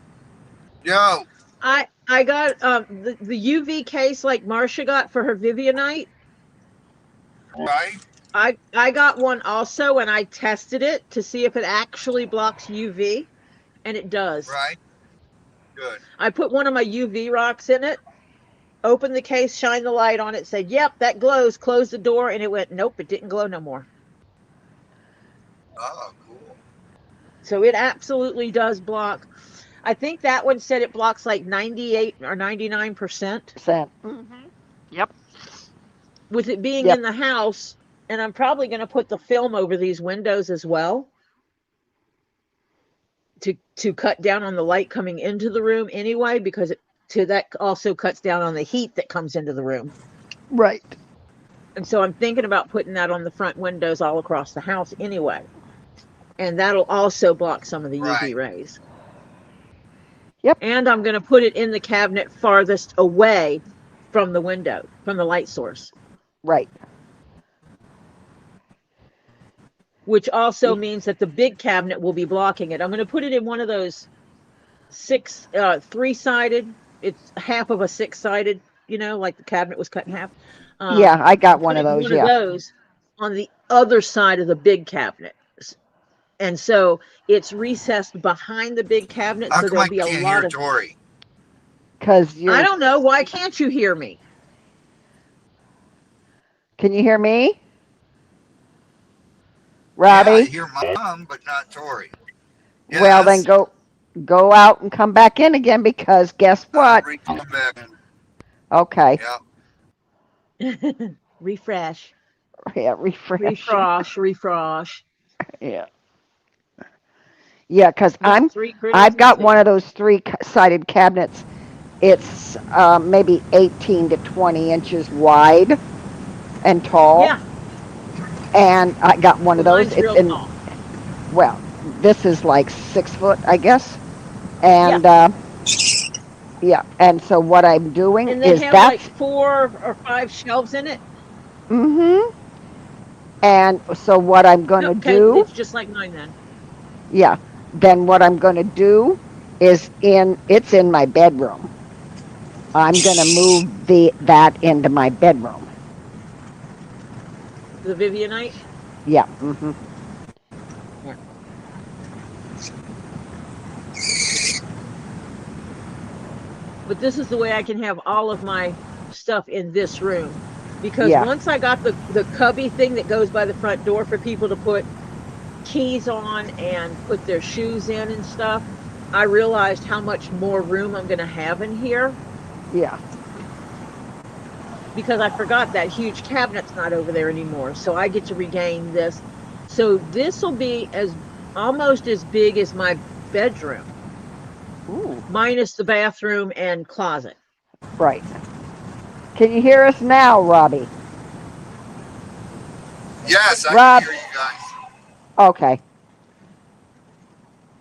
Yo. I got the UV case like Marcia got for her Vivianite. Right. I got one also, and I tested it to see if it actually blocks UV, and it does. Right. Good. I put one of my UV rocks in it, opened the case, shined the light on it, said, "Yep, that glows." Closed the door, and it went, "Nope, it didn't glow no more." Oh, cool. So it absolutely does block. I think that one said it blocks like 98 or 99%. Mm-hmm. Yep. With it being Yep. in the house, and I'm probably going to put the film over these windows as well to cut down on the light coming into the room anyway, because that also cuts down on the heat that comes into the room. Right. And so I'm thinking about putting that on the front windows all across the house anyway. And that'll also block some of the Right. UV rays. Yep. And I'm going to put it in the cabinet farthest away from the window, from the light source, Right. which also means that the big cabinet will be blocking it. I'm going to put it in one of those three-sided. It's half of a six-sided, like the cabinet was cut in half. Yeah, I got one Put of it in those. one of Yeah. those on the other side of the big cabinet. And so it's recessed behind the big cabinet, How so come there'll I be a can't lot hear of. Tori? Because I you're. don't know. Why can't you hear me? Can you hear me, Yeah, I Robbie? hear Mom, but not Tori. Well, then Yes. go out and come back in again because guess I'll what? come back. Okay. Yeah. Refresh. Yeah, refresh. Refresh. Yeah. Yeah, because Got 3 critters. I've Let's got one see. of those three-sided cabinets. It's maybe 18 to 20 inches wide and tall, Yeah. and I got one of Well, those. mine's It's real in tall. well, this is like 6 foot, I guess, Yeah. and yeah. And so what I'm doing And they is have like that's 4 or 5 shelves in it. mm-hmm. And so what I'm gonna Okay, do, it's just like mine then. yeah. Then what I'm gonna do is it's in my bedroom. I'm gonna move that into my bedroom. The Vivianite. Yeah. Mm-hmm. Yeah. But this is the way I can have all of my stuff in this room. Because Yeah. once I got the cubby thing that goes by the front door for people to put keys on and put their shoes in and stuff, I realized how much more room I'm going to have in here Yeah. because I forgot that huge cabinet's not over there anymore. So I get to regain this. So this will be as almost as big as my bedroom, Ooh. minus the bathroom and closet. Right. Can you hear us now, Robbie? Yes, I can Rob. hear you guys. Okay.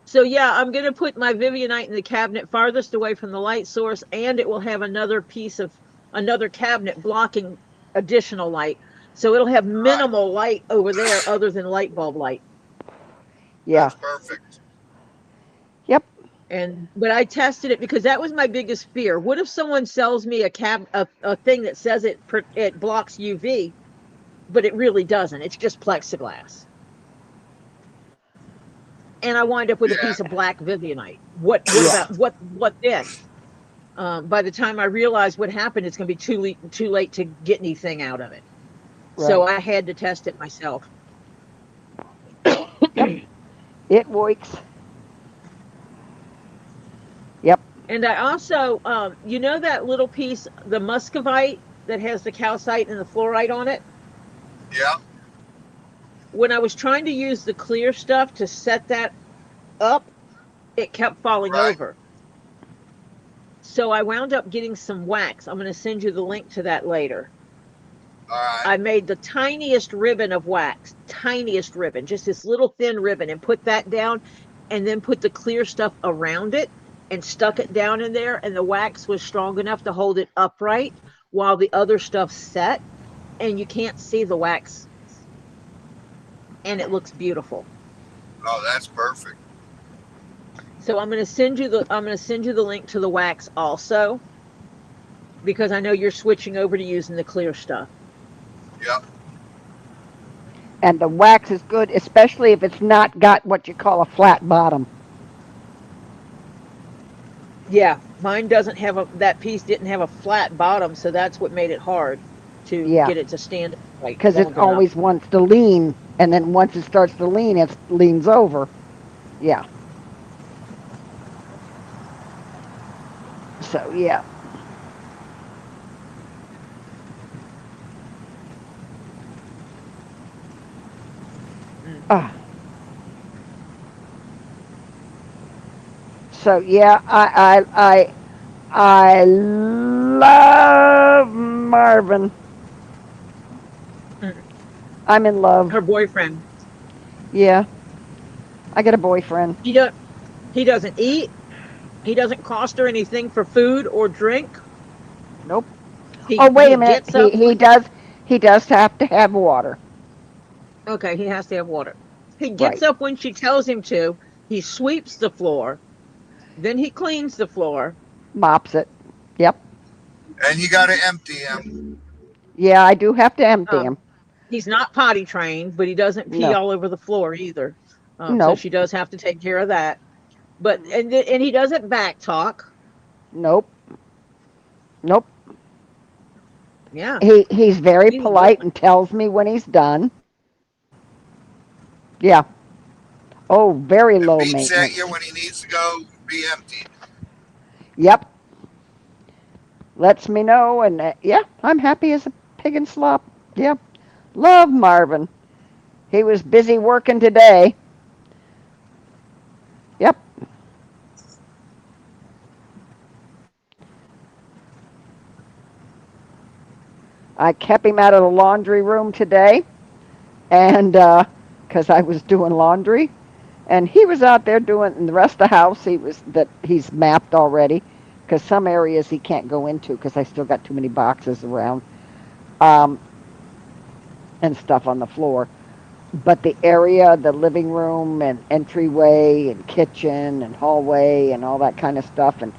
So yeah, I'm going to put my Vivianite in the cabinet farthest away from the light source, and it will have another piece of another cabinet blocking additional light. So it'll have Right. minimal light over there other than light bulb light. Yeah. That's perfect. Yep. And but I tested it because that was my biggest fear. What if someone sells me a thing that says it blocks UV, but it really doesn't. It's just plexiglass. And I wind up with a Yeah. piece of black Vivianite. What Yeah. about what then? By the time I realize what happened, it's going to be too late to get anything out of it. So Right. I had to test it myself. Yep. It works. Yep. And I also, you know, that little piece, the muscovite that has the calcite and the fluorite on it. Yeah. When I was trying to use the clear stuff to set that up, it kept falling Right. over. So I wound up getting some wax. I'm going to send you the link to that later. All right. I made the tiniest ribbon of wax, tiniest ribbon, just this little thin ribbon, and put that down, and then put the clear stuff around it and stuck it down in there. And the wax was strong enough to hold it upright while the other stuff set, and you can't see the wax, and it looks beautiful. Oh, that's perfect. So I'm going to send you the link to the wax also because I know you're switching over to using the clear stuff. Yep. And the wax is good, especially if it's not got what you call a flat bottom. Yeah, mine doesn't have that piece didn't have a flat bottom, so that's what made it hard to Yeah. get it to stand right Because it long enough. always wants to lean, and then once it starts to lean, it leans over. Yeah. So yeah. Mm. Ah. So yeah, I love Marvin. Mm. I'm in love. Her boyfriend. Yeah, I got a boyfriend. He don't he doesn't eat. He doesn't cost her anything for food or drink. Nope. Oh, He wait a he minute. gets up He when does he does have to have water. okay, he has to have water. He gets Right. up when she tells him to. He sweeps the floor, then he cleans the floor. Mops it. Yep. And you got to empty him. Yeah, I do have to empty Um, him. he's not potty trained, but he doesn't pee No. all over the floor either. So Nope. she does have to take care of that. But and he doesn't back talk. Nope. Nope. Yeah, He's very he's good. polite and tells me when he's done. Yeah. Oh, very And low beeps at you maintenance. when he needs to go be emptied. Yep. Lets me know, and yeah, I'm happy as a pig in slop. Yeah. Love Marvin. He was busy working today. Yep. I kept him out of the laundry room today, and because I was doing laundry, and he was out there doing in the rest of the house. He's mapped already, because some areas he can't go into because I still got too many boxes around, um, and stuff on the floor. But the area, the living room and entryway and kitchen and hallway and all that kind of stuff, and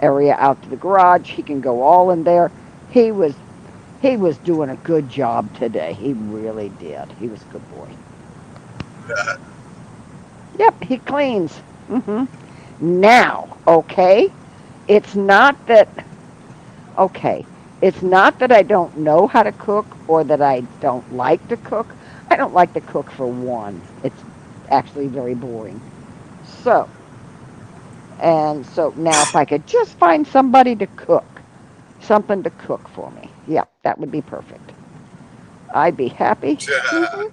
area out to the garage, he can go all in there. He was he was doing a good job today. He really did. He was a good boy. Yep, he cleans. Now, okay, it's not that okay. It's not that I don't know how to cook or that I don't like to cook. I don't like to cook for one. actually very boring. So, and so now if I could just find somebody to cook, something to cook for me, yeah, that would be perfect. I'd be happy. Hmm.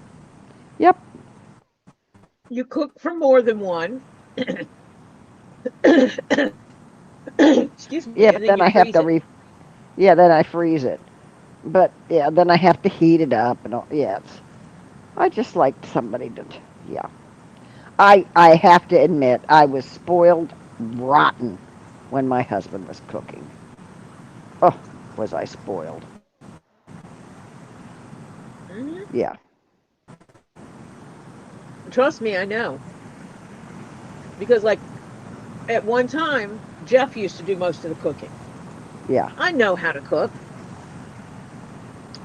Yep, You cook for more than one. Excuse me, yeah, and but then then you I have freeze to it. yeah, then I freeze it. But yeah, then I have to heat it up and all. Yeah, I just like somebody to. Yeah, I have to admit I was spoiled rotten when my husband was cooking. Oh, was I spoiled? Mhm. Yeah, Trust me, I know. Because, like, at one time, Jeff used to do most of the cooking. yeah, I know how to cook,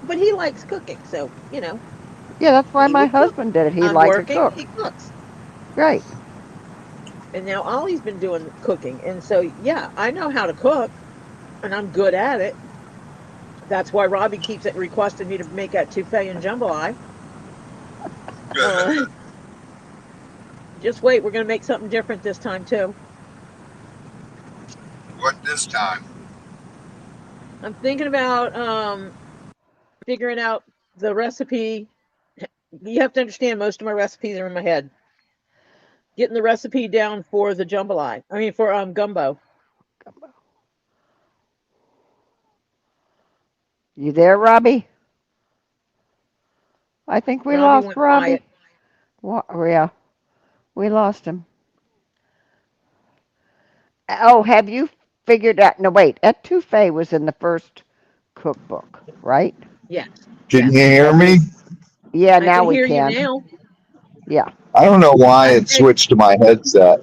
but he likes cooking. So, yeah. That's why he my would cook. husband did it. He I'm liked to working, cook. he cooks. Right. And now Ollie's been doing cooking. And so, yeah, I know how to cook and I'm good at it. That's why Robbie keeps it requesting me to make that touffee and jambalaya. Uh, just wait, we're going to make something different this time, too. What this time? I'm thinking about figuring out the recipe. You have to understand, most of my recipes are in my head. Getting the recipe down for the jambalaya. I mean, for gumbo. You there, Robbie? I think we Robbie lost went quiet. Robbie. What? Yeah, we lost him. Oh, have you figured out? No, wait. Etouffee was in the first cookbook, right? Yes, Can you yes. hear Have me? you? Yeah, I can now we hear you can. now. Yeah. I don't know why I it said, switched to my headset.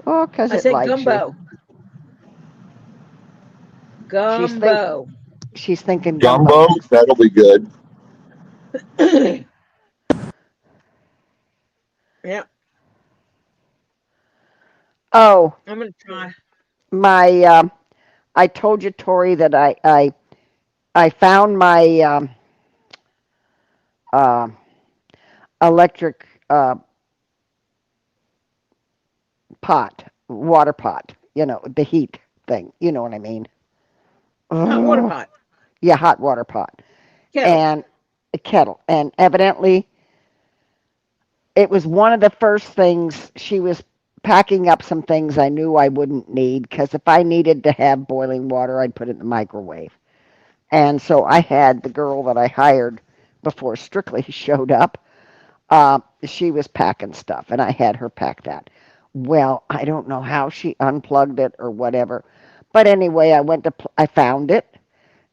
Oh, 'cause I it said likes you. gumbo. She's think Gumbo. she's thinking gumbo. Gumbo? That'll be good. Yeah, Oh, I'm gonna try. my I told you, Tori, that I found my uh, electric pot, water pot. You know, the heat thing. You know what I mean? Hot water Oh, pot. yeah, hot water pot Kettle. and a kettle. And evidently, it was one of the first things she was packing up some things I knew I wouldn't need because if I needed to have boiling water, I'd put it in the microwave. And so I had the girl that I hired before Strictly showed up. She was packing stuff, and I had her pack that. Well, I don't know how she unplugged it or whatever, but anyway, I found it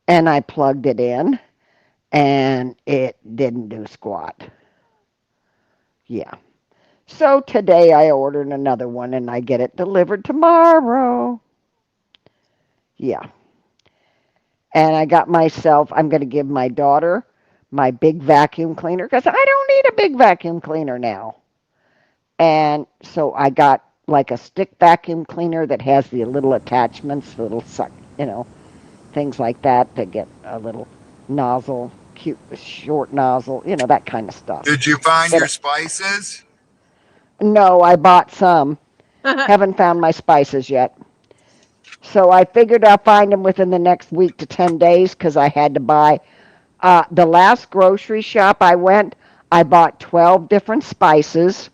and I plugged it in, and it didn't do squat. Yeah. So today I ordered another one, and I get it delivered tomorrow. Yeah. And I got myself. I'm going to give my daughter my big vacuum cleaner because I don't need a big vacuum cleaner now. And so I got like a stick vacuum cleaner that has the little attachments, little suck, things like that to get a little nozzle, cute short nozzle, that kind of stuff. Did you find It, your spices? no, I bought some. Haven't found my spices yet. So I figured I'll find them within the next week to 10 days because I had to buy. The last grocery shop I went, I bought 12 different spices.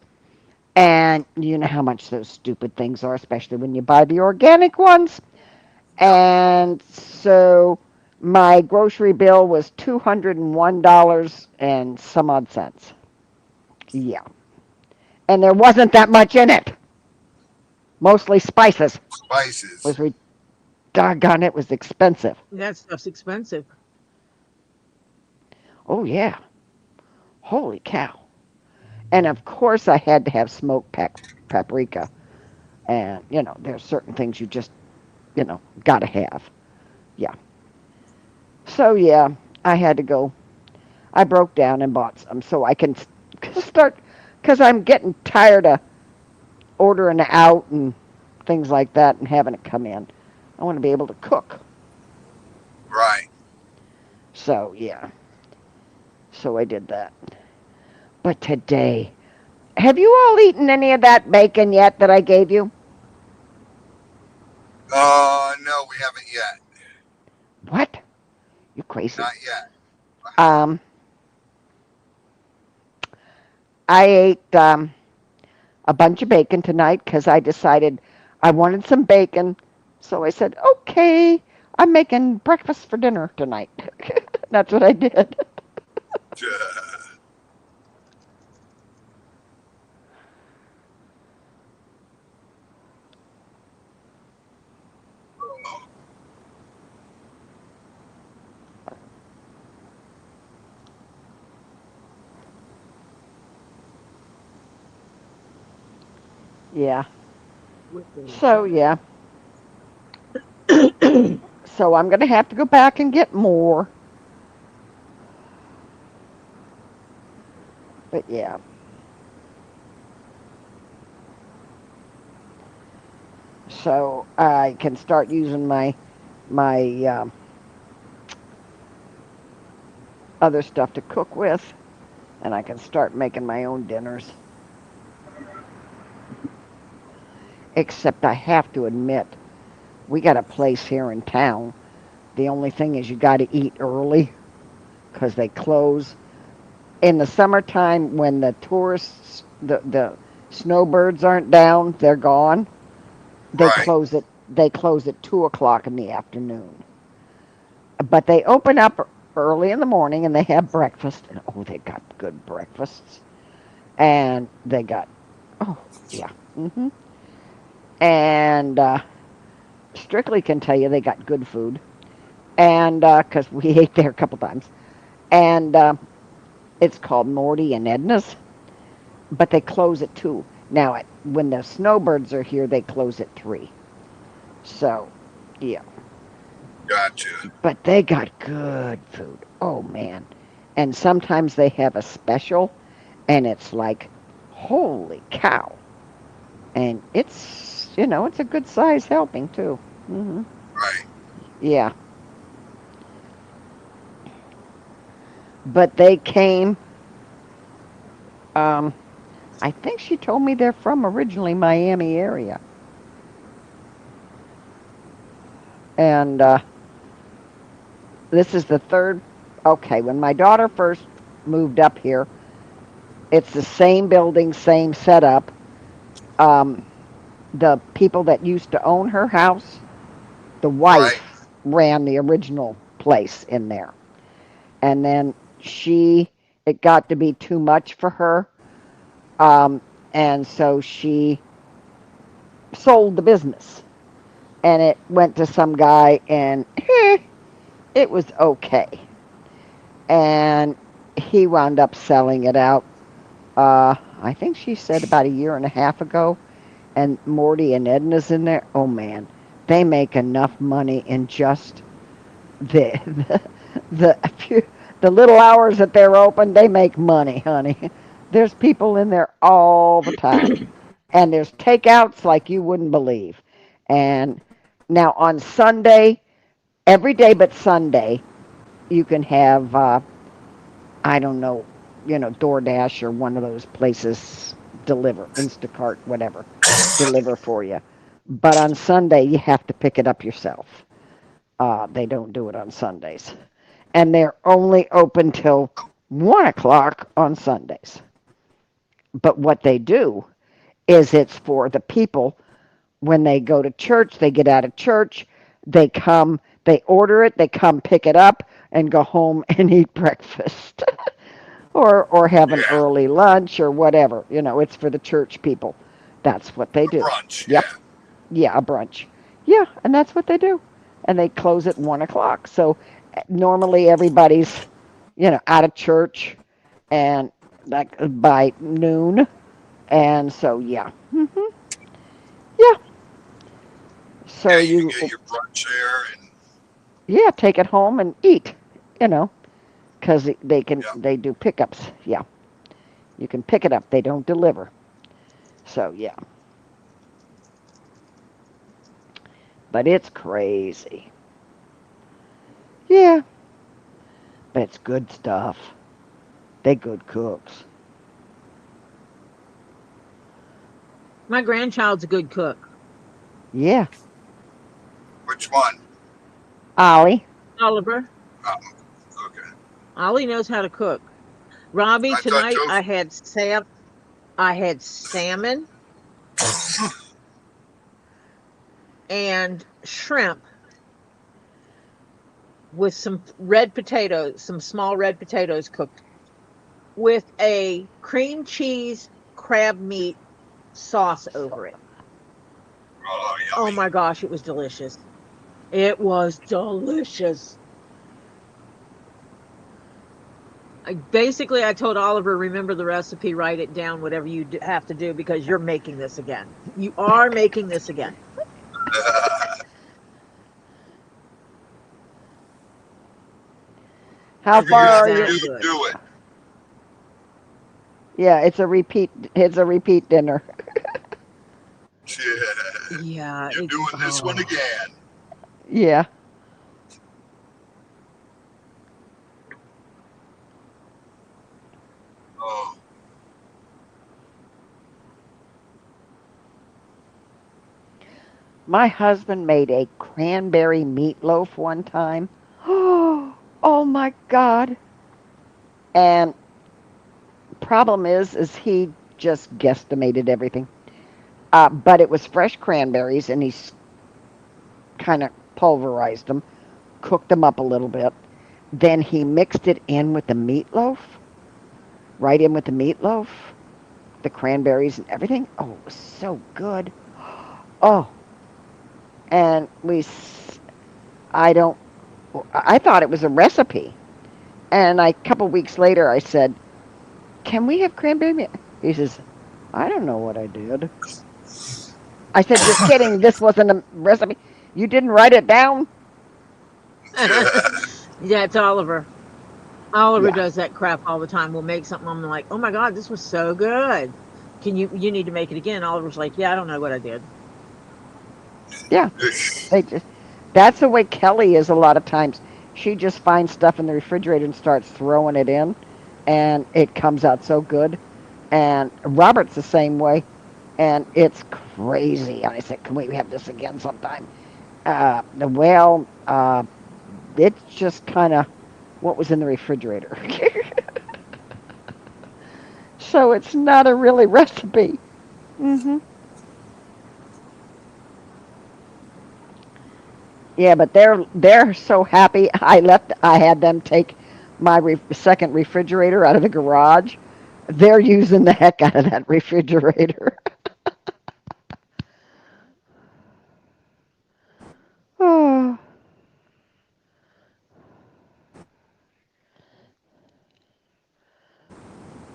And you know how much those stupid things are, especially when you buy the organic ones. Yep. And so my grocery bill was $201 and some odd cents. Yeah. And there wasn't that much in it. Mostly spices. Spices. Was doggone it was expensive. That stuff's expensive. Oh yeah. Holy cow. And of course I had to have smoked paprika. And there's certain things you just, gotta have. Yeah. So yeah, I had to go. I broke down and bought some so I can start because I'm getting tired of ordering out and things like that and having it come in. I want to be able to cook. Right. So yeah, so I did that. But today Have you all eaten any of that bacon yet that I gave you? No, we haven't yet. What? You crazy. Not yet. Um, I ate a bunch of bacon tonight because I decided I wanted some bacon. So I said, okay, I'm making breakfast for dinner tonight. That's what I did. Yeah. So, yeah. So I'm going to have to go back and get more. But yeah. So I can start using my other stuff to cook with, and I can start making my own dinners. Except I have to admit, we got a place here in town. The only thing is you got to eat early because they close in the summertime when the tourists, the snowbirds aren't down, they're gone. They Right. close it. They close at 2 o'clock in the afternoon. But they open up early in the morning and they have breakfast. And oh, they got good breakfasts. And they got oh yeah, and Strictly can tell you they got good food. And because we ate there a couple times, and it's called Morty and Edna's, but they close at 2. Now, when the snowbirds are here, they close at 3. So, yeah. Gotcha. But they got good food. Oh, man. And sometimes they have a special, and it's like, holy cow. And it's a good size helping, too. hmm Right. Yeah. But they came, um, I think she told me they're from originally Miami area. And this is the third. Okay, when my daughter first moved up here, it's the same building, same setup. Um, the people that used to own her house, the Right. wife ran the original place in there. And then it got to be too much for her. Um, and so she sold the business. And it went to some guy, and it was okay. And he wound up selling it out. I think she said about a year and a half ago. And Morty and Edna's in there. Oh man, they make enough money in just the the, the little hours that they're open. They make money, honey. There's people in there all the time, and there's takeouts like you wouldn't believe. And now on Sunday, every day but Sunday, you can have I don't know, DoorDash or one of those places deliver, Instacart, whatever, deliver for you. But on Sunday, you have to pick it up yourself. They don't do it on Sundays. And they're only open till 1 o'clock on Sundays. But what they do is it's for the people when they go to church, they get out of church, they come, they order it, they come pick it up and go home and eat breakfast. Or have an Yeah. early lunch or whatever. It's for the church people. That's what they A do. brunch. Yep. Yeah. Yeah, a brunch. Yeah, and that's what they do. And they close at 1 o'clock. So normally everybody's, out of church and like by noon. And so yeah. Yeah. So Yeah. You can you get your brunch there, and yeah, take it home and eat, you know, cuz yeah. they do pickups. Yeah. You can pick it up. They don't deliver. So yeah. But it's crazy. Yeah, but it's good stuff. They good cooks. My grandchild's a good cook. Yeah. Which one? Ollie. Oliver. Oh, okay. Ollie knows how to cook. Robbie, I thought tonight Joseph. I had salmon and shrimp with some red potatoes, some small red potatoes cooked with a cream cheese crab meat sauce over it. Oh, Oh yummy. my gosh, it was delicious. It was delicious. I told Oliver, remember the recipe, write it down, whatever you have to do, because you're making this again. You are making this again. How It Whatever far you was have are to you? that do, good. do it. Yeah, it's a repeat. It's a repeat dinner. Yeah. Yeah, You're it's doing this one again. Yeah. Oh, My husband made a cranberry meatloaf one time. Oh my God. And problem is he just guesstimated everything. But it was fresh cranberries, and he kind of pulverized them, cooked them up a little bit. Then he mixed it in with the meatloaf, right in with the meatloaf, the cranberries and everything. Oh, it was so good. Oh, and I don't, I thought it was a recipe. And a couple weeks later, I said, "Can we have cranberry meat?" He says, "I don't know what I did." I said, "You're kidding. This wasn't a recipe. You didn't write it down?" yeah, it's Oliver. Oliver Yeah. does that crap all the time. We'll make something. I'm like, oh my God, this was so good. You need to make it again? Oliver's like, yeah, I don't know what I did. Yeah. They just, that's the way Kelly is a lot of times. She just finds stuff in the refrigerator and starts throwing it in, and it comes out so good. And Robert's the same way, and it's crazy. And I said, "Can we have this again sometime?" Well, it's just kind of what was in the refrigerator. So it's not a really recipe. Hmm. Yeah, but they're so happy. I had them take my second refrigerator out of the garage. They're using the heck out of that refrigerator. Oh,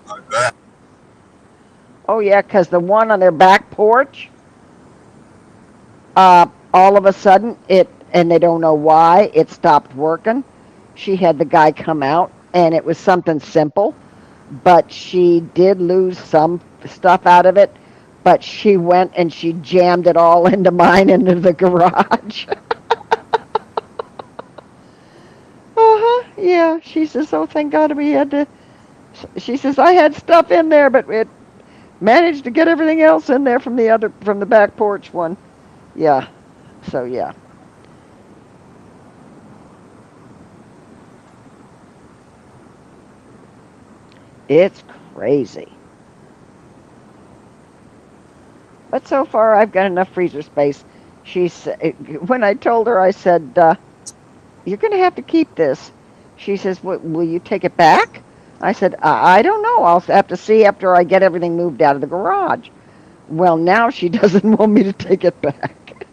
I bet. oh yeah, 'cause the one on their back porch, all of a sudden and they don't know why it stopped working. She had the guy come out, and it was something simple, but she did lose some stuff out of it. But she went and she jammed it all into mine into the garage. Uh-huh. Yeah. She says, "Oh, thank God we had to." She says, "I had stuff in there, but it managed to get everything else in there from the back porch one." Yeah. So yeah, it's crazy. But so far, I've got enough freezer space. When I told her, I said, "You're going to have to keep this." She says, "Will you take it back?" I said, "I don't know. I'll have to see after I get everything moved out of the garage." Well, now she doesn't want me to take it back.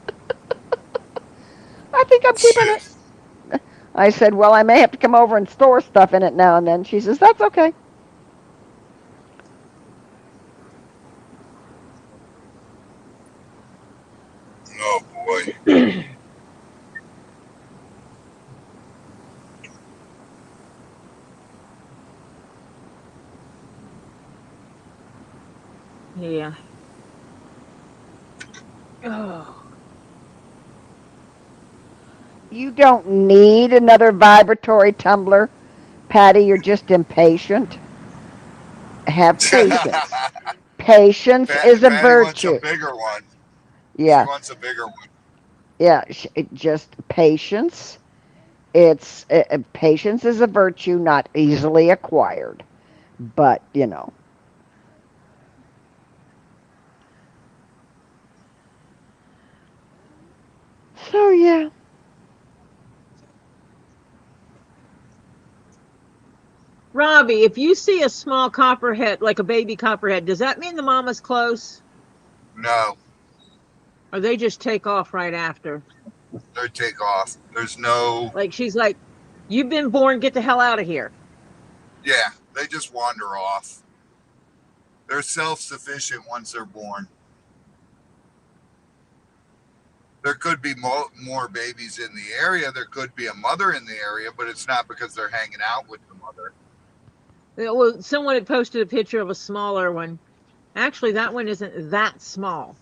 I think I'm keeping it. I said, "Well, I may have to come over and store stuff in it now and then." She says, "That's okay." Oh boy. Yeah. Oh, You don't need another vibratory tumbler, Patty. You're just impatient. Have patience. Patience is a Patty wants a virtue. bigger one. She Yeah, wants a bigger one. yeah. Just patience. Patience is a virtue not easily acquired, but So yeah. Robbie, if you see a small copperhead, like a baby copperhead, does that mean the mama's close? No, Or they just take off right after? they take off. There's no. Like she's like, you've been born, get the hell out of here. Yeah, they just wander off. They're self-sufficient once they're born. There could be more babies in the area. There could be a mother in the area, but it's not because they're hanging out with the mother. Well, someone had posted a picture of a smaller one. Actually, that one isn't that small.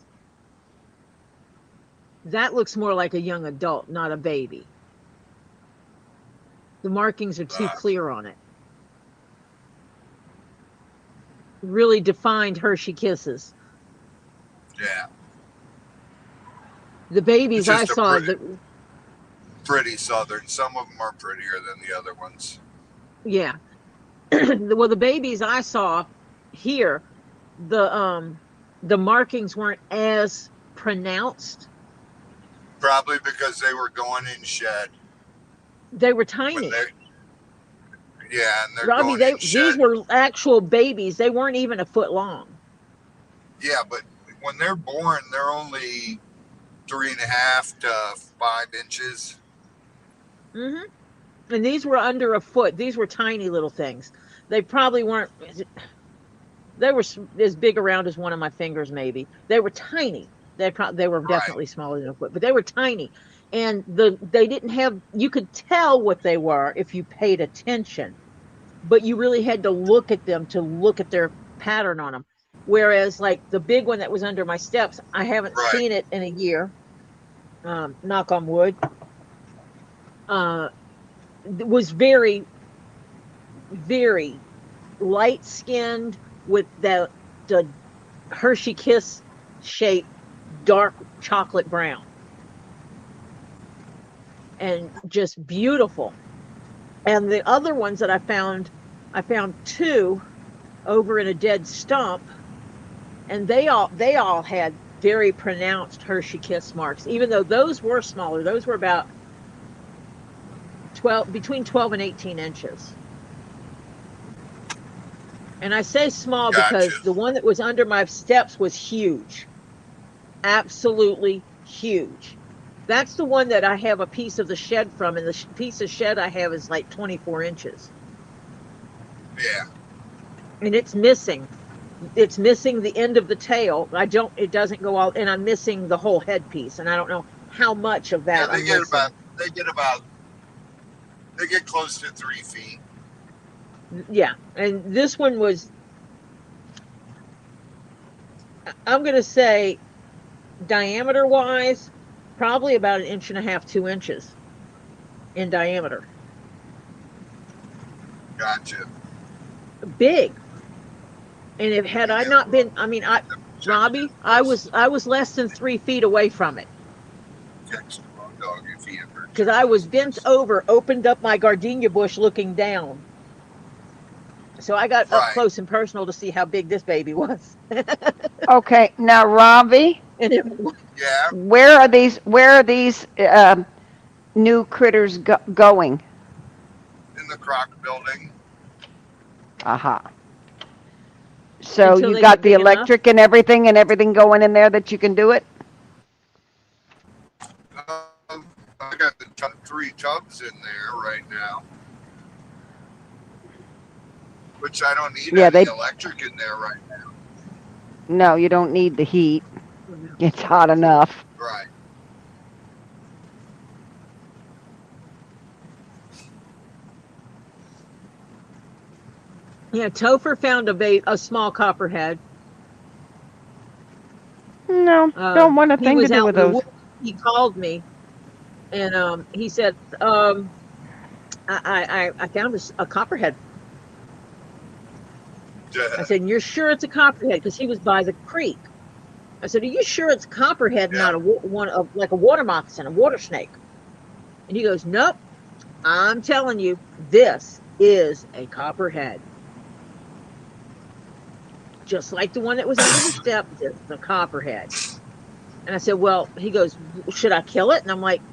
That looks more like a young adult, not a baby. The markings are too clear on it. Really defined Hershey Kisses. Yeah. The babies I It's just saw, pretty southern. Some of them are prettier than the other ones. yeah. Well, the babies I saw here, the markings weren't as pronounced. Probably because they were going in shed. They were When tiny. yeah, and they're Robbie, going in these shed. were actual babies. They weren't even a foot long. Yeah, but when they're born, they're only 3.5 to 5 inches. And these were under a foot. These were tiny little things. They probably weren't. They were as big around as one of my fingers, maybe. They were tiny. They were Right. definitely smaller than a foot, but they were tiny. And they didn't have. You could tell what they were if you paid attention, but you really had to look at them to look at their pattern on them. Whereas, like the big one that was under my steps, I haven't Right. seen it in a year. Knock on wood. Was very, very light skinned with the Hershey Kiss shape, dark chocolate brown, and just beautiful. And the other ones that I found two over in a dead stump, and they all had very pronounced Hershey Kiss marks, even though those were smaller. Those were about between 12 and 18 inches. And I say small Gotcha. because the one that was under my steps was huge. Absolutely huge. That's the one that I have a piece of the shed from, and the piece of shed I have is like 24 inches. Yeah. And it's missing. It's missing the end of the tail. It doesn't go all, and I'm missing the whole head piece, and I don't know how much of that Yeah, I'm missing. they get close to 3 feet. Yeah, and this one was, I'm going to say, diameter wise, probably about 1.5 inches, 2 inches in diameter. Gotcha. Big. And if had I not been, Robbie, I was less than 3 feet away from it. Because I was bent over, opened up my gardenia bush looking down. So I got up close and personal to see how big this baby was. Okay, now Robbie, And Yeah. where are these new critters going? In the Croc building. Aha. So Until you they got get the big enough? electric and everything going in there that you can do it? I got the 3 tubs in there right now. Which I don't need any electric in there right now. No, you don't need the heat. It's hot enough. Right. Yeah, Topher found a small copperhead. No, don't want a He thing to was do out with in the those. woods. He called me, and he said, I found a copperhead. I said, "You're sure it's a copperhead?" Because he was by the creek. I said, "Are you sure it's a copperhead, Yeah. not one of like a water moccasin, a water snake?" And he goes, "Nope. I'm telling you, this is a copperhead. Just like the one that was under the step, this is a copperhead." And I said, "Well," he goes, "should I kill it?" And I'm like,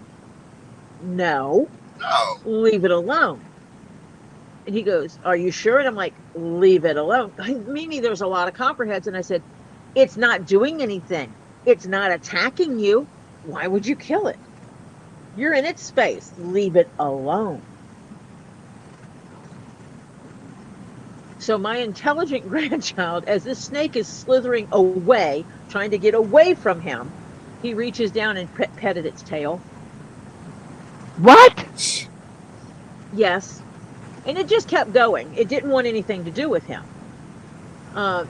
"No, No. leave it alone." And he goes, "Are you sure?" And I'm like, "Leave it alone." Mimi, there's a lot of copperheads. And I said, "It's not doing anything. It's not attacking you. Why would you kill it? You're in its space. Leave it alone." So my intelligent grandchild, as this snake is slithering away, trying to get away from him, he reaches down and petted its tail. What? Yes. And it just kept going. It didn't want anything to do with him.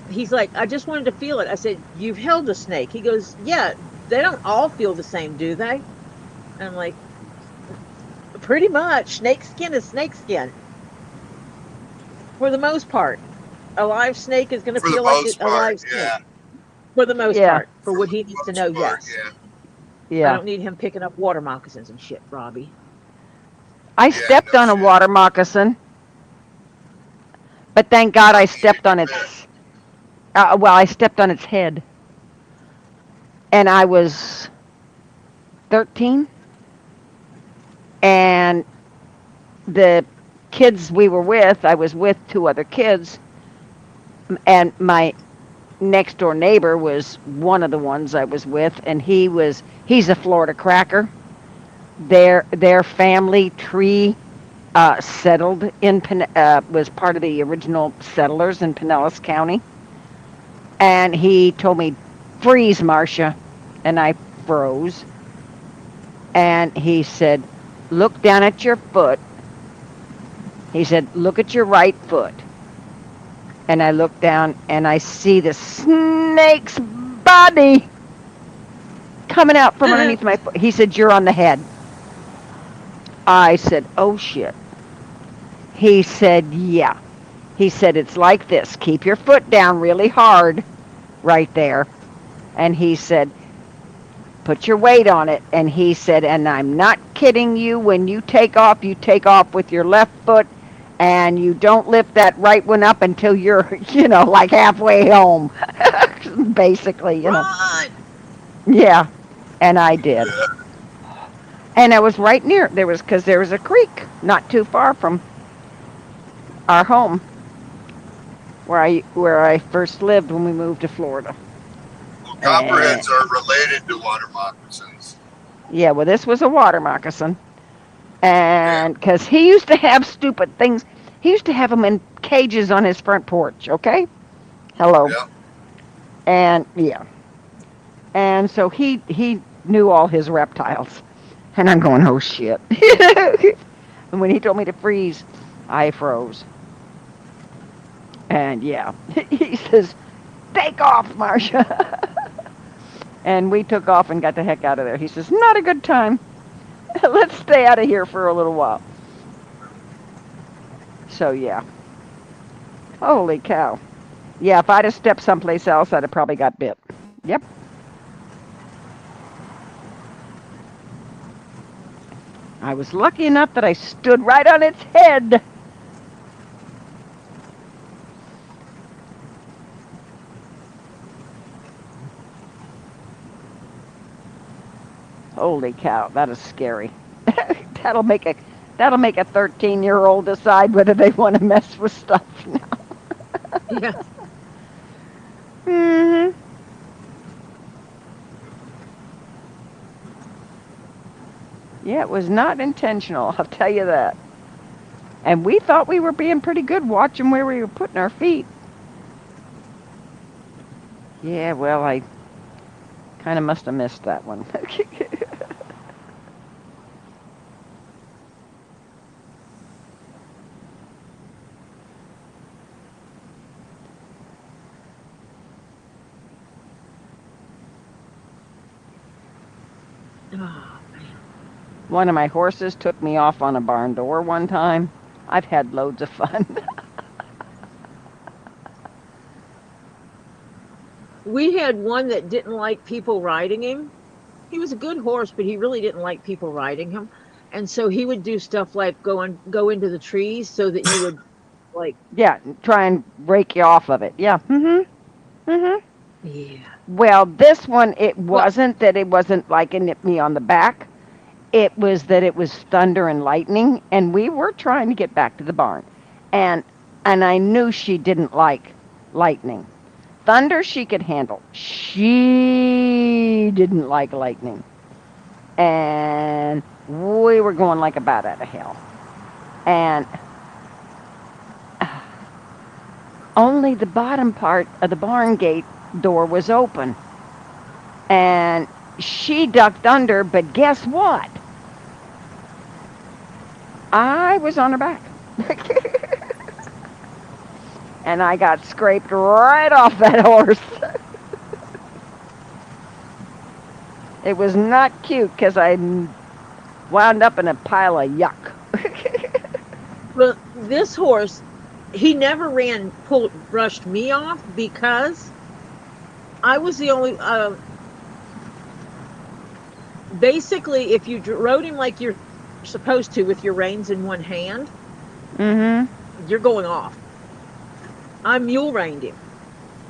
He's like, "I just wanted to feel it." I said, "You've held a snake." He goes, "Yeah, they don't all feel the same, do they?" And I'm like, "Pretty much. Snake skin is snake skin for the most part. A live snake is going to For the feel like most a part, live snake yeah. for the most Yeah, part. For For what the he needs to know, most part, yes. yeah. I yeah. don't need him picking up water moccasins and shit, Robbie. I Yeah, stepped no on a shit. water moccasin, but thank God I Don't need stepped it, on you bet. its. Well, I stepped on its head, and I was 13, and the kids we were with, I was with two other kids, and my next door neighbor was one of the ones I was with, and he's a Florida cracker. Their family tree settled in was part of the original settlers in Pinellas County, and he told me, "Freeze, Marcia," and I froze, and he said, "Look down at your foot." He said, "Look at your right foot." And I look down and I see the snake's body coming out from underneath my foot. He said, "You're on the head." I said, "Oh shit." He said, "Yeah." He said, "It's like this. Keep your foot down really hard right there." And he said, "Put your weight on it." And he said, "And I'm not kidding you. When you take off with your left foot and you don't lift that right one up until you're, like halfway home." Basically. Run! Yeah. And I did. Yeah. And I was right near, because there was a creek not too far from our home where I first lived when we moved to Florida. Well, And copperheads are related to water moccasins. yeah, well, this was a water moccasin. Yeah. And because he used to have stupid things, he used to have them in cages on his front porch, okay? Hello. Yeah. And yeah. And so he knew all his reptiles. And I'm going, "Oh shit." And when he told me to freeze, I froze. And yeah, he says, "Take off, Marcia." And we took off and got the heck out of there. He says, "Not a good time. Let's stay out of here for a little while." So yeah. Holy cow. Yeah, if I'd have stepped someplace else, I'd have probably got bit. Yep. I was lucky enough that I stood right on its head. Holy cow, that is scary. that'll make a that'll make a 13-year-old decide whether they want to mess with stuff now. Yeah. hmm Yeah, it was not intentional, I'll tell you that. And we thought we were being pretty good watching where we were putting our feet. Yeah, well, I kind of must have missed that one. Oh, man. One of my horses took me off on a barn door one time. I've had loads of fun. we had one that didn't like people riding him. He was a good horse, but he really didn't like people riding him. And so he would do stuff like go into the trees so that you would like, Yeah, try and break you off of it. Yeah. yeah. Well, this one, it Well, wasn't that it wasn't like it nipped me on the back. It was that it was thunder and lightning, and we were trying to get back to the barn, and I knew she didn't like lightning. Thunder she could handle. She didn't like lightning, and we were going like a bat out of hell, and only the bottom part of the barn gate door was open, and she ducked under. But guess what? I was on her back. And I got scraped right off that horse. It was not cute because I wound up in a pile of yuck. well, this horse, he never brushed me off because I was the only. Basically, if you rode him like you're supposed to with your reins in one hand, Mm-hmm. you're going off. I mule reined him.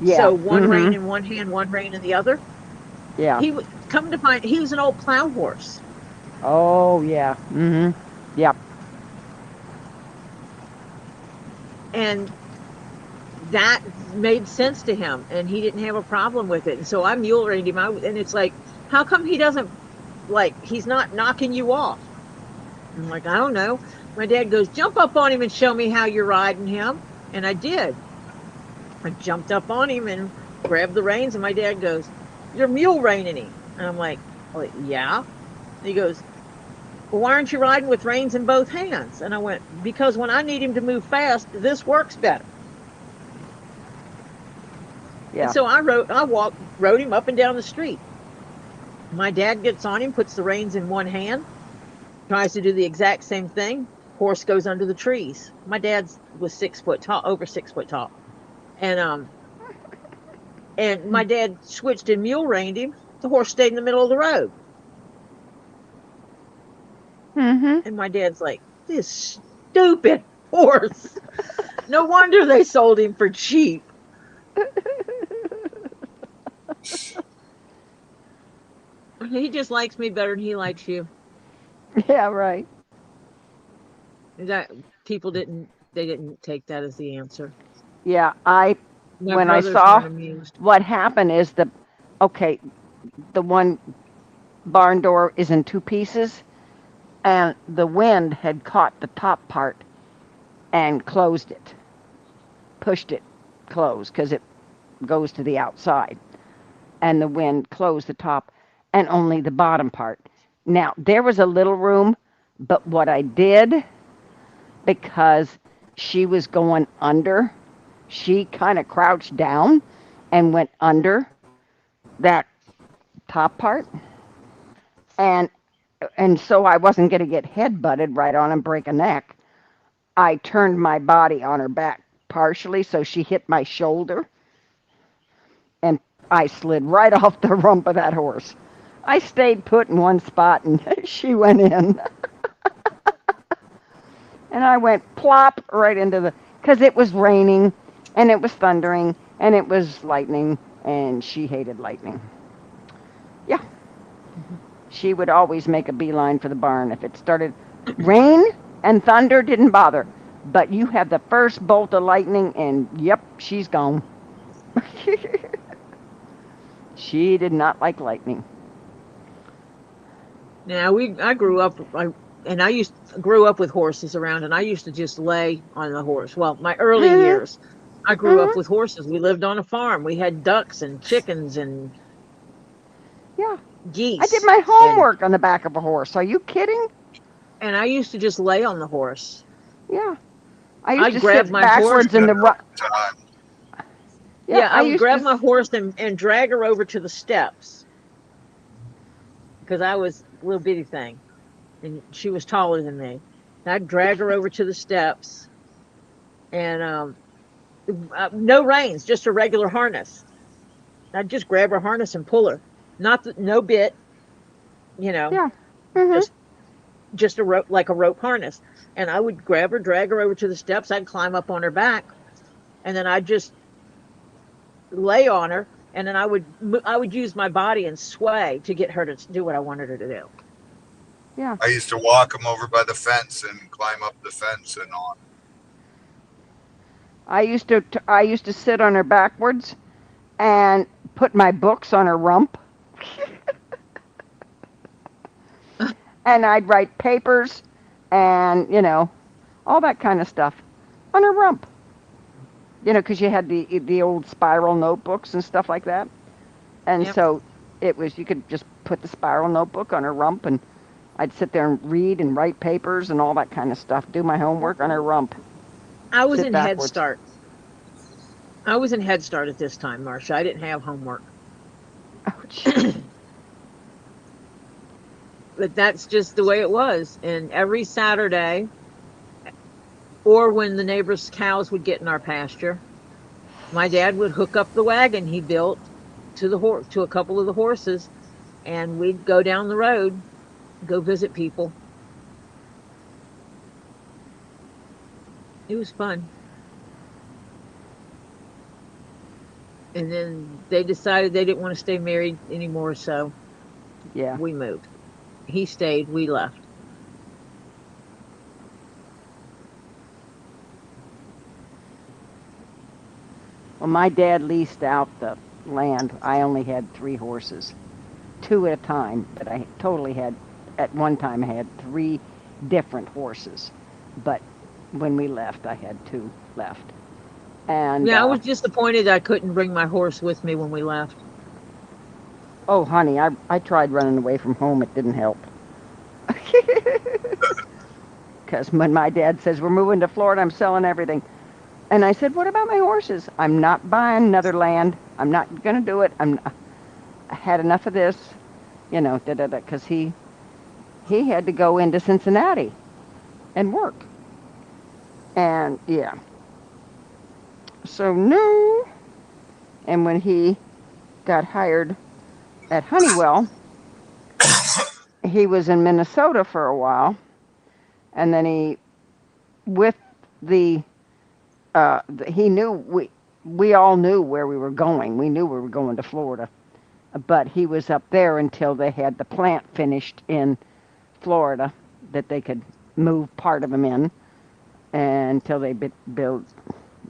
Yeah. So one rein Mm-hmm. in one hand, one rein in the other. Yeah. He would come to find he was an old plow horse, Oh, yeah. Mm-hmm. Yep. and that made sense to him, and he didn't have a problem with it. And so I mule reined him out, and it's like, how come he doesn't he's not knocking you off? I'm like, I don't know. My dad goes, jump up on him and show me how you're riding him, and I did. I jumped up on him and grabbed the reins, and my dad goes, you're mule reining him, and I'm like, yeah. And he goes, well, why aren't you riding with reins in both hands? And I went, because when I need him to move fast, this works better. And Yeah. so rode him up and down the street. My dad gets on him, puts the reins in one hand, tries to do the exact same thing. Horse goes under the trees. My dad was 6 foot tall, over 6 foot tall. And my dad switched and mule reined him. The horse stayed in the middle of the road. Mm-hmm. And my dad's like, this stupid horse. No wonder they sold him for cheap. He just likes me better than he likes you. Yeah, right. That they didn't take that as the answer. Yeah, My when I brothers saw weren't amused. what happened is okay, the one barn door is in two pieces, and the wind had caught the top part and closed it, pushed it closed because it goes to the outside, and the wind closed the top and only the bottom part. Now, there was a little room, but what I did, because she was going under, she kind of crouched down and went under that top part, and so I wasn't going to get head butted right on and break a neck. I turned my body on her back partially so she hit my shoulder, and I slid right off the rump of that horse. I stayed put in one spot and she went in. And I went plop right into because it was raining and it was thundering and it was lightning and she hated lightning. Yeah, she would always make a beeline for the barn. If it started rain and thunder didn't bother. But you have the first bolt of lightning and yep, she's gone. She did not like lightning. Now I grew up, and grew up with horses around, and I used to just lay on the horse. Well, my early Mhm. years, I grew up Mhm. with horses. We lived on a farm. We had ducks and chickens and Yeah. I did geese, my and homework on the back of a horse. Are you kidding? I used to just lay on the horse. Yeah. I used I'd to grab sit my horse. backwards in the Time. Yeah, Yeah, I I would used grab to my horse and drag her over to the steps because I was a little bitty thing, and she was taller than me. And I'd drag her over to the steps, and no reins, just a regular harness. I'd just grab her harness and pull her. No bit, you know, Yeah. Mhm. just a rope, like a rope harness. And I would grab her, drag her over to the steps. I'd climb up on her back, and then I'd just lay on her, and then I would use my body and sway to get her to do what I wanted her to do. Yeah. I used to walk them over by the fence and climb up the fence and on. I used to sit on her backwards and put my books on her rump. And I'd write papers and, all that kind of stuff on her rump. Because you had the old spiral notebooks and stuff like that. And Yep. so you could just put the spiral notebook on her rump, and I'd sit there and read and write papers and all that kind of stuff, do my homework on her rump, I was sit in Head backwards. Start. I was in Head Start at this time, Marcia. I didn't have homework. Ouch. But that's just the way it was. And every Saturday, or when the neighbors' cows would get in our pasture, my dad would hook up the wagon he built to a couple of the horses, and we'd go down the road, go visit people. It was fun. And then they decided they didn't want to stay married anymore, so Yeah. we moved. He stayed, we left. Well, my dad leased out the land. I only had 3 horses, 2 at a time, but I totally had, at one time, I had 3 different horses. But when we left, I had 2 left. And Yeah, I was disappointed I couldn't bring my horse with me when we left. oh, honey, I tried running away from home. It didn't help. Because when my dad says, we're moving to Florida, I'm selling everything. And I said, what about my horses? I'm not buying another land. I'm not going to do it. I had enough of this, because he had to go into Cincinnati and work. And, yeah. So, no. And when he got hired at Honeywell, he was in Minnesota for a while. And then with the he knew we all knew where we were going. We knew we were going to Florida, but he was up there until they had the plant finished in Florida that they could move part of them in, and until they build.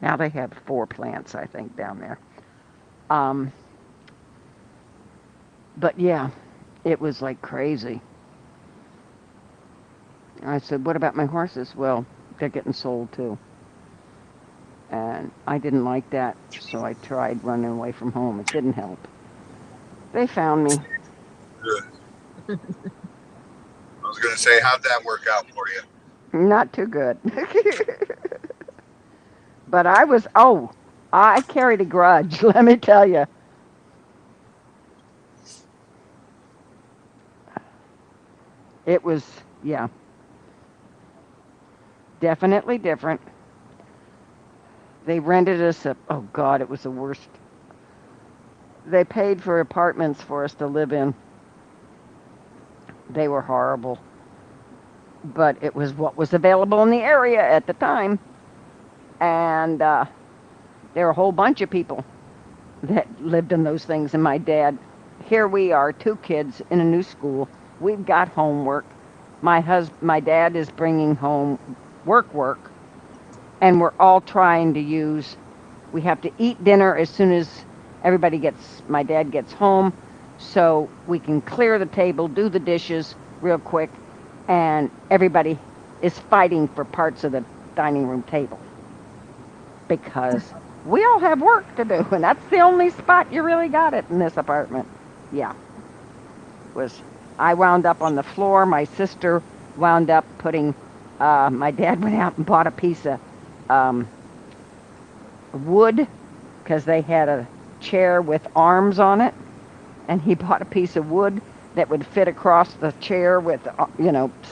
Now they have 4 plants, I think, down there. But yeah, it was like crazy. I said, what about my horses? Well, they're getting sold too. And I didn't like that, so I tried running away from home. It didn't help. They found me. Good. I was going to say, how'd that work out for you? Not too good. But I carried a grudge, let me tell you. It was, yeah, definitely different. They rented us oh God, it was the worst. They paid for apartments for us to live in. They were horrible. But it was what was available in the area at the time. And there were a whole bunch of people that lived in those things. And my dad, here we are, 2 kids in a new school. We've got homework. My dad is bringing home work. And we're all trying to we have to eat dinner as soon as my dad gets home, so we can clear the table, do the dishes real quick, and everybody is fighting for parts of the dining room table. Because we all have work to do, and that's the only spot you really got it in this apartment. Yeah. I wound up on the floor. My sister wound up my dad went out and bought a piece of wood, because they had a chair with arms on it, and he bought a piece of wood that would fit across the chair with,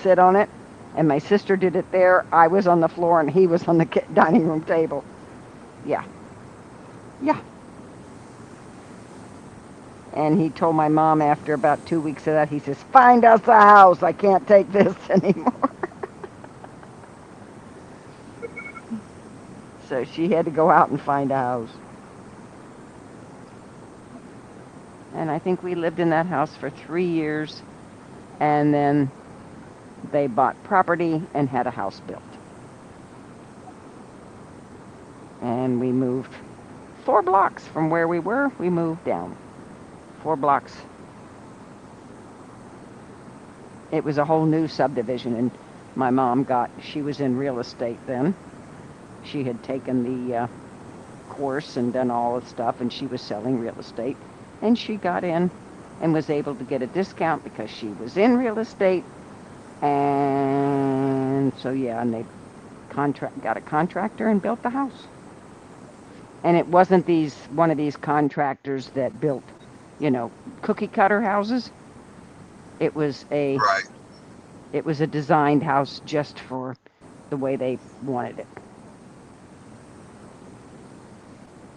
sit on it. And my sister did it there. I was on the floor, and he was on the dining room table. Yeah. Yeah. And he told my mom after about 2 weeks of that, he says, "Find us a house. I can't take this anymore." So she had to go out and find a house. And I think we lived in that house for 3 years. And then they bought property and had a house built. And we moved 4 blocks from where we were. We moved down 4 blocks. It was a whole new subdivision, and my mom she was in real estate then. She had taken the course and done all the stuff, and she was selling real estate. And she got in and was able to get a discount because she was in real estate. And so, yeah, and they got a contractor and built the house. And it wasn't one of these contractors that built, cookie cutter houses. It was a Right. it was a designed house just for the way they wanted it.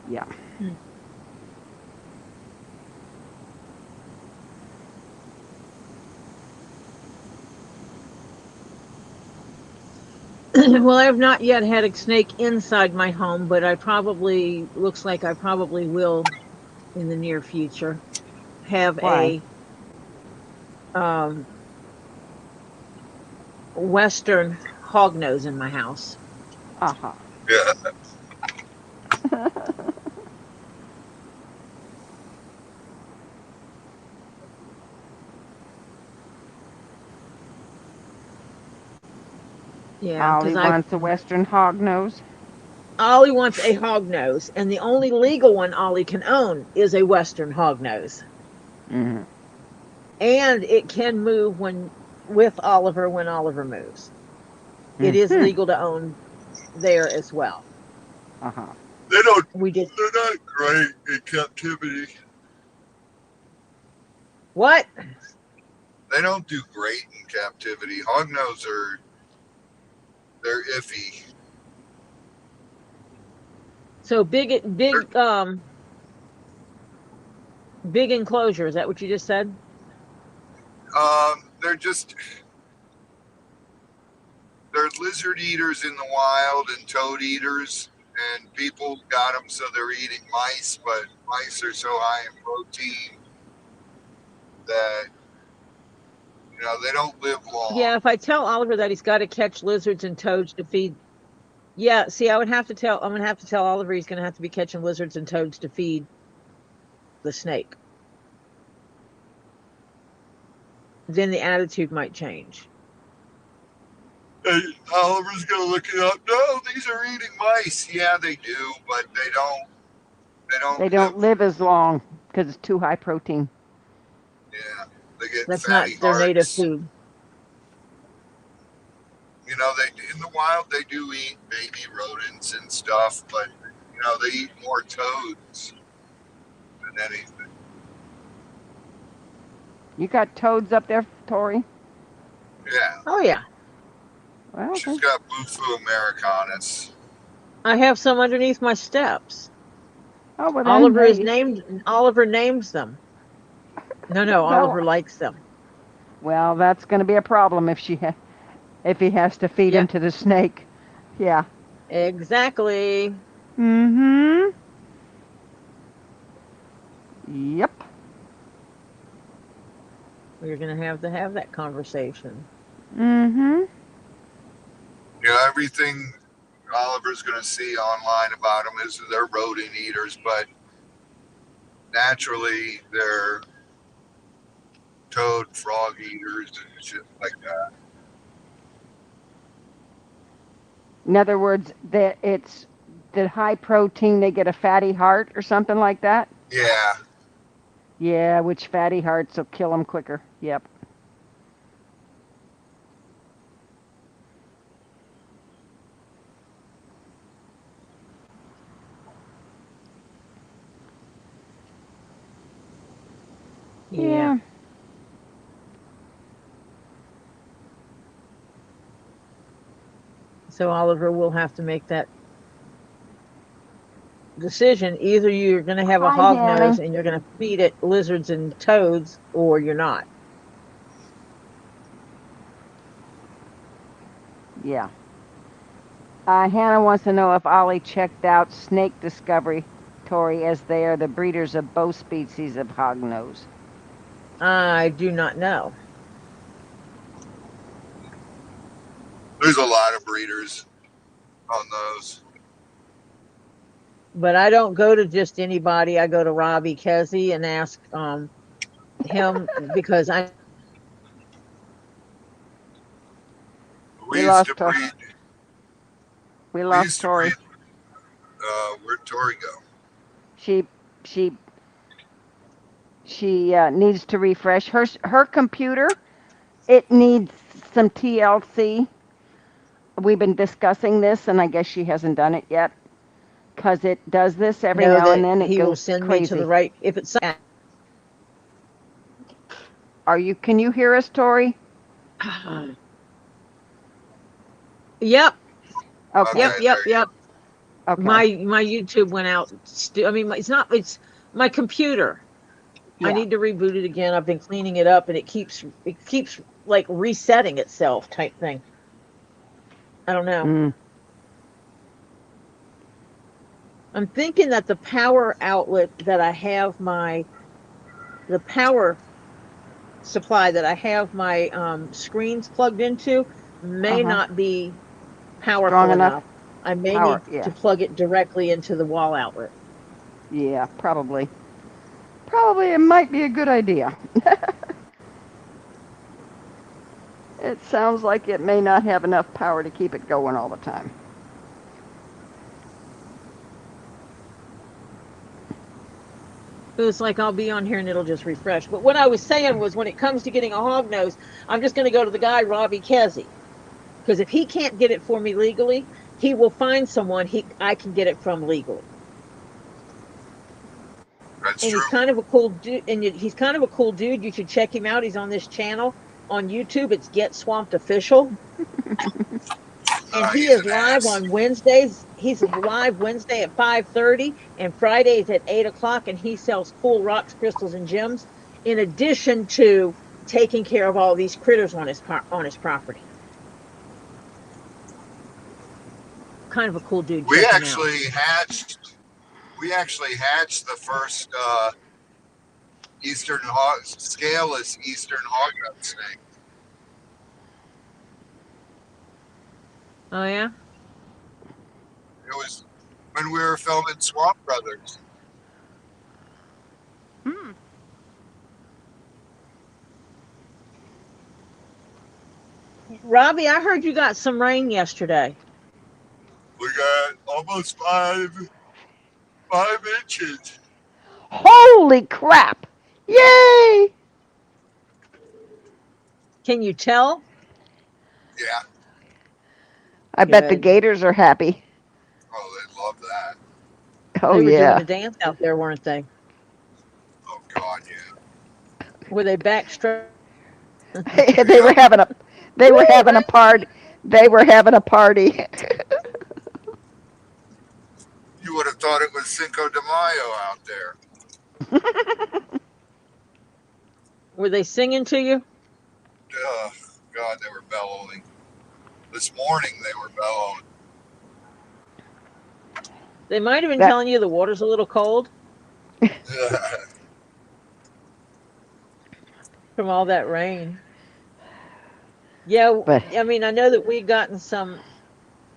Yeah. Well, I have not yet had a snake inside my home, but looks like I probably will in the near future have Why? a um, Western hognose in my house. Uh-huh. Yeah. Yeah, Ollie because wants a Western hog nose. Ollie wants a hognose, and the only legal one Ollie can own is a Western hognose. Mm-hmm. And it can move with Oliver when Oliver moves. It is Mm-hmm. legal to own there as well. Uh-huh. They don't. We did They're not great in captivity. what? They don't do great in captivity. Hognose they're iffy. So They're, big enclosure. Is that what you just said? they're lizard eaters in the wild and toad eaters, and people got them so they're eating mice, but mice are so high in protein that they don't live long. Yeah. If I tell Oliver that he's got to catch lizards and toads to feed, yeah. See, I'm gonna have to tell Oliver he's gonna have to be catching lizards and toads to feed the snake. Then the attitude might change. And Oliver's gonna look it up. No, these are eating mice. Yeah, they do, but they don't. They They don't don't live. live as long because it's too high protein. Yeah, they get That's fatty not their native hearts. food. They in the wild they do eat baby rodents and stuff, but they eat more toads than anything. You got toads up there, Tori? Yeah, Oh yeah, Well, she's got Bufu americanus. I have some underneath my steps. oh well then they Oliver names them. No, well Oliver likes them. well that's going to be a problem if he has to feed Yeah, him to the snake. Yeah. exactly. Mm-hmm. Yep. We're gonna have to have that conversation. Mm-hmm. Everything Oliver's going to see online about them is they're rodent eaters, but naturally they're toad frog eaters and shit like that. In other words, that it's the high protein, they get a fatty heart or something like that. Yeah, Yeah, which fatty hearts will kill them quicker. Yep. Yeah. Yeah. So Oliver will have to make that decision. Either you're going to have a Hi, hog nose Hannah. and you're going to feed it lizards and toads, or you're not. Yeah. Hannah wants to know if Ollie checked out Snake Discovery, Tori, as they are the breeders of both species of hognose. I do not know. There's a lot of breeders on those. But I don't go to just anybody. I go to Robbie Kesey and ask him because I We We used to lost her. breed. We We lost used to Tori. breed. Where'd Tori go? She she she needs to refresh her computer. It needs some TLC. We've been discussing this, and I guess she hasn't done it yet because it does this every know now and that then. It he will goes send me to the crazy. right. If it's Are you? Can you hear us, Tori? yep, Okay. yep, Okay, yep, there you yep. go. Okay. My YouTube went out. I mean, it's not. It's my computer. I Yeah. need to reboot it again. I've been cleaning it up, and it keeps like resetting itself, type thing. I don't know. Mm. I'm thinking that the power outlet that I have the power supply that I have my screens plugged into Uh may huh. not be Strong powerful enough enough. I may power. need to Yeah. plug it directly into the wall outlet. Yeah. Probably. Probably it might be a good idea. It sounds like it may not have enough power to keep it going all the time. It's like I'll be on here and it'll just refresh. But what I was saying was when it comes to getting a hog nose, I'm just going to go to the guy, Robbie Kesey. Because if he can't get it for me legally, he will find someone I can get it from legally. That's And he's true. kind of a cool dude. And he's kind of a cool dude. You should check him out. He's on this channel on YouTube. It's Get Swamped Official. And he He's is an live ass. on Wednesdays. He's live Wednesday at 5:30 and Fridays at 8 o'clock. And he sells cool rocks, crystals, and gems. In addition to taking care of all these critters on his property. Kind of a cool dude. We Check him out. actually hatched. We actually hatched the first scaleless eastern hognut snake. Oh yeah. It was when we were filming Swamp Brothers. Hmm. Robbie, I heard you got some rain yesterday. We got almost 5 inches. Holy crap! Yay! Can you tell? Yeah. I bet the Good. gators are happy. Oh, they love that. Oh They were doing yeah. a dance out there, weren't they? Oh God, yeah. Were they backstroke? they were Yep. having a they were having a party. They were having a party. You would have thought it was Cinco de Mayo out there. Were they singing to you? Oh, God, they were bellowing. This morning they were bellowing. They might have been that telling you the water's a little cold from all that rain. Yeah, but I mean, I know that we gotten some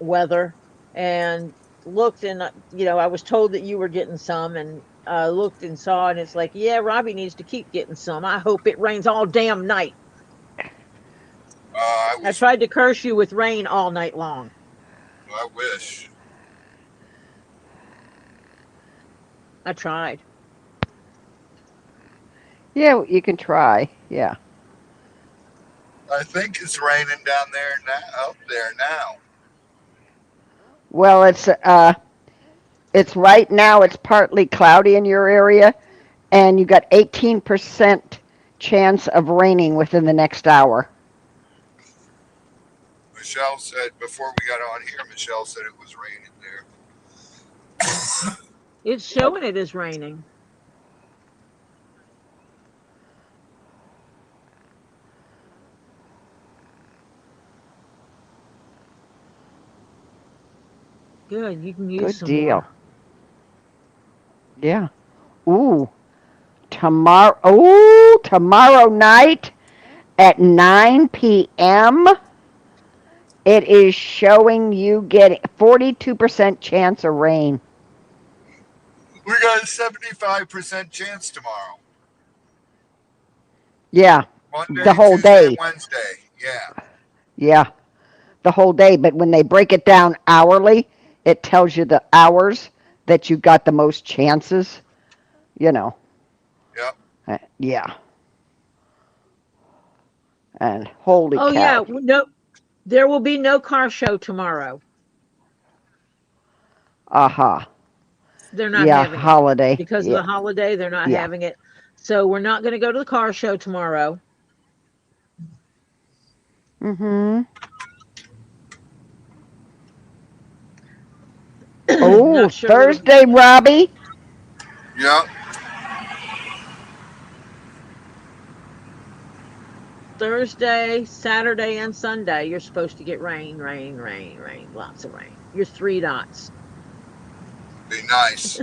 weather and looked and I was told that you were getting some and looked and saw and it's like, yeah, Robbie needs to keep getting some. I hope it rains all damn night. I I wish. tried to curse you with rain all night long. I wish. I tried. yeah, you can try. Yeah. I think it's raining down there now. Up there now. Well, it's right now. It's partly cloudy in your area, and you got 18% chance of raining within the next hour. Michelle said before we got on here. Michelle said it was raining there. It's showing it is raining. Good. You can use Good some deal. more. Yeah. Ooh, tomorrow night at 9 p.m. It is showing you getting 42% chance of rain. We got a 75% chance tomorrow. Yeah, the Monday, whole Tuesday, and day. Wednesday. Yeah. Yeah, the whole day. But when they break it down hourly, it tells you the hours that you got the most chances. You know. Yep. Yeah. And holy Oh yeah, cow. no, there will be no car show tomorrow. Aha. They're not Yeah, having it holiday. because of Yeah. the holiday. They're not Yeah. having it, so we're not going to go to the car show tomorrow. Mhm. Oh, Not sure what'll Thursday, Robbie. Yep. Thursday, Saturday, and Sunday. You're supposed to get rain, rain, rain, rain, lots of rain. You're three dots. Be nice.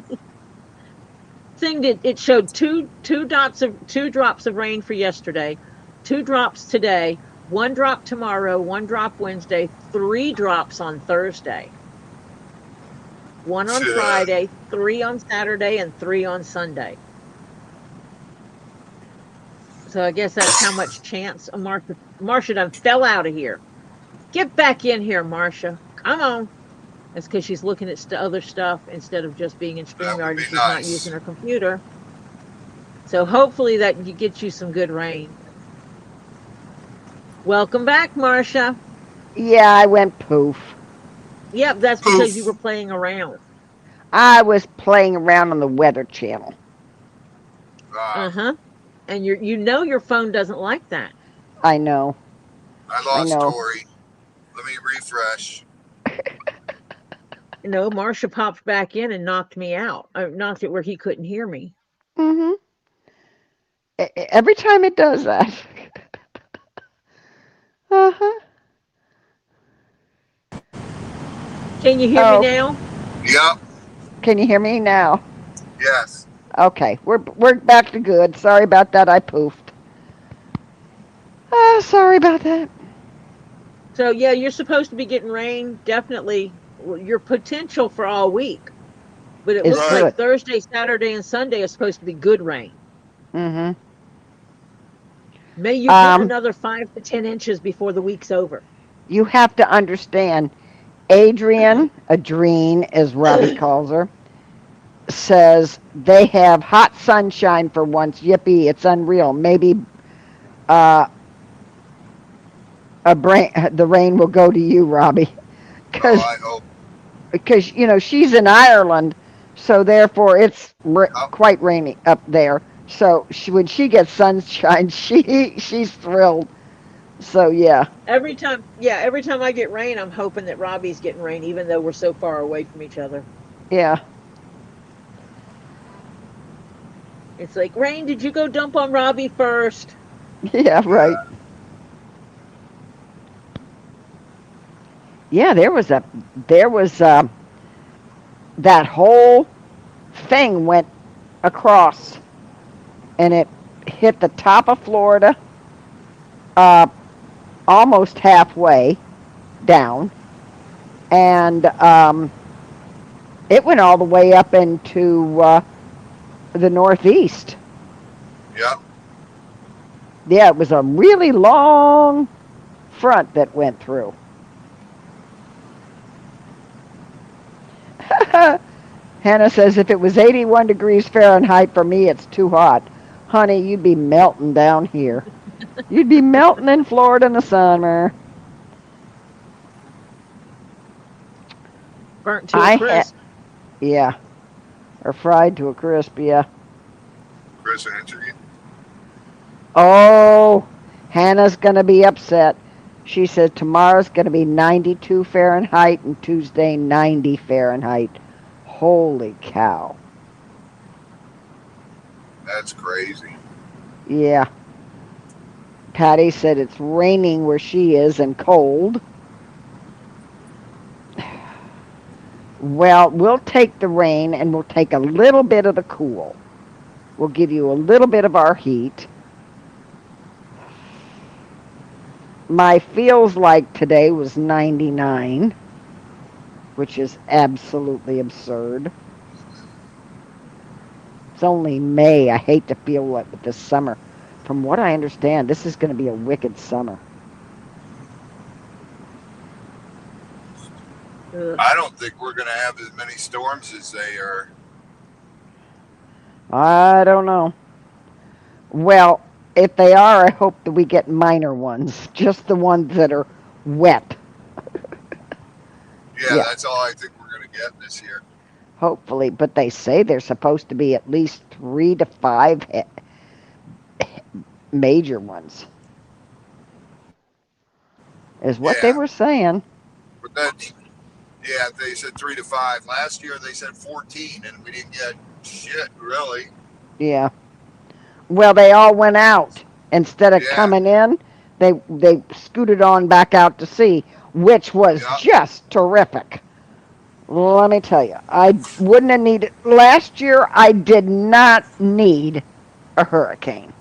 Thing that it showed two drops of rain for yesterday, two drops today, one drop tomorrow, one drop Wednesday, three drops on Thursday, one on Friday, three on Saturday, and three on Sunday. So I guess that's how much chance. Marcia done fell out of here. Get back in here, Marcia. Come on. That's because she's looking at other stuff instead of just being in That would StreamYard, be and she's not using nice. her computer. So hopefully that gets you some good rain. Welcome back, Marcia. Yeah, I went poof. Yep, that's because you were Poof. playing around. I was playing around on the Weather Channel. Uh-huh. And your phone doesn't like that. I know. I I lost know. Tori. Let me refresh. Marcia popped back in and knocked me out. Knocked it where he couldn't hear me. Mhm. Every time it does that. Uh-huh. Can you hear me Oh, now? Yep. can you hear me now? Yes. Okay, we're back to good. Sorry about that. I poofed. Sorry about that. So yeah, you're supposed to be getting rain. Definitely your potential for all week. But it It's looks Right. like good. Thursday, Saturday, and Sunday is supposed to be good rain. Mhm. May you get Um, another 5 to 10 inches before the week's over. you have to understand. Adrene, as Robbie calls her, says they have hot sunshine for once. Yippee! It's unreal. Maybe uh, the rain will go to you, Robbie, Oh, because I hope. she's in Ireland, so therefore it's Yep. quite rainy up there. So when she gets sunshine, she's thrilled. So yeah, every time I get rain, I'm hoping that Robbie's getting rain, even though we're so far away from each other. yeah, It's like, rain, did you go dump on Robbie first? yeah, right. Yeah. Yeah, there was that whole thing went across and it hit the top of Florida, uh, almost halfway down, and it went all the way up into the Northeast. Yep. Yeah, it was a really long front that went through. Hannah says if it was 81 degrees Fahrenheit for me, it's too hot. Honey, you'd be melting down here. You'd be melting in Florida in the summer. Burnt to a I had, crisp. yeah, or fried to a crisp, yeah. Chris answered you. Oh, Hannah's going to be upset. She says tomorrow's going to be 92 Fahrenheit and Tuesday 90 Fahrenheit. Holy cow. That's crazy. Yeah. Patty said it's raining where she is and cold. Well, we'll take the rain and we'll take a little bit of the cool. We'll give you a little bit of our heat. My feels like today was 99, which is absolutely absurd. It's only May. I hate to feel like this summer. From what I understand, this is going to be a wicked summer. Ugh. I don't think we're going to have as many storms as they are. I don't know. Well, if they are, I hope that we get minor ones, just the ones that are wet. Yeah, Yeah, that's all I think we're going to get this year. hopefully. But they say there's supposed to be at least 3 to 5 major ones, is what they Yeah, were saying. but that's, yeah, they said 3 to 5. Last year they said 14, and we didn't get shit, really. Yeah. Well, they all went out instead of Yeah, coming in. They scooted on back out to sea, which was yeah, just terrific. Let me tell you, I wouldn't have needed last year. I did not need a hurricane.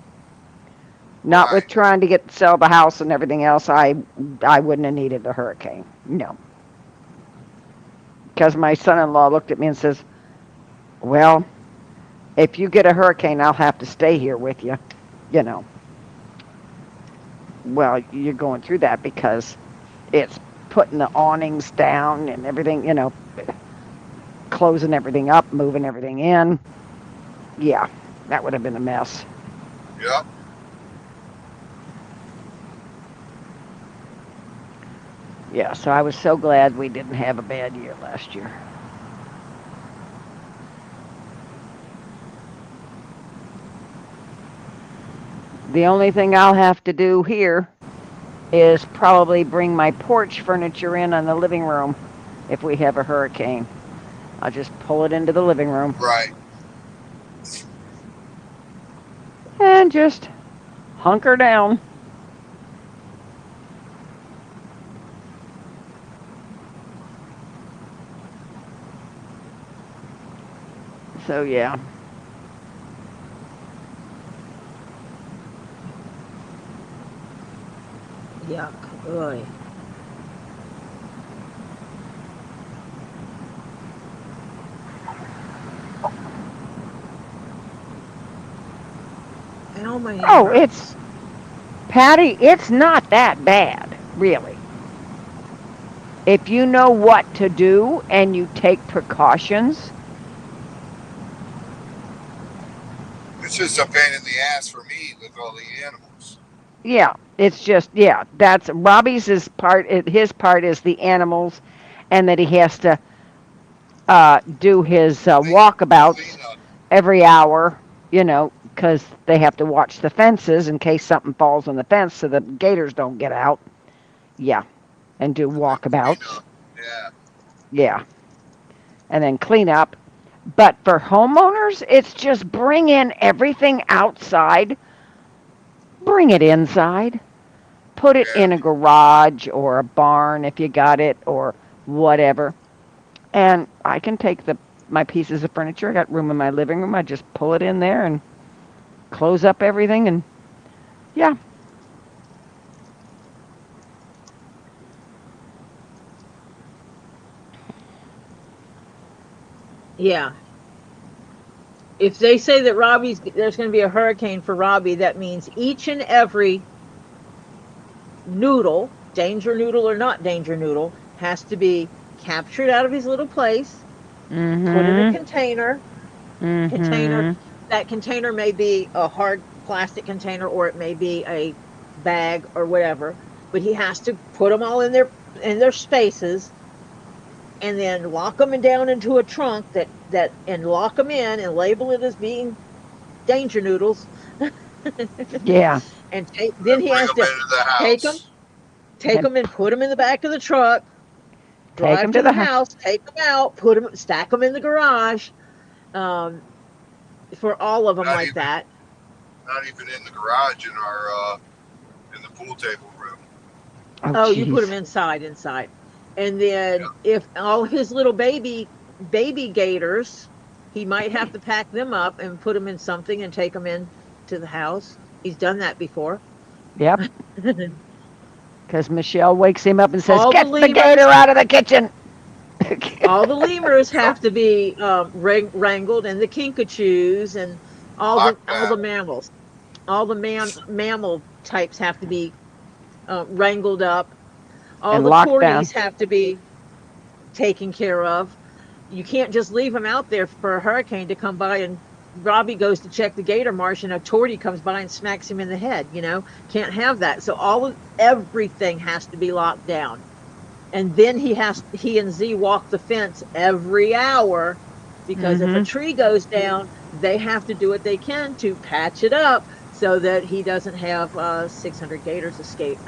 Not with right. trying to get sell the house and everything else. I wouldn't have needed a hurricane. No, because my son-in-law looked at me and says, "Well, if you get a hurricane, I'll have to stay here with you." You know. Well, you're going through that because it's putting the awnings down and everything. Closing everything up, moving everything in. Yeah, that would have been a mess. Yeah, Yeah, so I was so glad we didn't have a bad year last year. The only thing I'll have to do here is probably bring my porch furniture in on the living room if we have a hurricane. I'll just pull it into the living room right. and just hunker down. So, yeah. Yuck. Oy. Ow, my hand Oh, it's, hurts. Patty, it's not that bad, really. If you know what to do and you take precautions, It's just a pain in the ass for me with all the animals. yeah, it's just, yeah, that's Robbie's is part, his part is the animals and that he has to do his Clean, walkabouts clean up. every hour, because they have to watch the fences in case something falls on the fence so the gators don't get out. Yeah, and do And then clean walkabouts. up. Yeah, Yeah, and then clean up. But for homeowners, it's just bring in everything outside, bring it inside, put it yeah. in a garage or a barn if you got it or whatever. And I can take the my pieces of furniture. I got room in my living room. I just pull it in there and close up everything and yeah. Yeah. If they say that there's going to be a hurricane for Robbie, that means each and every noodle, danger noodle or not danger noodle, has to be captured out of his little place, put in a Mhm. container. Mhm. That container may be a hard plastic container or it may be a bag or whatever, but he has to put them all in their spaces and then lock them down into a trunk and lock them in and label it as being danger noodles. Yeah. And then And he bring has them to into the take them, house. take And them and put them in the back of the truck, take drive them to to the the house. house, take them out, put them, stack them in the garage. Um, for all of them Not like even that. not even in the garage in the pool table room. Oh, Oh, you put them jeez. inside. And then if all his little baby gators, he might have to pack them up and put them in something and take them in to the house. He's done that before. Yep. Because Michelle wakes him up and says, all the "Get the gator lemurs, out of the kitchen." all the lemurs Yep. have to be wrangled, and the kinkajous, and all the Lockdown. mammals, all the mammal types have to be wrangled up. All And the locked down. corgis have to be taken care of. You can't just leave them out there for a hurricane to come by, and Robbie goes to check the gator marsh and a tortie comes by and smacks him in the head. Can't have that. So everything has to be locked down. And then he and Z walk the fence every hour, because if a Mm-hmm. tree goes down, they have to do what they can to patch it up so that he doesn't have 600 gators escape.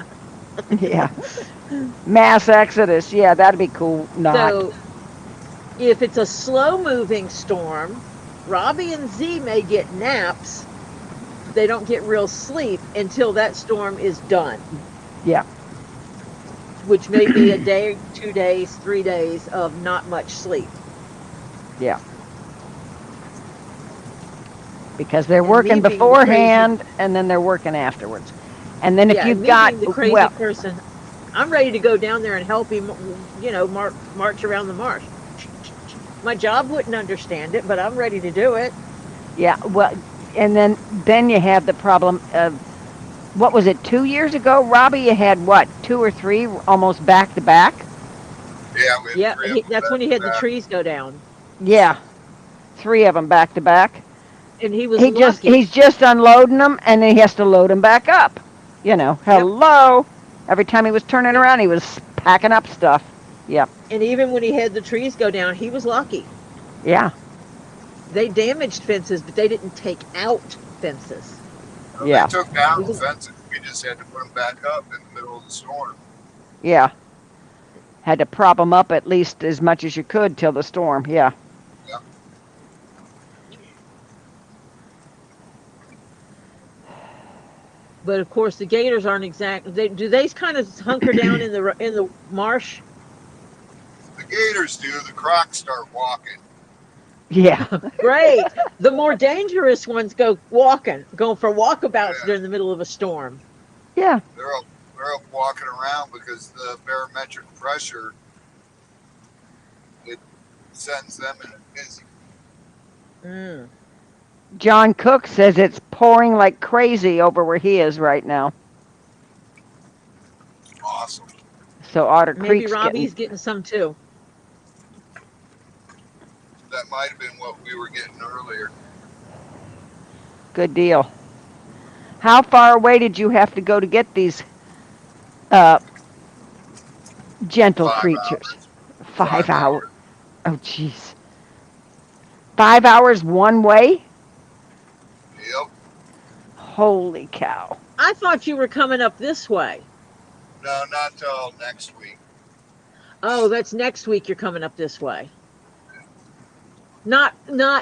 Yeah. Mass exodus. Yeah, that'd be cool. Not. So if it's a slow moving storm, Robbie and Z may get naps, but they don't get real sleep until that storm is done, Yeah. which may be a day, 2 days, 3 days of not much sleep. Yeah. Because they're And me working being the crazy, beforehand and then they're working afterwards. And then if yeah, and you've me got, being the crazy well, person, I'm ready to go down there and help him, march around the marsh. My job wouldn't understand it, but I'm ready to do it. yeah, well, and then you have the problem of, what was it, 2 years ago, Robbie? You had what, two or three almost back to back? Yeah, we had Yeah, three of them that's when back he to had the back. trees go down, Yeah, three of them back to back. and he was lucky. He's just unloading them and then he has to load them back up. Yep. Hello. Every time he was turning around, he was packing up stuff. Yep. And even when he had the trees go down, he was lucky. Yeah. They damaged fences, but they didn't take out fences. Well, they Yeah. took down It the was, fences. We just had to put them back up in the middle of the storm. Yeah. Had to prop them up at least as much as you could till the storm. Yeah. Yeah. but of course, the gators aren't exact. Do they kind of hunker down in the marsh? The gators do. The crocs start walking. Yeah. Great. The more dangerous ones go for walkabouts Yeah, during the middle of a storm. Yeah. they're up, they're up walking around because the barometric pressure, it sends them in a dizzy. Mm. John Cook says it's pouring like crazy over where he is right now. Awesome. So Otter Maybe Creek's getting, Robbie's getting some too. That might have been what we were getting earlier. good deal. How far away did you have to go to get these uh, gentle 5 hours. creatures? 5 5 hours. hours. Oh, jeez. 5 hours one way? Yep. Holy cow. I thought you were coming up this way. No, not till next week. Oh, that's next week you're coming up this way. Not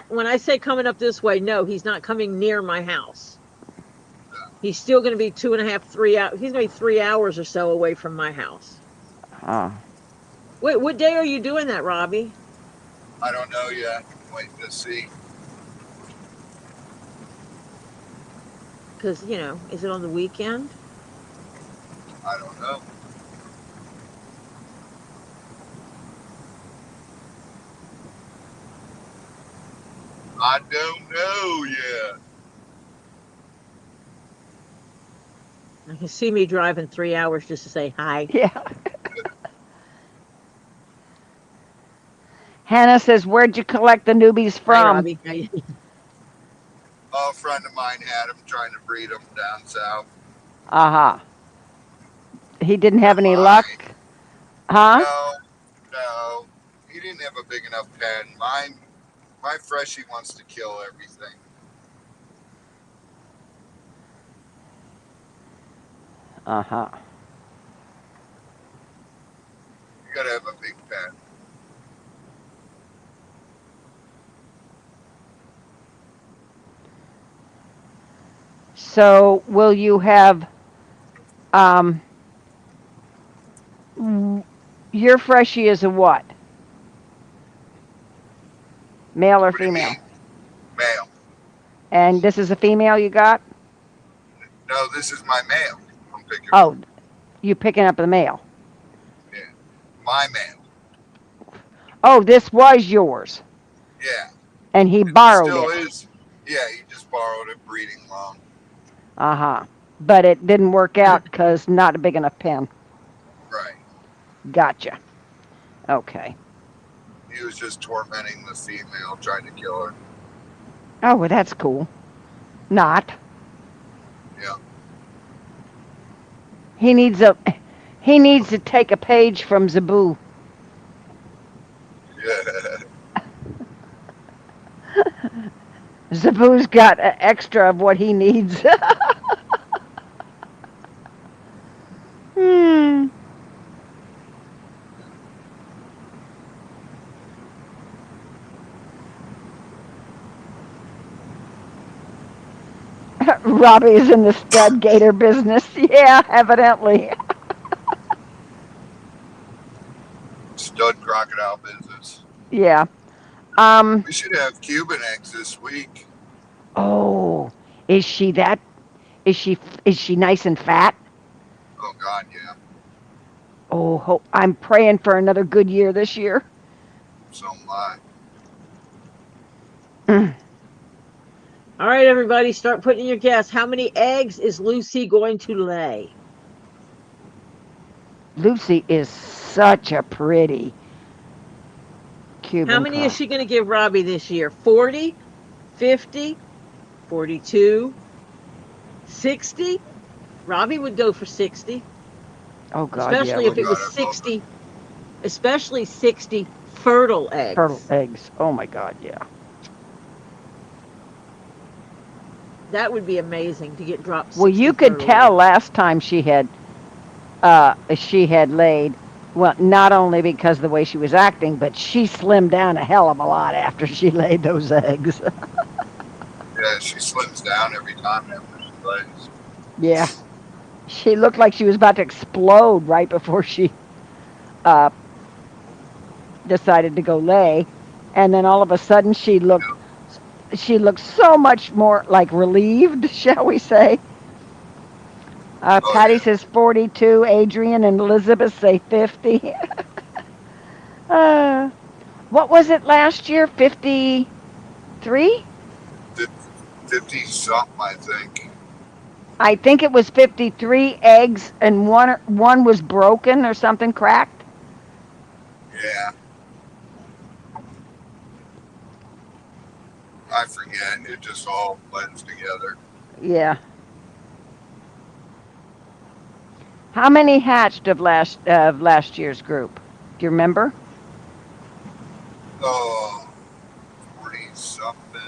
when I say coming up this way, no, he's not coming near my house. He's still going to be 2.5, 3 hours. He's going to be 3 hours or so away from my house. Oh. Wait, what day are you doing that, Robbie? I don't know yet. I'm waiting to see. Because, is it on the weekend? I don't know. I don't know yet. You can see me driving 3 hours just to say hi. Yeah. Hannah says, "Where'd you collect the newbies Hi, from?" Robbie. A friend of mine had them trying to breed them down south. Aha. He didn't They're have any luck? mine. Huh? No, no. He didn't have a big enough pen. My freshie wants to kill everything. Uh-huh. You gotta have a big pen. So will you have um w- your freshie is a what? Male or What do you female? mean? Male. And this is a female you got? No, this is my male I'm picking up. Oh, you picking up the male. Yeah. My male. Oh, this was yours. Yeah. And he It borrowed still it. is. Yeah, he just borrowed it breeding long. Uh-huh. But it didn't work out because not a big enough pen. Right. Gotcha. Okay. He was just tormenting the female, trying to kill her. Oh, well, that's cool. Not. Yeah. He needs a he needs to take a page from Zabu. Yeah. Zabu's got an extra of what he needs. hmm. Robbie's in the stud gator business. Yeah, evidently. Stud crocodile business. Yeah. Um. We should have Cuban eggs this week. Oh, is she that? Is she is she nice and fat? Oh God, yeah. Oh, I'm praying for another good year this year. So am I. All right, everybody, start putting in your guess. How many eggs is Lucy going to lay? Lucy is such a pretty How Cuban many is cross. she going to give Robbie this year? 40, 50, 42, 60? Robbie would go for 60, Oh God, yeah, especially Oh if it Ruby. God, was I love it. 60, especially 60 fertile Turtle eggs. eggs. Oh my God, yeah. That would be amazing to get dropped Well, 60 you could fertile tell eggs. last time she had laid. Well, not only because of the way she was acting, but she slimmed down a hell of a lot after she laid those eggs. Yeah, she slims down every time after she lays. Yeah, she looked like she was about to explode right before she uh, decided to go lay, and then all of a sudden she looked so much more like relieved, shall we say? Oh Patty yeah. says 42. Adrian and Elizabeth say 50. uh, what was it last year? 53? 50 something, I think. I think it was 53 eggs, and one was broken or something cracked. Yeah. I forget. It just all blends together. Yeah. How many hatched of last year's group? Do you remember? Oh, 40 something.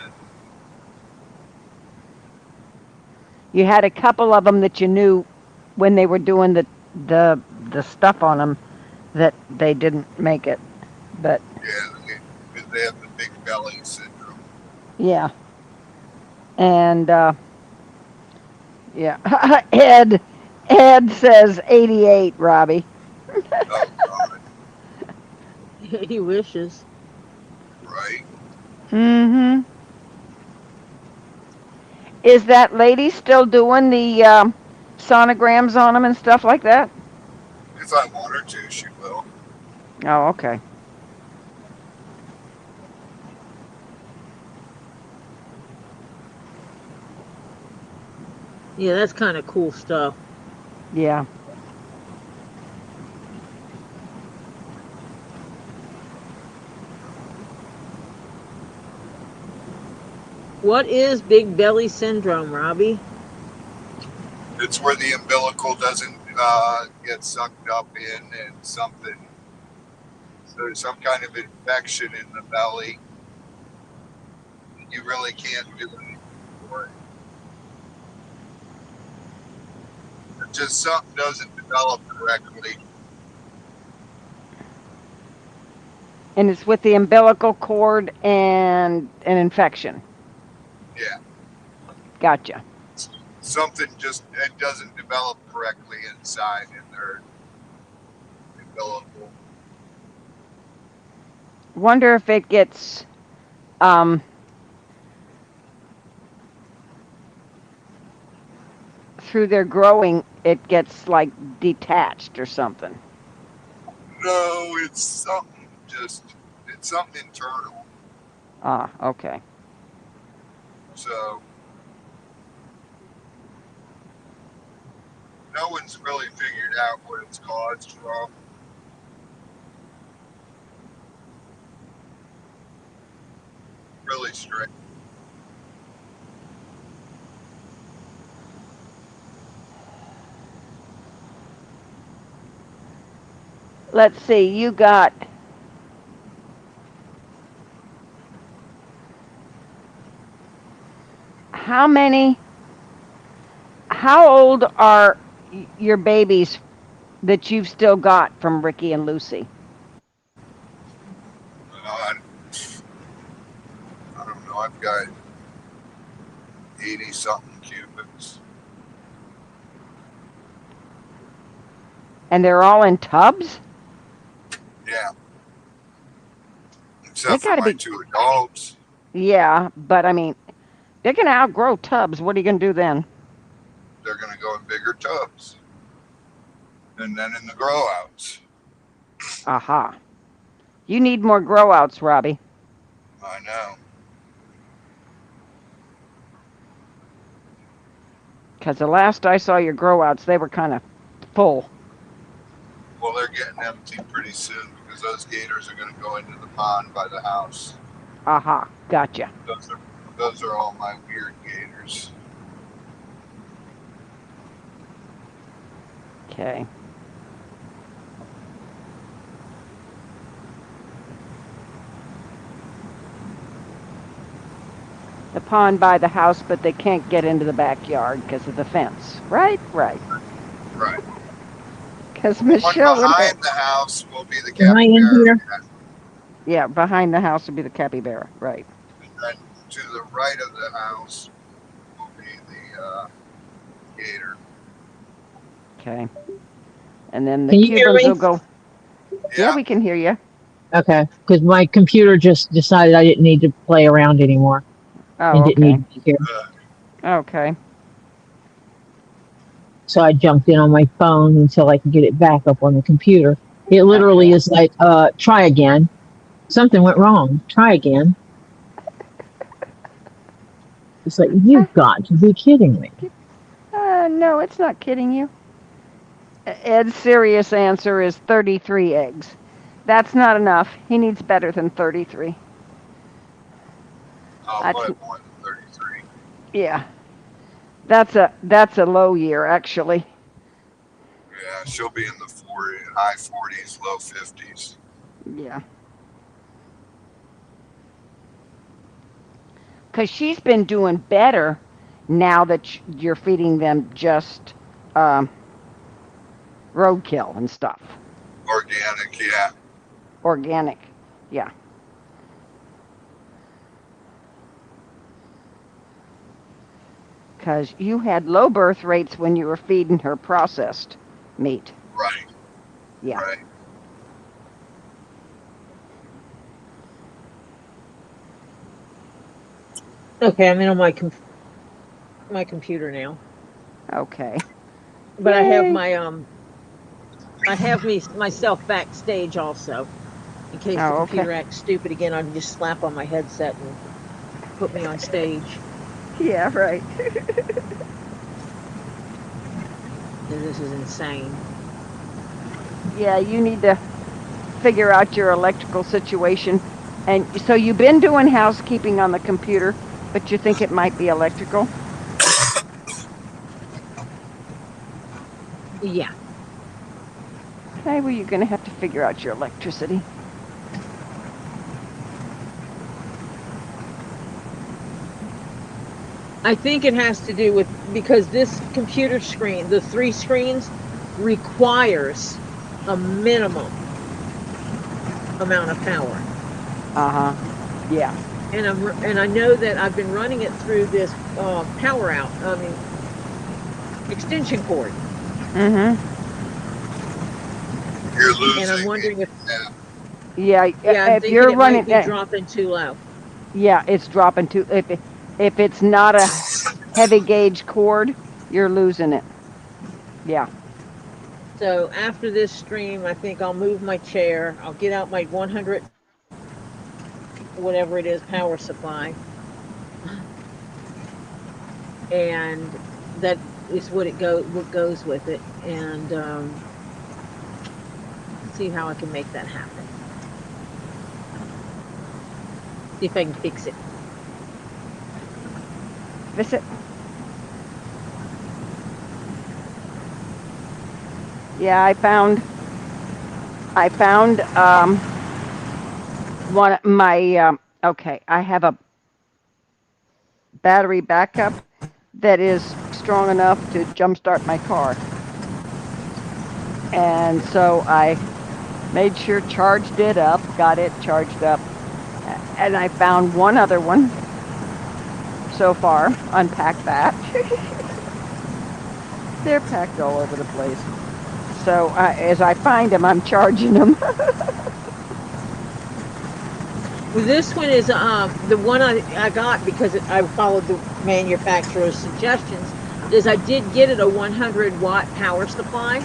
You had a couple of them that you knew when they were doing the stuff on them that they didn't make it. But Yeah, they have the big belly syndrome. yeah, and yeah, Ed says 88. Robbie. Oh God, He wishes. right? Mm-hmm. Is that lady still doing the sonograms on them and stuff like that? If I want her to, she will. Oh, okay. Yeah, that's kind of cool stuff. Yeah. What is big belly syndrome, Robbie? It's where the umbilical doesn't get sucked up in, and something. There's some kind of infection in the belly. You really can't do anything for it. Just something doesn't develop correctly. And it's with the umbilical cord and an infection. Yeah. Gotcha. something just it doesn't develop correctly inside, and they're developable. Wonder if it gets um, through their growing, it gets like detached or something. No, it's something it's something internal. Ah, okay. So no one's really figured out what it's caused from. Really strange. Let's see. You got how many? How old are your babies that you've still got from Ricky and Lucy? I, I don't know. I've got 80 something cubits. And they're all in tubs? Yeah, They except for got to my be. two adults. Yeah, but I mean, they're going to outgrow tubs. What are you going to do then? They're going to go in bigger tubs, and then in the grow outs. Aha. You need more grow outs, Robbie. I know. Because the last I saw your grow outs, they were kind of full. Well, they're getting empty pretty soon because those gators are going to go into the pond by the house. Aha. Gotcha. Those are those are all my weird gators. Okay. The pond by the house, but they can't get into the backyard because of the fence. Right? Right. Right. Because One Michelle and behind the house will be the Am I in capybara here? cat, yeah, behind the house would be the capybara. Right. and then to the right of the house will be the gator. Okay. And then the Can you hear Cubans me? will go. Yeah, Yeah. we can hear you. Okay, because my computer just decided I didn't need to play around anymore Oh, and didn't okay. need to be here. Okay. So I jumped in on my phone until I could get it back up on the computer. It literally Okay. is like, try again. Something went wrong. Try again. It's like, you've got to be kidding me. No, it's not kidding you. Ed's serious answer is 33 eggs. That's not enough. He needs better than 33. I'll That's put more than 33. yeah. That's a low year actually. Yeah, she'll be in the high 40s, low 50s. Yeah. Cuz she's been doing better now that you're feeding them just um, roadkill and stuff. Organic, yeah. Organic. Yeah. Cuz you had low birth rates when you were feeding her processed meat. Right, Yeah. right. Okay, I'm in on my computer now, Okay. but I have Yay. I have myself backstage also. In case the Oh, okay. computer acts stupid again, I can just slap on my headset and put me on stage. Yeah, right. This is insane. Yeah, you need to figure out your electrical situation. And so you've been doing housekeeping on the computer, but you think it might be electrical? Yeah. Okay, well, you're going to have to figure out your electricity. I think it has to do with because this computer screen, the three screens, requires a minimum amount of power. Uh huh. Yeah. And I know that I've been running it through this power out. I mean, extension cord. Mm-hmm. You're And I'm losing it. wondering if, Yeah, yeah, I'm if thinking you're it might running, be dropping too low. yeah, it's dropping too. If it's not a heavy gauge cord, you're losing it. Yeah. So after this stream, I think I'll move my chair. I'll get out my 100, whatever it is, power supply. And that is what goes with it. And see how I can make that happen. See if I can fix it. Visit. Yeah, I found one of my okay, I have a battery backup that is strong enough to jumpstart my car. And so I made sure charged it up, got it charged up, and I found one other one so far. Unpacked that. They're packed all over the place. So as I find them, I'm charging them. Well, this one is the one I got because I followed the manufacturer's suggestions. Is I did get it a 100-watt power supply.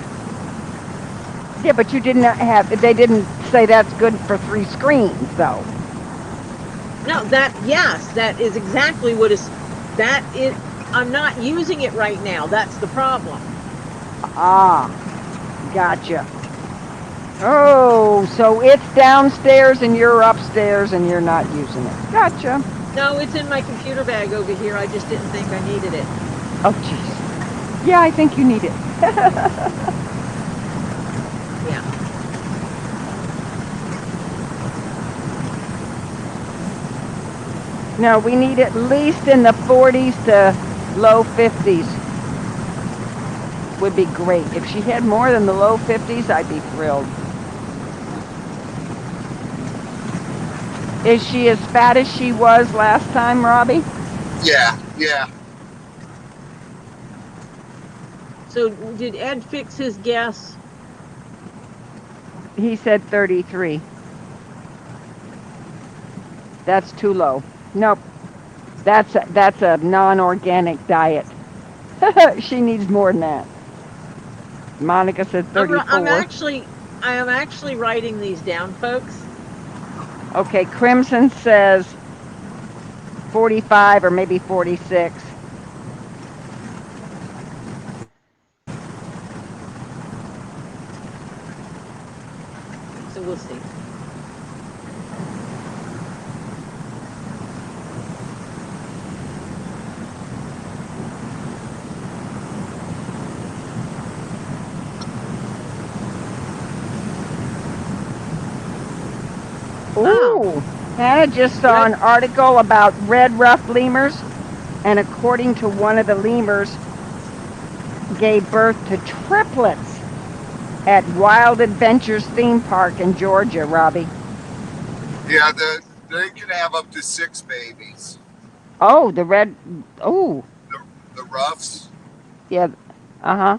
Yeah, but you didn't have. They didn't say that's good for 3 screens, though. No, that is exactly what is that is. I'm not using it right now. That's the problem. Ah, gotcha. Oh, so it's downstairs and you're upstairs and you're not using it. Gotcha. No, it's in my computer bag over here. I just didn't think I needed it. Oh, jeez. Yeah, I think you need it. Yeah. No, we need at least in the 40s to low 50s. Would be great. If she had more than the low 50s, I'd be thrilled. Is she as fat as she was last time, Robbie? Yeah, yeah. So did Ed fix his guess? He said 33. That's too low. Nope. That's a non-organic diet. She needs more than that. Monica said I'm 34. I am actually writing these down, folks. Okay, Crimson says 45 or maybe 46. So we'll see. Ooh, Hannah just saw an article about red ruff lemurs, and according to one of the lemurs, gave birth to triplets at Wild Adventures theme park in Georgia, Robbie. Yeah, they can have up to 6 babies. Oh, the roughs. Yeah, uh-huh.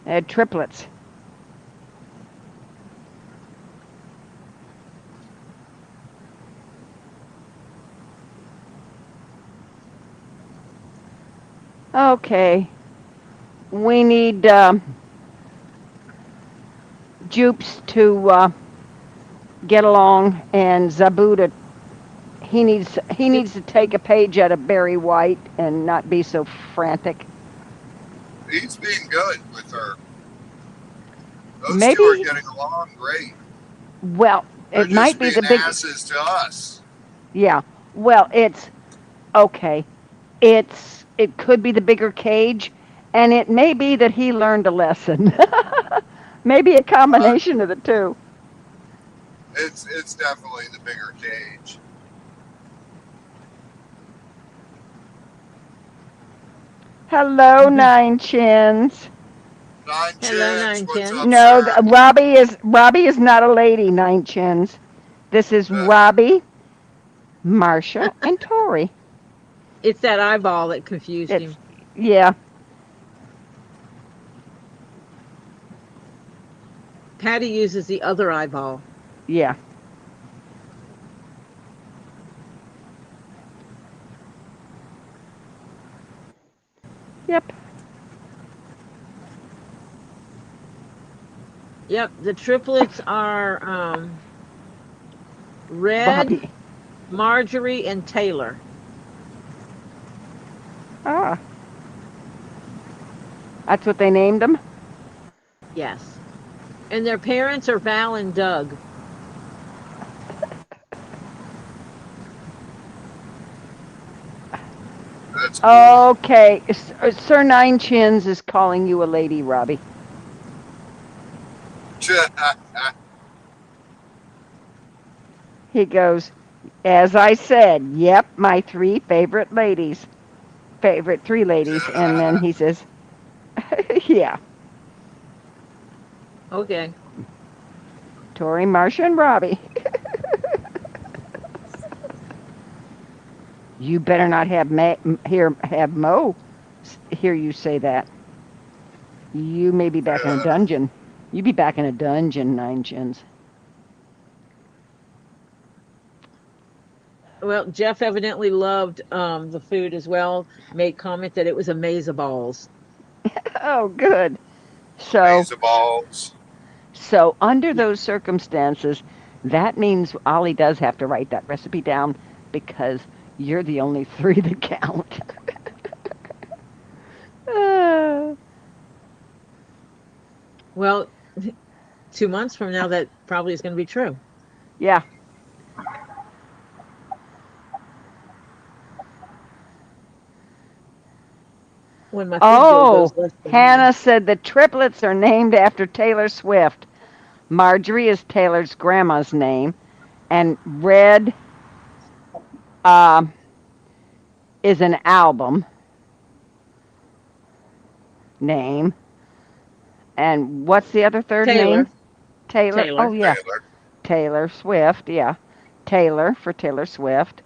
They had triplets. Okay. We need Jupes to get along, and Zabu he needs to take a page out of Barry White and not be so frantic. He's being good with her. Those Maybe, 2 are getting along great. Well, They're it might just be being the big. asses to us. Yeah. Well, it's okay. It could be the bigger cage, and it may be that he learned a lesson. Maybe a combination of the two. It's definitely the bigger cage. Hello, Nine Chins. Hello, Nine What's Chins. up, No, sir? Robbie is not a lady, Nine Chins. This is Robbie, Marcia, and Tori. It's that eyeball that confused It's him. yeah. Patty uses the other eyeball. Yeah. Yep. Yep, the triplets are Red, Bobby. Marjorie, and Taylor. Ah, that's what they named them. Yes. And their parents are Val and Doug. That's cool. Okay, Sir Nine Chins is calling you a lady, Robbie. He goes, as I said, yep, my three favorite ladies. Favorite three ladies. And then he says, yeah, Okay. Tori, Marcia, and Robbie. You better not have have Mo hear you say that. You may be back in a dungeon. You be back in a dungeon, Nine Chins. Well, Jeff evidently loved the food as well. Made comment that it was a maze of balls. Oh, good. So, Maze of balls. so under those circumstances, that means Ollie does have to write that recipe down because you're the only three that count. Uh, Well, 2 months from now, that probably is going to be true. yeah. When my food bill Oh, goes less than Hannah said the triplets are named after Taylor Swift. Marjorie is Taylor's grandma's name, and Red um, is an album name. And what's the other third name? Taylor. Taylor. Oh, Taylor. yeah. Taylor. Taylor Swift. Yeah. Taylor for Taylor Swift.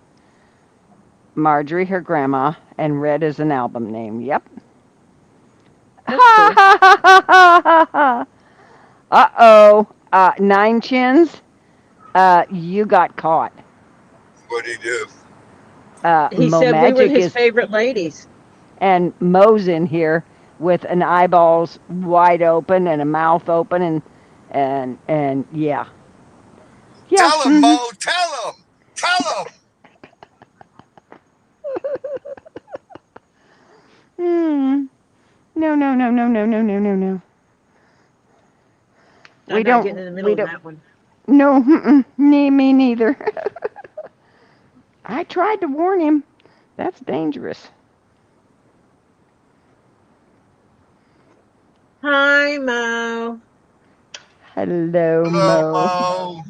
Marjorie, her grandma. And Red is an album name. Yep. That's Ha cool. ha ha ha ha ha. Uh-oh. Nine Chins. You got caught. What'd he do? He Mo said we were Magic his is, favorite ladies. and Mo's in here with an eyeballs wide open and a mouth open and yeah. Yeah. Tell him, Mm-hmm. Mo. Tell him. Tell him. Mm. No, no, no, no, no, no, no, no, no. I'm We not getting don't, in the middle we of don't, that one. no, me neither. I tried to warn him. That's dangerous. Hi, Mo. Hello, Hello, Mo. Mo.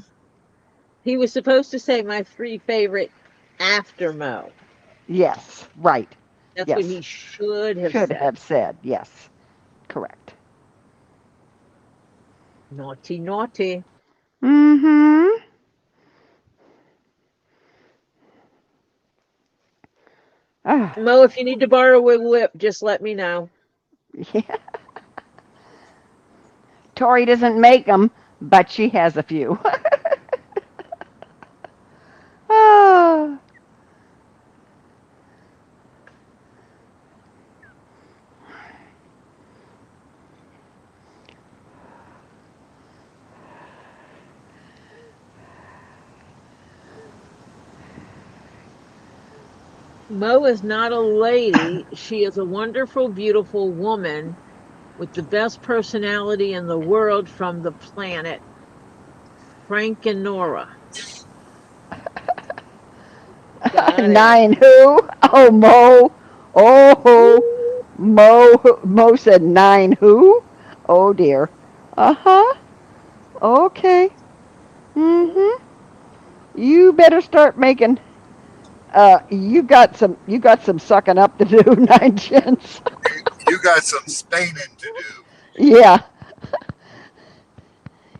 He was supposed to say my three favorite after Mo. Yes, right. That's what he Yes. should have Should said. have said. Yes. Correct. Naughty, naughty. Mm-hmm. Ah, Mo, if you need to borrow a whip, just let me know. yeah. Tori doesn't make them, but she has a few. Ah. Mo is not a lady. She is a wonderful, beautiful woman with the best personality in the world from the planet, Frank and Nora. Got it. Nine who? Oh, Mo. Oh, Mo said nine who? Oh, dear. Uh-huh. Okay. Mm-hmm. You better start making you got some sucking up to do, Nine Chins. You got some staining to do. Yeah.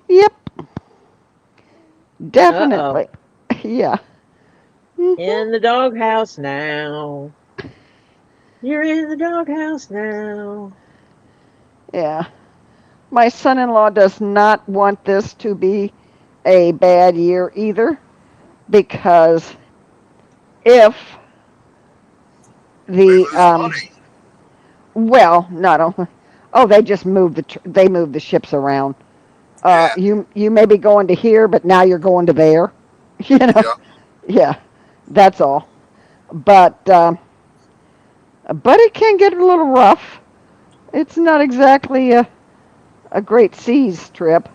Yep, Uh-oh. definitely. Yeah. Mhm. In the doghouse now. You're in the doghouse now. Yeah. My son-in-law does not want this to be a bad year either, because if They the lose money. well, not only, oh, they just move they move the ships around. Yeah, You may be going to here, but now you're going to there. You know, yeah. yeah, that's all. But it can get a little rough. It's not exactly a great seas trip,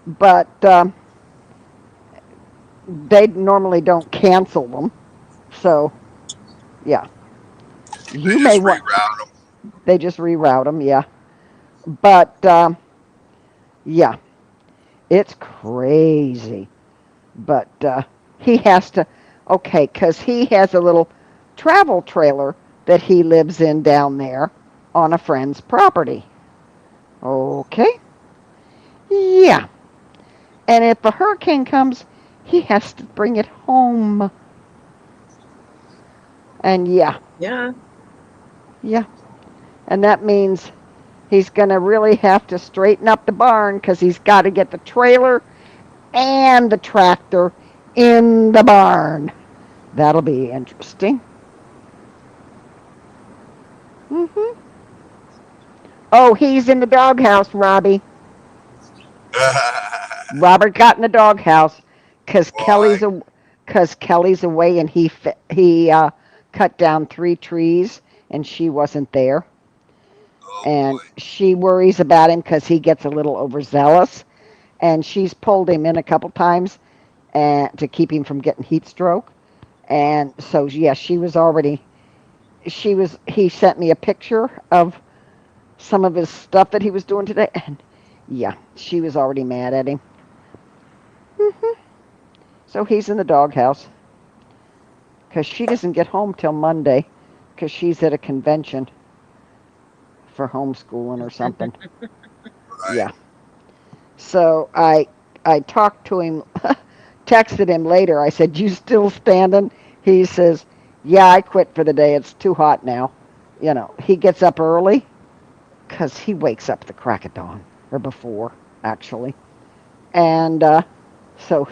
but they normally don't cancel them. So yeah, They you may just want. reroute them. They just reroute them. Yeah, but yeah, it's crazy. But he has to, okay, because he has a little travel trailer that he lives in down there on a friend's property. Okay, yeah. And if a hurricane comes, he has to bring it home. And yeah, Yeah. yeah. And that means he's going to really have to straighten up the barn because he's got to get the trailer and the tractor in the barn. That'll be interesting. Hmm. Oh, he's in the doghouse, Robbie. Robert got in the doghouse because Why? Kelly's away, and he cut down 3 trees, and she wasn't there, Oh and boy. she worries about him because he gets a little overzealous, and she's pulled him in a couple times and to keep him from getting heat stroke, and so yeah, he sent me a picture of some of his stuff that he was doing today, and yeah, she was already mad at him. Hmm. So he's in the doghouse because she doesn't get home till Monday because she's at a convention for homeschooling or something. Right. Yeah. So I talked to him, texted him later. I said, "You still standing?" He says, "Yeah, I quit for the day. It's too hot now." He gets up early because he wakes up at the crack of dawn or before, actually. And so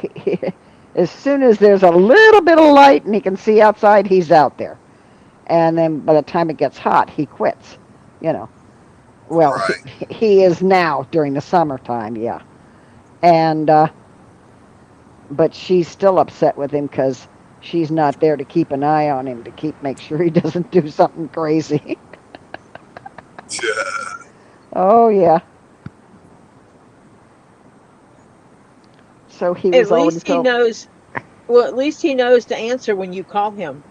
as soon as there's a little bit of light and he can see outside, he's out there. And then by the time it gets hot, he quits. You know, well, Right. he is now during the summertime, yeah. And but she's still upset with him because she's not there to keep an eye on him to make sure he doesn't do something crazy. Yeah. Oh yeah. So he At was already least he told. knows. Well, at least he knows to answer when you call him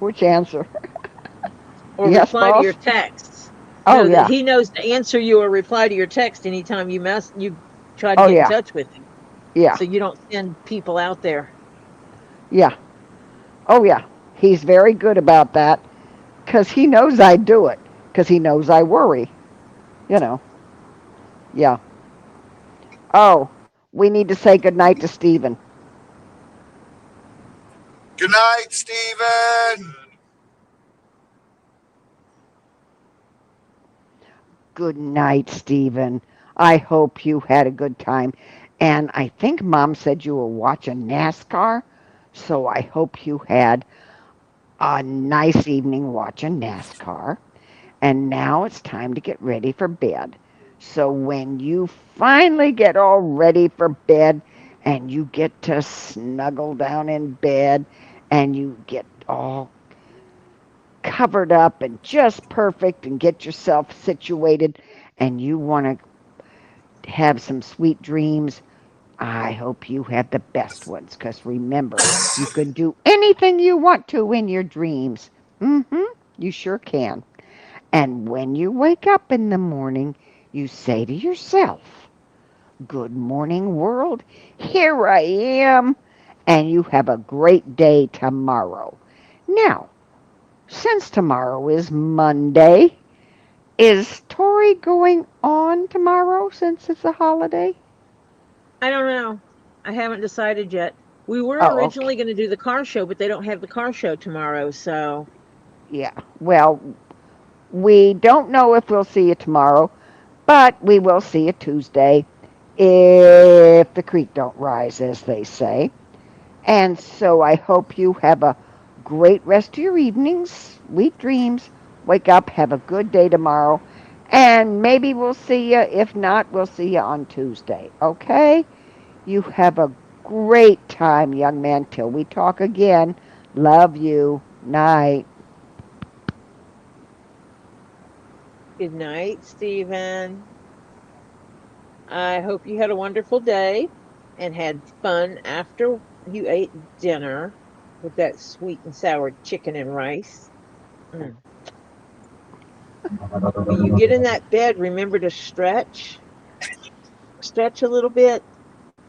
Which answer? or Yes, reply to your boss. texts. Oh No, that yeah. he knows to answer you or reply to your text anytime you try to Oh get in yeah. touch with him. Yeah. So you don't send people out there. Yeah. Oh yeah. He's very good about that because he knows I do it because he knows I worry. You know. Yeah. Oh, we need to say goodnight to Stephen. Good night, Stephen. Good night, Stephen. I hope you had a good time. And I think Mom said you were watching NASCAR. So I hope you had a nice evening watching NASCAR. And now it's time to get ready for bed. So when you finally get all ready for bed and you get to snuggle down in bed and you get all covered up and just perfect and get yourself situated and you want to have some sweet dreams, I hope you have the best ones because remember, you can do anything you want to in your dreams. Mm-hmm. You sure can. And when you wake up in the morning, you say to yourself, "Good morning, world. Here I am." And you have a great day tomorrow. Now, since tomorrow is Monday, is Tori going on tomorrow since it's a holiday? I don't know. I haven't decided yet. We were Oh, okay. originally going to do the car show, but they don't have the car show tomorrow. So Yeah. Well, We don't know if we'll see you tomorrow, but we will see you Tuesday if the creek don't rise, as they say. And so I hope you have a great rest of your evenings, sweet dreams. Wake up, have a good day tomorrow, and maybe we'll see you. If not, we'll see you on Tuesday. Okay? You have a great time, young man, till we talk again. Love you. Night. Good night, Stephen. I hope you had a wonderful day and had fun after you ate dinner with that sweet and sour chicken and rice. Mm. When you get in that bed, remember to stretch a little bit,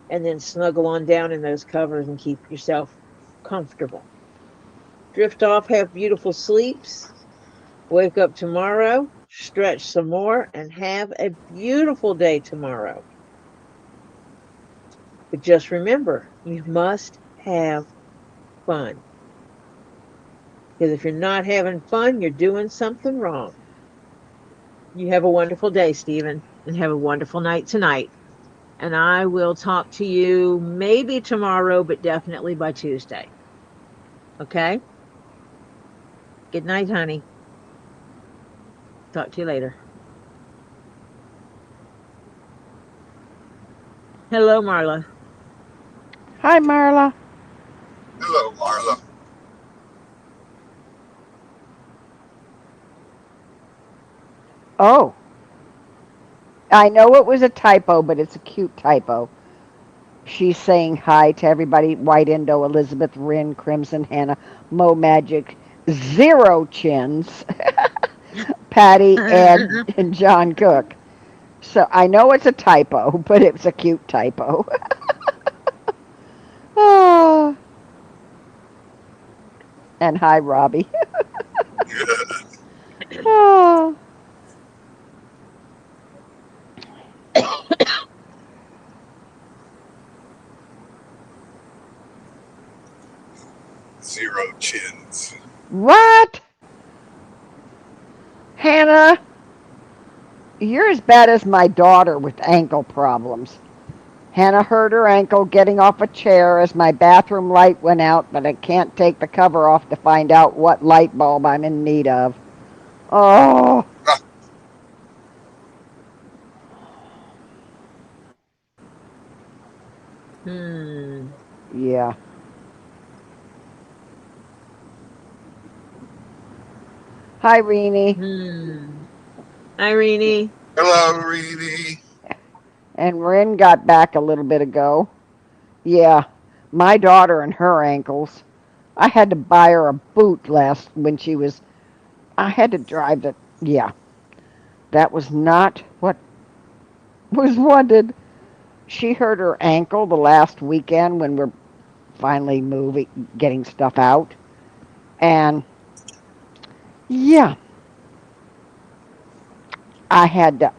and then snuggle on down in those covers and keep yourself comfortable. Drift off, have beautiful sleeps. Wake up tomorrow, stretch some more, and have a beautiful day tomorrow. But just remember, you must have fun. Because if you're not having fun, you're doing something wrong. You have a wonderful day, Stephen, and have a wonderful night tonight. And I will talk to you maybe tomorrow, but definitely by Tuesday. Okay? Good night, honey. Talk to you later. Hello, Marla. Hi, Marla. Hello, Marla. Oh, I know it was a typo, but it's a cute typo. She's saying hi to everybody. White Indo, Elizabeth, Rin, Crimson, Hannah, Mo Magic, Zero Chins, Patty, Ed, and John Cook. So I know it's a typo, but it's a cute typo. Oh, and hi, Robbie. Oh, Zero chins. what? Hannah, you're as bad as my daughter with ankle problems. Hannah hurt her ankle getting off a chair as my bathroom light went out, but I can't take the cover off to find out what light bulb I'm in need of. Oh, Hmm. yeah. Hi, Reenie. Hmm. Irene. Hello, Reedy. And Rin got back a little bit ago. Yeah, my daughter and her ankles. I had to buy her a boot last when she was. I had to drive the. Yeah, that was not what was wanted. She hurt her ankle the last weekend when we're finally moving, getting stuff out. And yeah,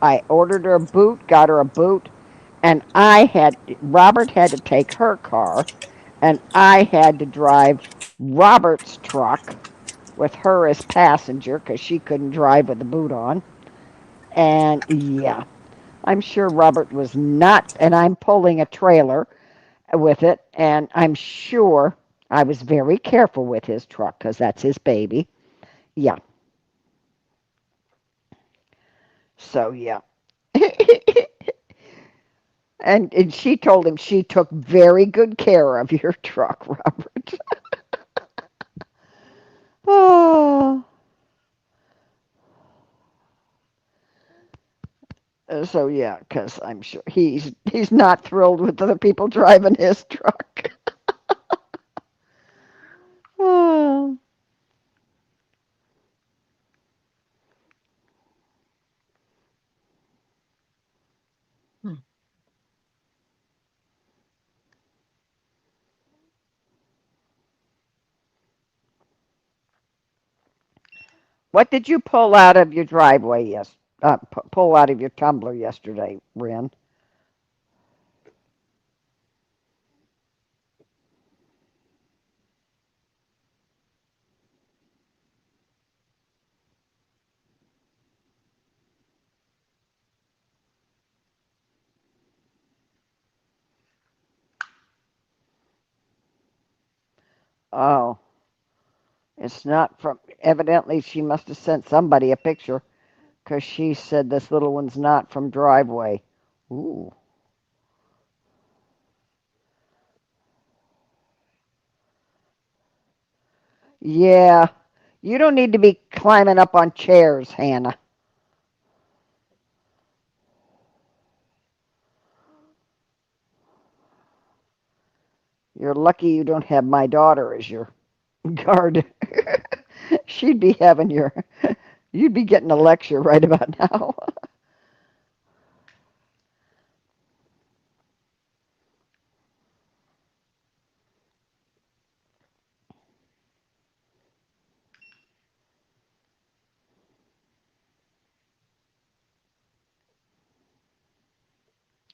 I ordered her a boot, got her a boot, and Robert had to take her car, and I had to drive Robert's truck with her as passenger because she couldn't drive with the boot on. And yeah, I'm sure Robert was not, and I'm pulling a trailer with it, and I'm sure I was very careful with his truck because that's his baby. Yeah, so yeah. And she told him she took very good care of your truck, Robert. Oh, so yeah, because I'm sure he's not thrilled with other people driving his truck. Oh. Hmm. What did you pull out of your driveway? Yes, pull out of your tumbler yesterday, Ren. Oh, it's not from. Evidently, she must have sent somebody a picture because she said this little one's not from driveway. Ooh. Yeah, you don't need to be climbing up on chairs, Hannah. You're lucky you don't have my daughter as your guard. She'd be having your, you'd be getting a lecture right about now.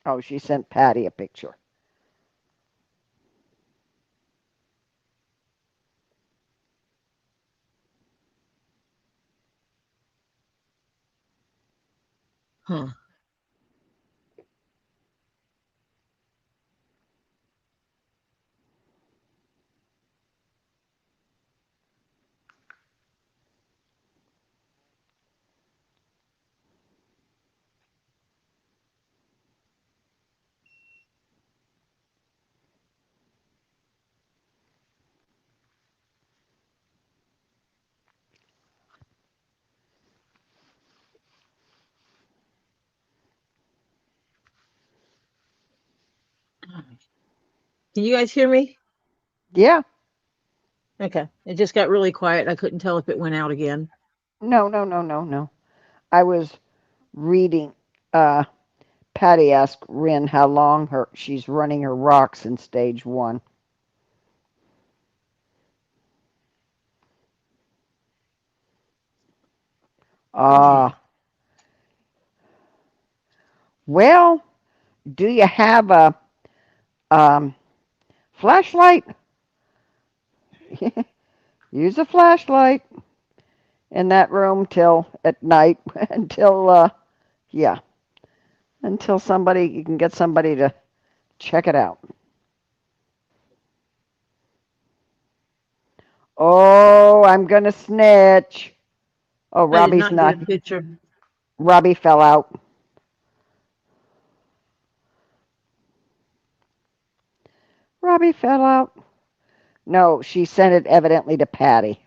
Oh, she sent Patty a picture. Huh. Can you guys hear me? Yeah, Okay. It just got really quiet. I couldn't tell if it went out again. no, no, no, no, no. I was reading. Uh, Patty asked Rin how long she's running her rocks in stage one. Okay. Well, do you have a um, flashlight? Use a flashlight in that room till at night until yeah, until somebody you can get somebody to check it out. Oh, I'm gonna snitch. Oh, I did Robbie's not get not. a picture. Robbie fell out. Robbie fell out. No, she sent it evidently to Patty.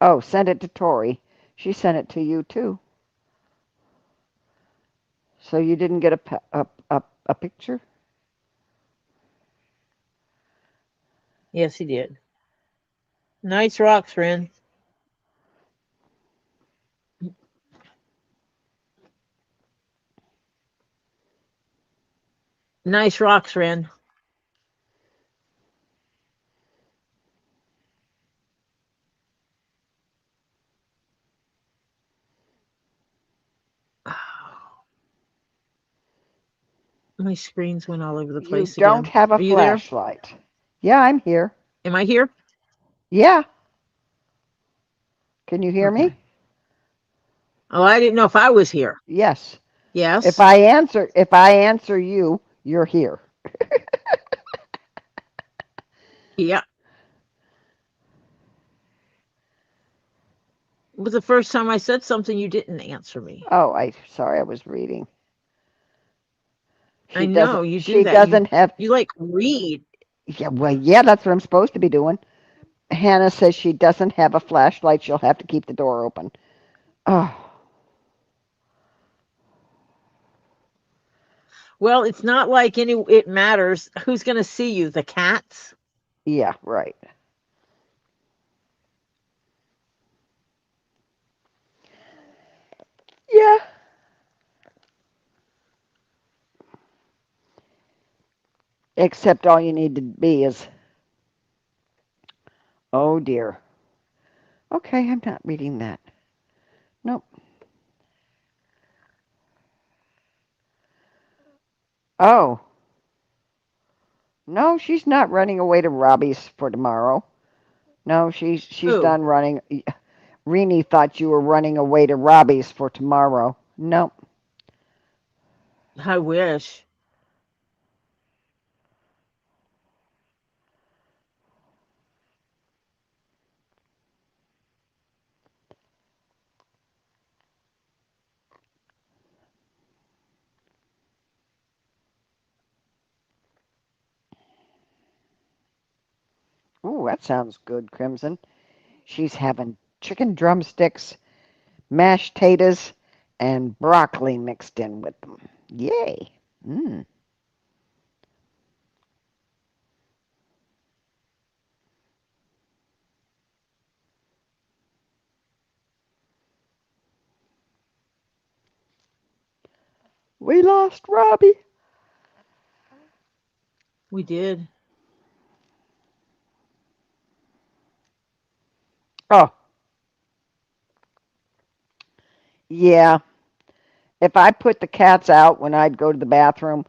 Oh, sent it to Tori. She sent it to you too. So you didn't get a picture? Yes, he did. Nice rocks, Ren. Nice rocks, Ren. My screens went all over the You place don't again. have a Are you there? flashlight. Yeah, I'm here. Am I here? Yeah. Can you hear me? Okay. Oh, I didn't know if I was here. Yes. Yes. If I answer you, you're here. Yeah. It was the first time I said something you didn't answer me. Oh, I sorry, I was reading. I know you do She that. doesn't have You like read. yeah, well, yeah, that's what I'm supposed to be doing. Hannah says she doesn't have a flashlight. She'll have to keep the door open. Oh, Well, it's not like it matters. Who's going to see you? The cats? yeah, right. Yeah. Except all you need to be is, oh dear. Okay, I'm not reading that. Nope. Oh, no, she's not running away to Robbie's for tomorrow. No, she's Who? done running. Renee thought you were running away to Robbie's for tomorrow. Nope. I wish. Ooh, that sounds good, Crimson. She's having chicken drumsticks, mashed potatoes, and broccoli mixed in with them. Yay. Mm. We lost Robbie. We did. Oh, yeah. If I put the cats out when I'd go to the bathroom,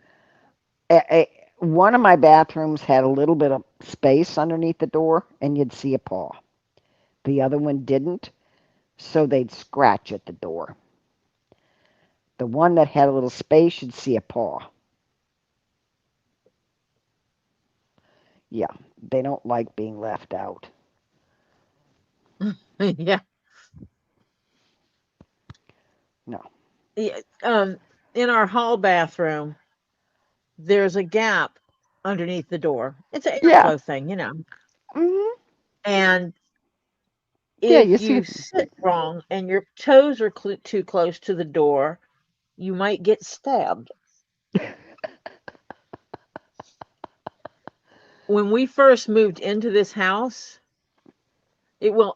one of my bathrooms had a little bit of space underneath the door, and you'd see a paw. The other one didn't, so they'd scratch at the door. The one that had a little space, you'd see a paw. Yeah, they don't like being left out. Yeah. No. Yeah. In our hall bathroom, there's a gap underneath the door. It's an Yeah. airflow thing, you know. Hmm. And Yeah, you if see. you sit wrong and your toes are too close to the door, you might get stabbed. When we first moved into this house,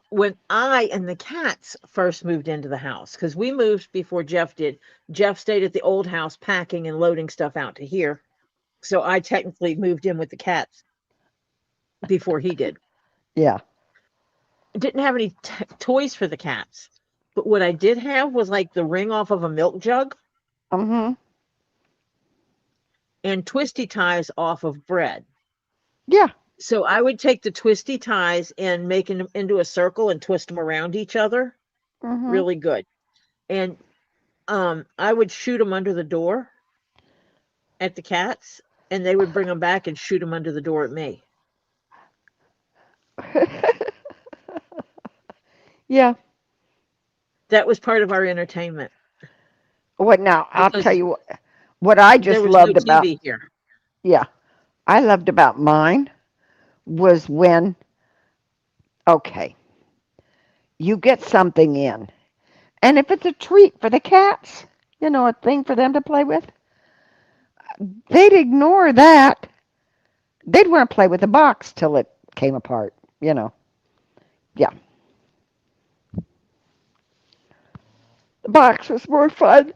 when I and the cats first moved into the house, because we moved before Jeff did. Jeff stayed at the old house packing and loading stuff out to here. So I technically moved in with the cats before he did. Yeah. Didn't have any toys for the cats. But what I did have was like the ring off of a milk jug Hmm. and twisty ties off of bread. Yeah. So I would take the twisty ties and make them into a circle and twist them around each other. Hmm. Really good. And I would shoot them under the door at the cats, and they would bring them back and shoot them under the door at me. Yeah. That was part of our entertainment What now? I'll tell because you what I there just was no loved about, TV here. yeah, I loved about mine was when, okay, you get something in, and if it's a treat for the cats, a thing for them to play with, they'd ignore that. They'd want to play with the box till it came apart. Yeah, the box was more fun.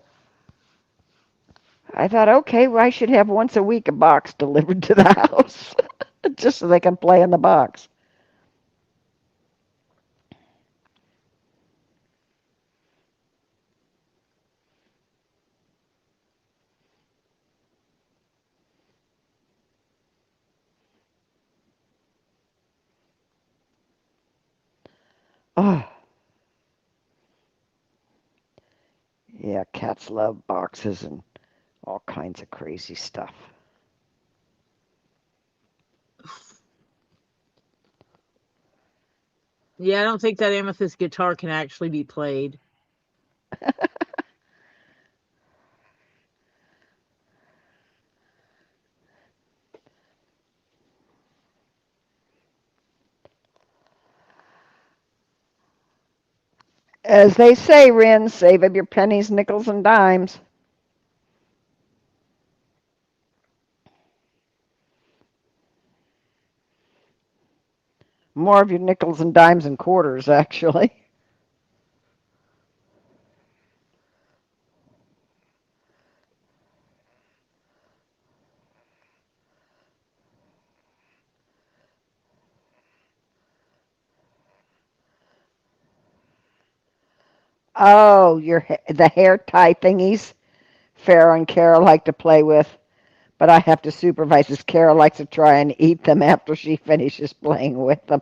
I thought, okay, well, I should have once a week a box delivered to the house just so they can play in the box. Oh, yeah, cats love boxes and all kinds of crazy stuff. Yeah, I don't think that amethyst guitar can actually be played. As they say, Rin, save up your pennies, nickels, and dimes. More of your nickels and dimes and quarters, actually. Oh, the hair tie thingies. Farrah and Kara like to play with, but I have to supervise as Kara likes to try and eat them after she finishes playing with them.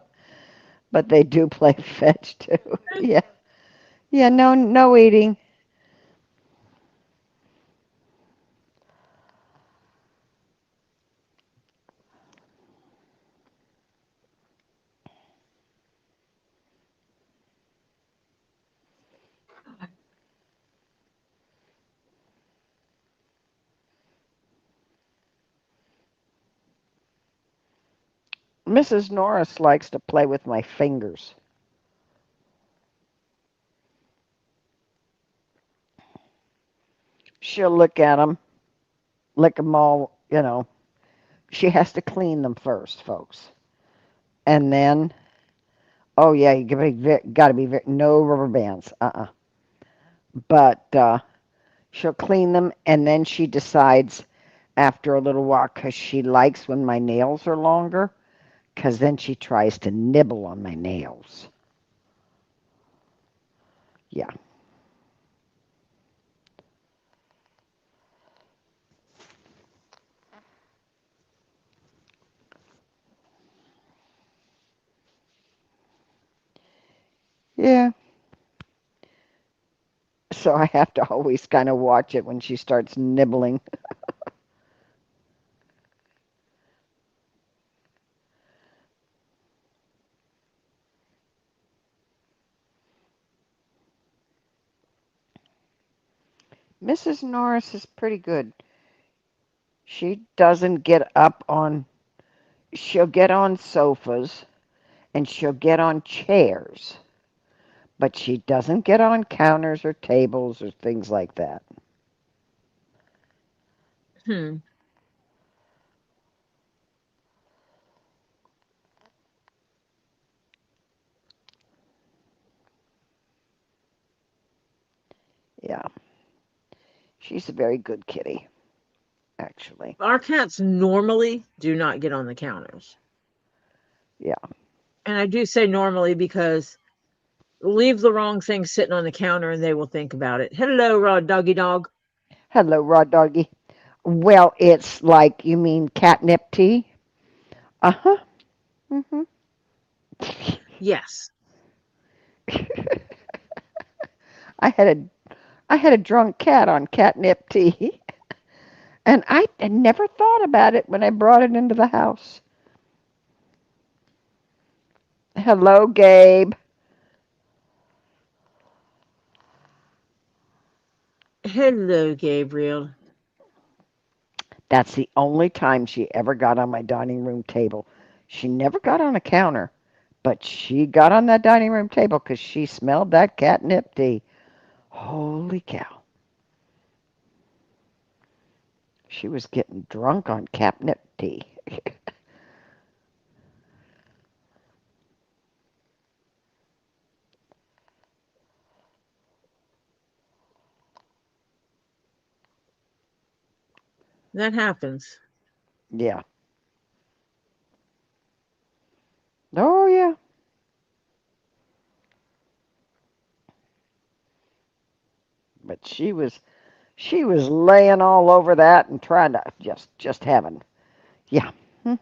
But they do play fetch too. Yeah, yeah. No, no eating. Mrs. Norris likes to play with my fingers. She'll look at them, lick them all. She has to clean them first, folks. And then, oh yeah, you got to be no rubber bands. But she'll clean them, and then she decides after a little while, because she likes when my nails are longer, because then she tries to nibble on my nails. Yeah. Yeah. So I have to always kind of watch it when she starts nibbling. Mrs. Norris is pretty good. She doesn't get up on, she'll get on sofas and she'll get on chairs, but she doesn't get on counters or tables or things like that. Hmm. Yeah, she's a very good kitty, actually. Our cats normally do not get on the counters. Yeah. And I do say normally because leave the wrong thing sitting on the counter and they will think about it. Hello, doggy dog. Hello, raw doggy. Well, it's like, you mean catnip tea? Uh-huh. Mm-hmm. Yes. I had a drunk cat on catnip tea, and I had never thought about it when I brought it into the house. Hello, Gabe. Hello, Gabriel. That's the only time she ever got on my dining room table. She never got on a counter, but she got on that dining room table because she smelled that catnip tea. Holy cow. She was getting drunk on catnip tea. That happens. Yeah. Oh, yeah. But she was laying all over that and trying to just having. Yeah. Hmm.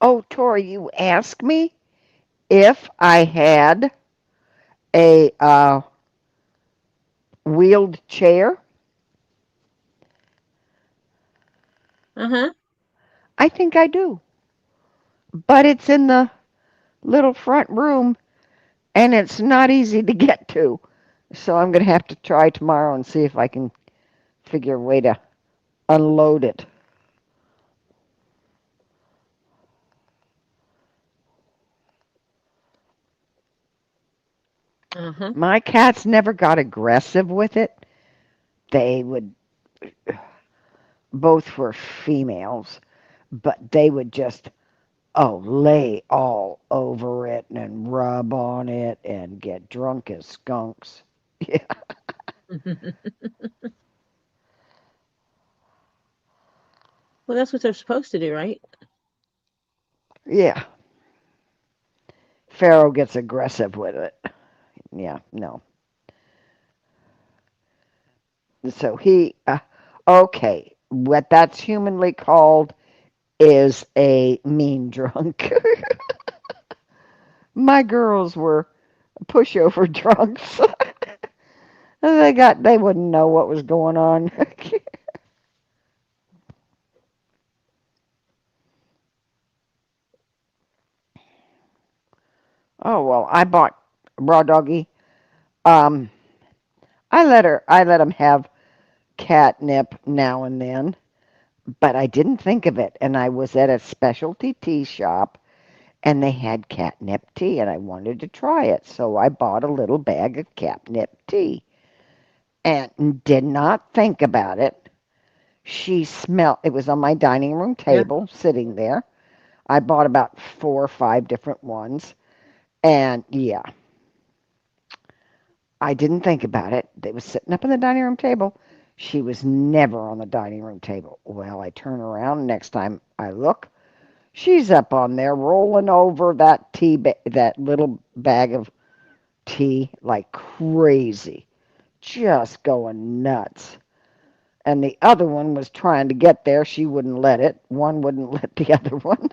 Oh, Tori, you asked me if I had a wheeled chair. Uh-huh. I think I do, but it's in the little front room and it's not easy to get to. So I'm going to have to try tomorrow and see if I can figure a way to unload it. Uh-huh. My cats never got aggressive with it. They would, both were females, but they would just, lay all over it and rub on it and get drunk as skunks. Yeah. Well, that's what they're supposed to do, right? Yeah. Pharaoh gets aggressive with it. Yeah, no. So okay, what that's humanly called is a mean drunk. My girls were pushover drunks. They wouldn't know what was going on. Oh well, I bought raw doggy. Um, I let him have catnip now and then, but I didn't think of it. And I was at a specialty tea shop, and they had catnip tea, and I wanted to try it, so I bought a little bag of catnip tea, and did not think about it. She smelled. It was on my dining room Yeah. table, sitting there. I bought about 4 or 5 different ones, and yeah, I didn't think about it. They was sitting up on the dining room table. She was never on the dining room table. Well, I turn around next time I look. She's up on there rolling over that little bag of tea like crazy, just going nuts. And the other one was trying to get there. She wouldn't let it. One wouldn't let the other one.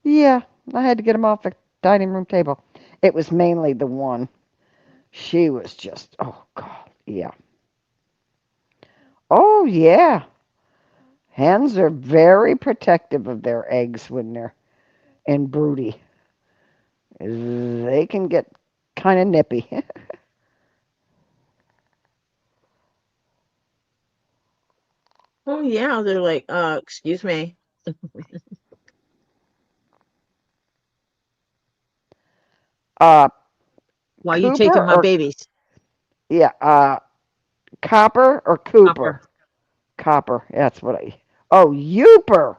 Yeah, I had to get them off the dining room table. It was mainly the one. She was just, oh God, yeah. Oh yeah. Hens are very protective of their eggs when they're in broody. They can get kind of nippy. Oh yeah, they're like, excuse me, uh, why you taking Cooper my or babies? yeah, Copper or Cooper? Copper. Copper. That's what I. Oh, Youper.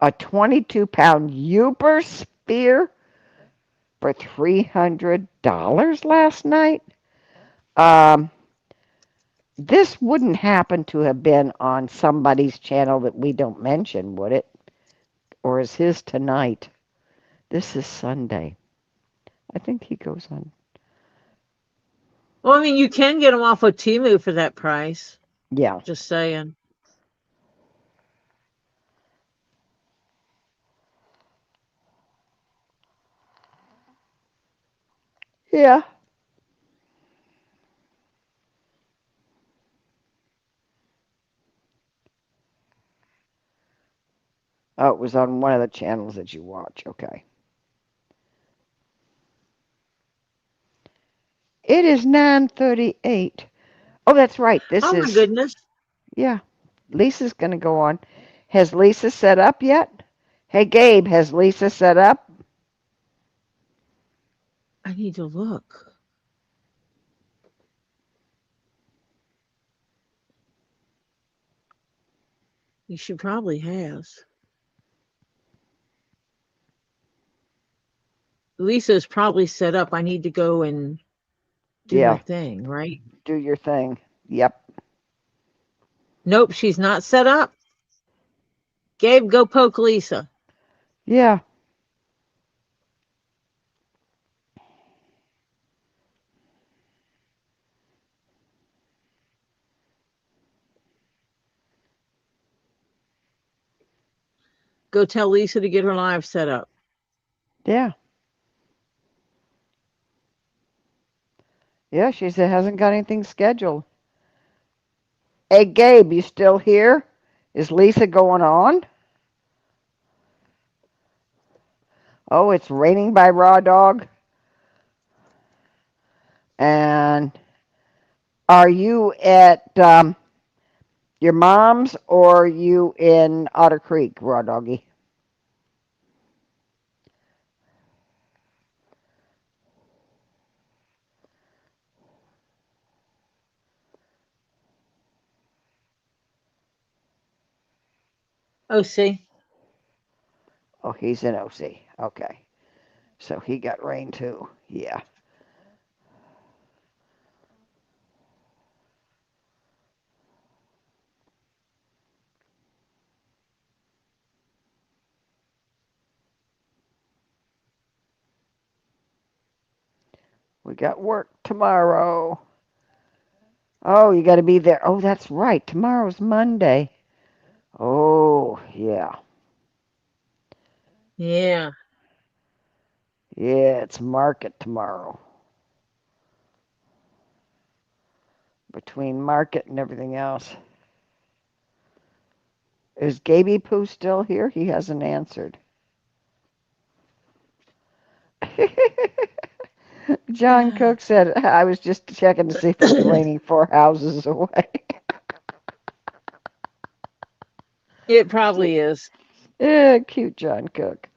A 22-pound Youper spear for $300 last night. Um, this wouldn't happen to have been on somebody's channel that we don't mention, would it? Or is his tonight? This is Sunday. I think he goes on. Well, I mean, you can get them off of Temu for that price. Yeah. Just saying. Yeah. Oh, it was on one of the channels that you watch. Okay. It is 9:38. Oh, that's right. This Oh my is goodness, yeah. Lisa's going to go on. Has Lisa set up yet? Hey, Gabe, has Lisa set up? I need to look. She probably has. Lisa's probably set up. I need to go and do my Yeah, thing, right? do your thing. Yep. Nope, she's not set up. Gabe, go poke Lisa. Yeah. Go tell Lisa to get her live set up. Yeah. Yeah, she said hasn't got anything scheduled. Hey, Gabe, you still here? Is Lisa going on? Oh, it's raining by Raw Dog. And are you at your mom's or are you in Otter Creek, Raw Doggy? Oh, see. Oh, he's in OC. Okay. So he got rain too. Yeah. We got work tomorrow. Oh, you got to be there. Oh, that's right. Tomorrow's Monday. Oh, yeah. Yeah. Yeah, it's market tomorrow. Between market and everything else. Is Gaby Poo still here? He hasn't answered. John Cook said, I was just checking to see if it was raining 4 houses away. It probably is. Yeah, cute John Cook.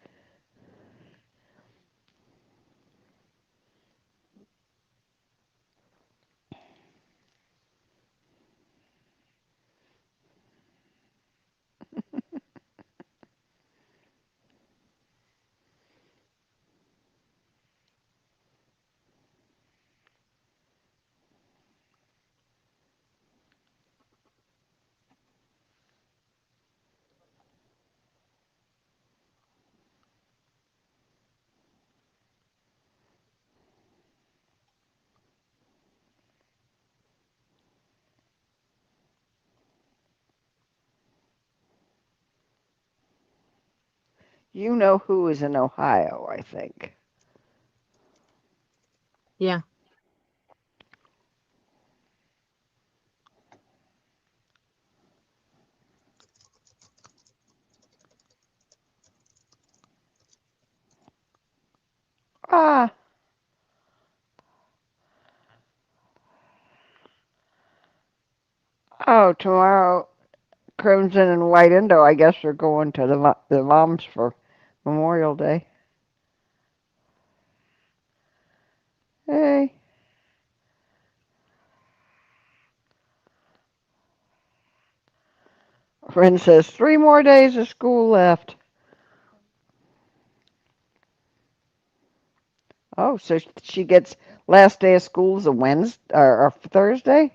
You know who is in Ohio, I think. Yeah. Ah, oh, tomorrow, Crimson and White Indo, I guess, are going to the moms for Memorial Day. Hey, friend says 3 more days of school left. Oh, so she gets last day of school is a Wednesday or Thursday?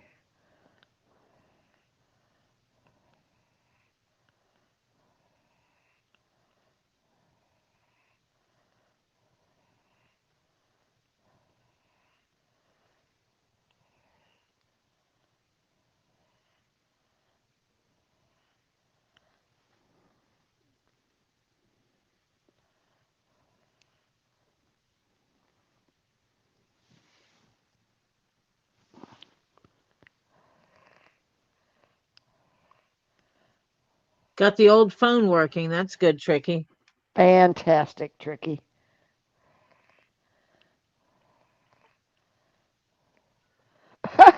Got the old phone working. That's good, Tricky. Fantastic, Tricky.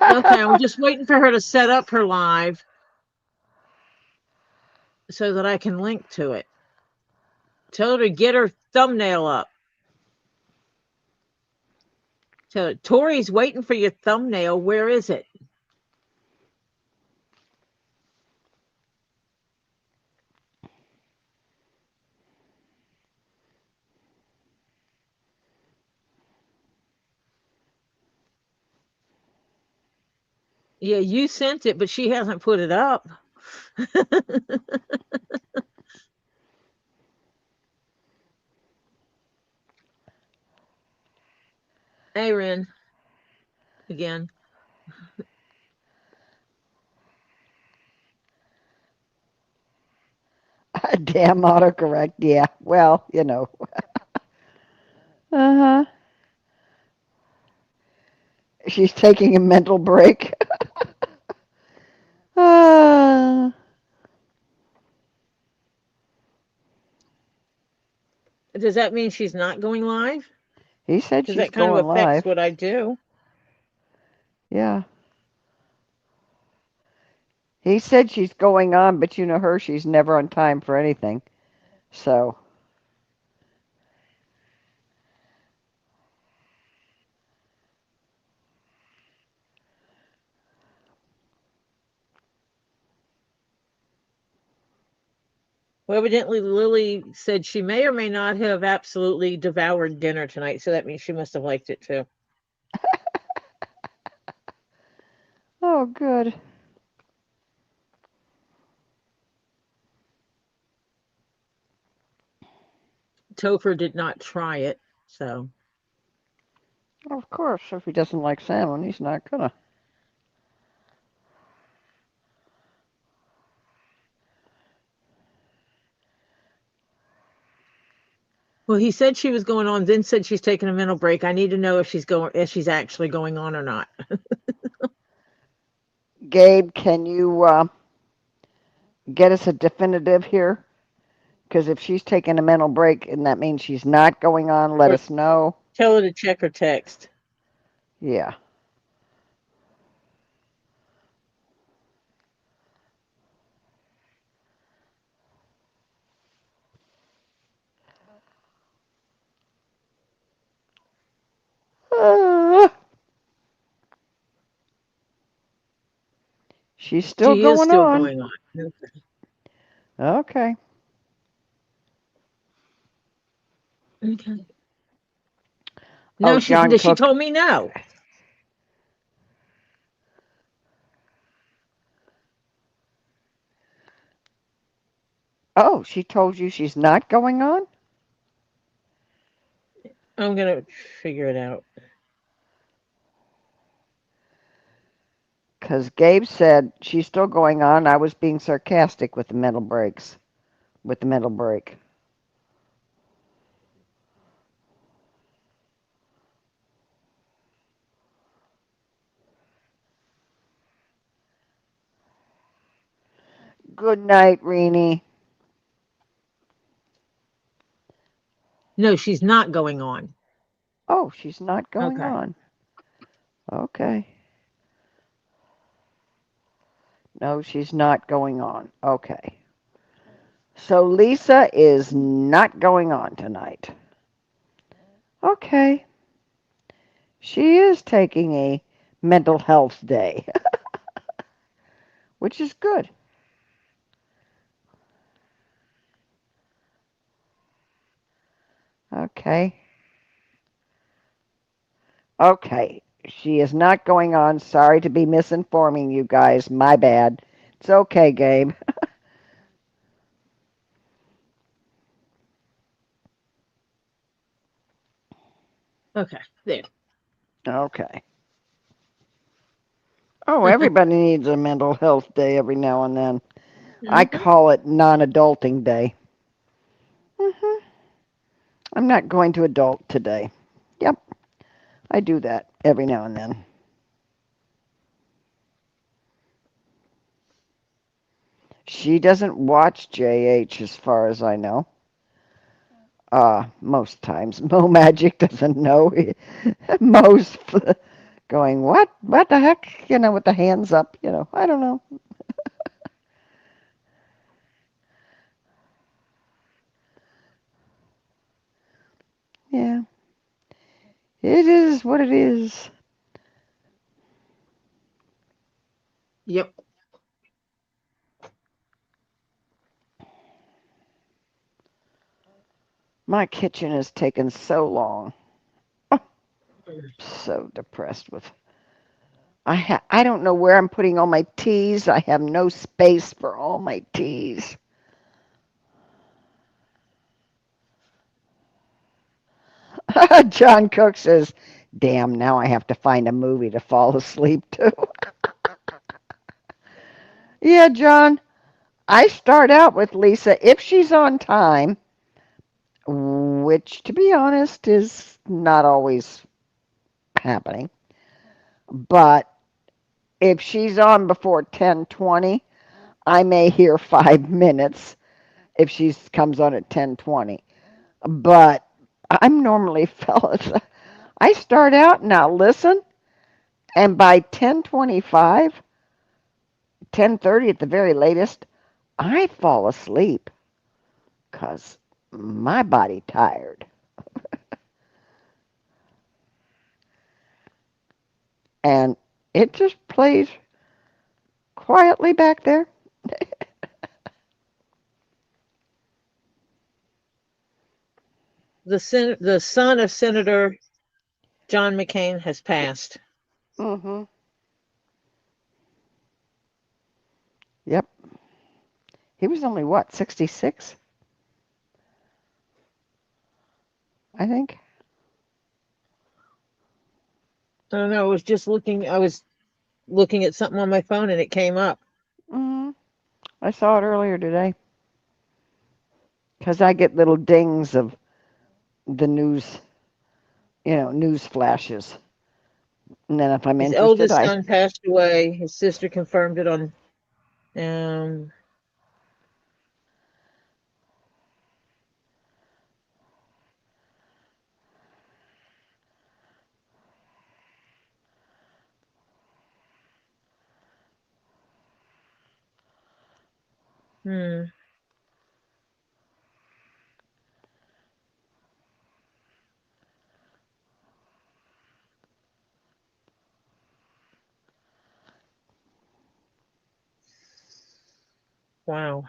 Okay, I'm just waiting for her to set up her live so that I can link to it. Tell her to get her thumbnail up. Tell her, Tori's waiting for your thumbnail. Where is it? Yeah, you sent it, but she hasn't put it up. Hey, Ren, again. Damn autocorrect. Yeah. Well, you know. Uh-huh. She's taking a mental break. Ah. Does that mean she's not going live? He said Because she's that kind of going affects live. what I do. Yeah. He said she's going on, but you know her, she's never on time for anything. So, Well, evidently, Lily said she may or may not have absolutely devoured dinner tonight, so that means she must have liked it too. oh, good. Topher did not try it, so. Of course, if he doesn't like salmon, he's not gonna. Well, he said she was going on, then said she's taking a mental break. I need to know if she's actually going on or not. Gabe, can you get us a definitive here? Because if she's taking a mental break and that means she's not going on, let Or us know. tell her to check her text. Yeah. Uh, she's still She is going still on. going on. Okay. Okay. Oh, No, John she Cook. told me no. Oh, she told you she's not going on? I'm gonna figure it out. Because Gabe said she's still going on. I was being sarcastic with the mental breaks. With the mental break. Good night, Reenie. No, she's not going on. Oh, she's not going Okay. on. Okay. No, she's not going on. Okay. So Lisa is not going on tonight. Okay. She is taking a mental health day, which is good. Okay. Okay. She is not going on. Sorry to be misinforming you guys. My bad. It's okay, Gabe. Okay. There. Okay. Oh, everybody needs a mental health day every now and then. I Hmm. call it non-adulting day. I'm not going to adult today. Yep, I do that every now and then. She doesn't watch JH as far as I know. Most times. Mo Magic doesn't know. Mo's going, what? What the heck? You know, with the hands up, I don't know. Yeah, it is what it is. Yep. My kitchen has taken so long. Oh, so depressed with. I don't know where I'm putting all my teas. I have no space for all my teas. John Cook says, "Damn, now I have to find a movie to fall asleep to." Yeah, John, I start out with Lisa if she's on time, which to be honest is not always happening. But if she's on before 10:20, I may hear 5 minutes if she comes on at 10:20. But I'm normally fellas. I start out and I'll listen, and by 10:25, 10:30 at the very latest, I fall asleep because my body tired. And it just plays quietly back there. The son of Senator John McCain has passed. Mm-hmm. Yep. He was only what, 66, I think. I don't know. I was looking at something on my phone and it came up. Mm-hmm. I saw it earlier today because I get little dings of the news, news flashes. And then if I'm His interested, eldest I. son passed away. His sister confirmed it on um Hmm. Wow.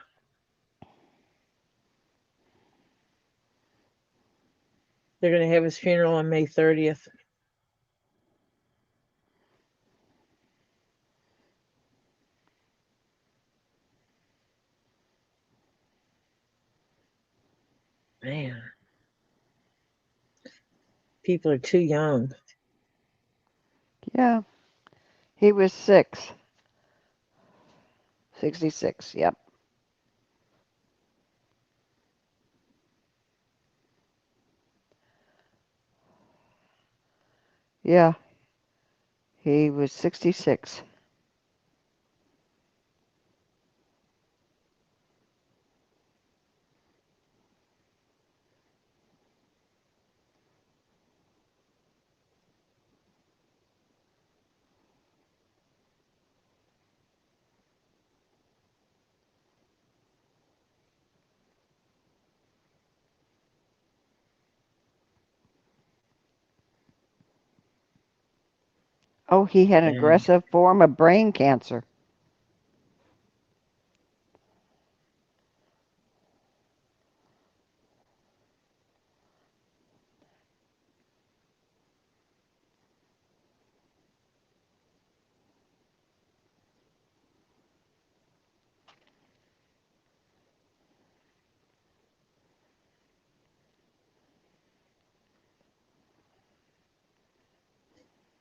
They're going to have his funeral on May 30th. Man, people are too young. Yeah. He was 66. Yep. Yeah. He was 66. Oh, he had an Dang. aggressive form of brain cancer.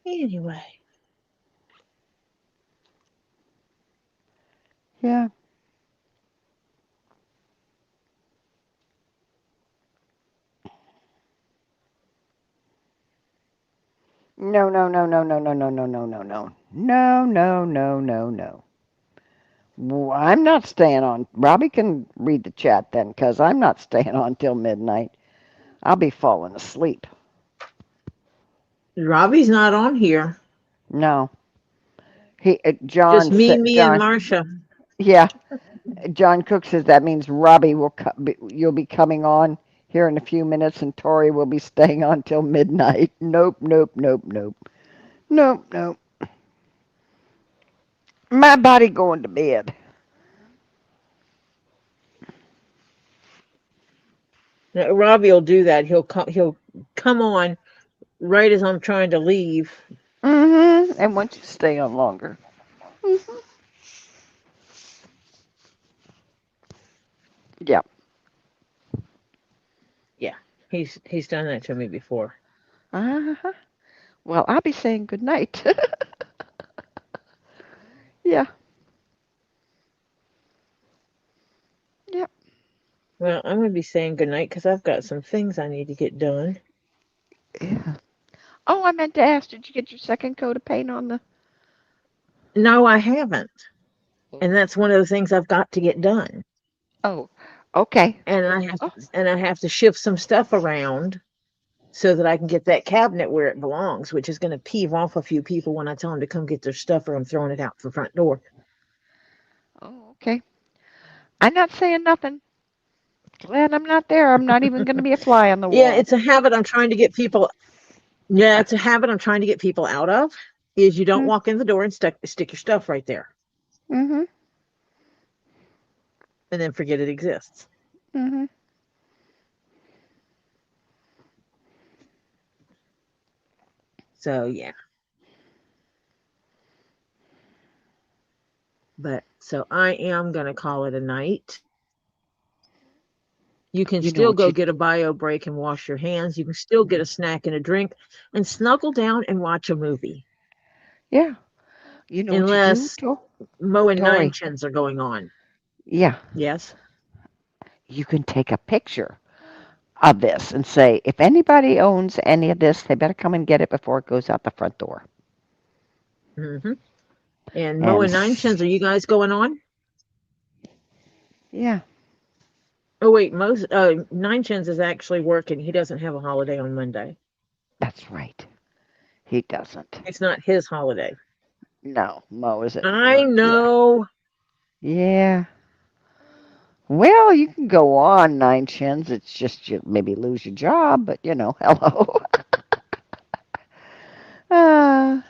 Anyway, Yeah. No, no, no, no, no, no, no, no, no, no, no. No, no, no, no, no. I'm not staying on. Robbie can read the chat then, because I'm not staying on till midnight. I'll be falling asleep. Robbie's not on here. No. He, Just John said, me, and John, Marcia. yeah, John Cook says that means Robbie will, you'll be coming on here in a few minutes, and Tori will be staying on till midnight. Nope, nope, nope, nope, nope, nope. My body going to bed. Robbie will do that. He'll come on right as I'm trying to leave. And once you stay on longer. Hmm. Yeah. Yeah, he's done that to me before. Uh-huh. Well, I'll be saying good night. Yeah. Yeah. Well, I'm gonna be saying goodnight because I've got some things I need to get done. Yeah. Oh, I meant to ask, did you get your second coat of paint on the? No, I haven't, and that's one of the things I've got to get done. Oh, okay. And Oh, I have to shift some stuff around so that I can get that cabinet where it belongs, which is going to peeve off a few people when I tell them to come get their stuff or I'm throwing it out the front door. oh, okay. I'm not saying nothing. Glad I'm not there. I'm not even going to be a fly on the Yeah, wall. it's a habit I'm trying to get people. Yeah, it's a habit I'm trying to get people out of. Is you don't Mm, walk in the door and stick your stuff right there mm-hmm. and then forget it exists. Mm-hmm. So yeah, but so I am gonna call it a night. You can You know still what go you? get a bio break and wash your hands. You can still get a snack and a drink and snuggle down and watch a movie. Yeah. You know what you do, Unless Mo and Nine Tori? Chins are going on. Yeah. Yes. You can take a picture of this and say, if anybody owns any of this, they better come and get it before it goes out the front door. Hmm. And Mo And and Nine Chins, are you guys going on? yeah, Oh wait, Nine Chins is actually working. He doesn't have a holiday on Monday. that's right. He doesn't. It's not his holiday. No, Mo is at I work. Yeah. know. Yeah. Well, you can go on 9 chins. It's just you maybe lose your job, but hello. uh,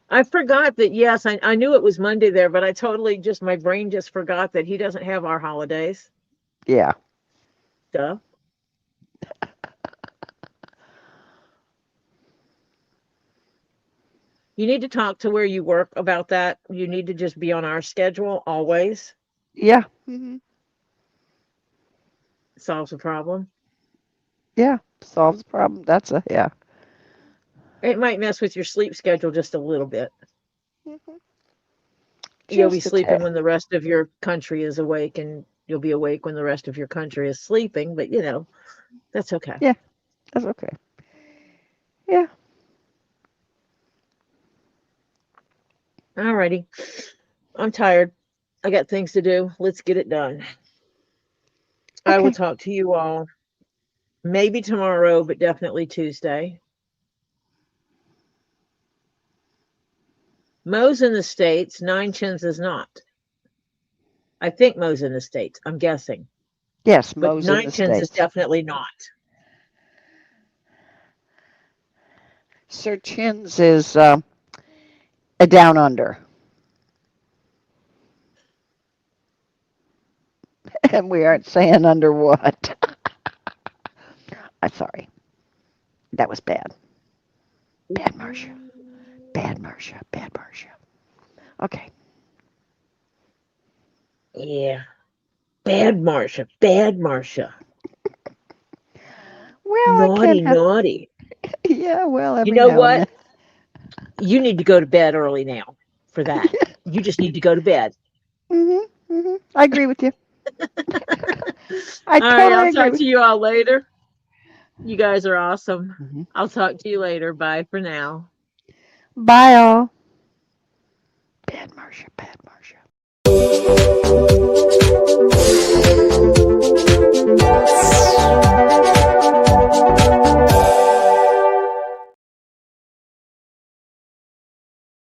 I forgot that, yes, I knew it was Monday there, but I totally just, my brain just forgot that he doesn't have our holidays. yeah. Duh. You need to talk to where you work about that. You need to just be on our schedule always. Yeah. Solves the problem. Yeah. Solves the problem. That's a yeah. It might mess with your sleep schedule just a little bit. Mhm. You'll be Just a sleeping tad. when the rest of your country is awake, and you'll be awake when the rest of your country is sleeping, but that's okay. Yeah. That's okay. Yeah. Alrighty. I'm tired. I got things to do. Let's get it done. I will Okay. talk to you all maybe tomorrow, but definitely Tuesday. Mo's in the States, Nine Chins is not. I think Mo's in the States. I'm guessing. Yes, But Mo's in Nine the Chins is States. definitely not. Sir Chin's is a down under. And we aren't saying under what. I'm sorry. That was bad. Bad Marcia. Bad Marcia. Bad Marcia. Okay. Yeah. Bad Marcia. Bad Marcia. Well, I can't Naughty, have. naughty. Yeah, well, You every know now and what? then. You need to go to bed early now for that. You just need to go to bed. I agree with you. I All right. totally I'll agree talk with to you all later. You guys are awesome. you. I'll talk to you later. Bye for now. Bye, all. Bad Marcia. Bad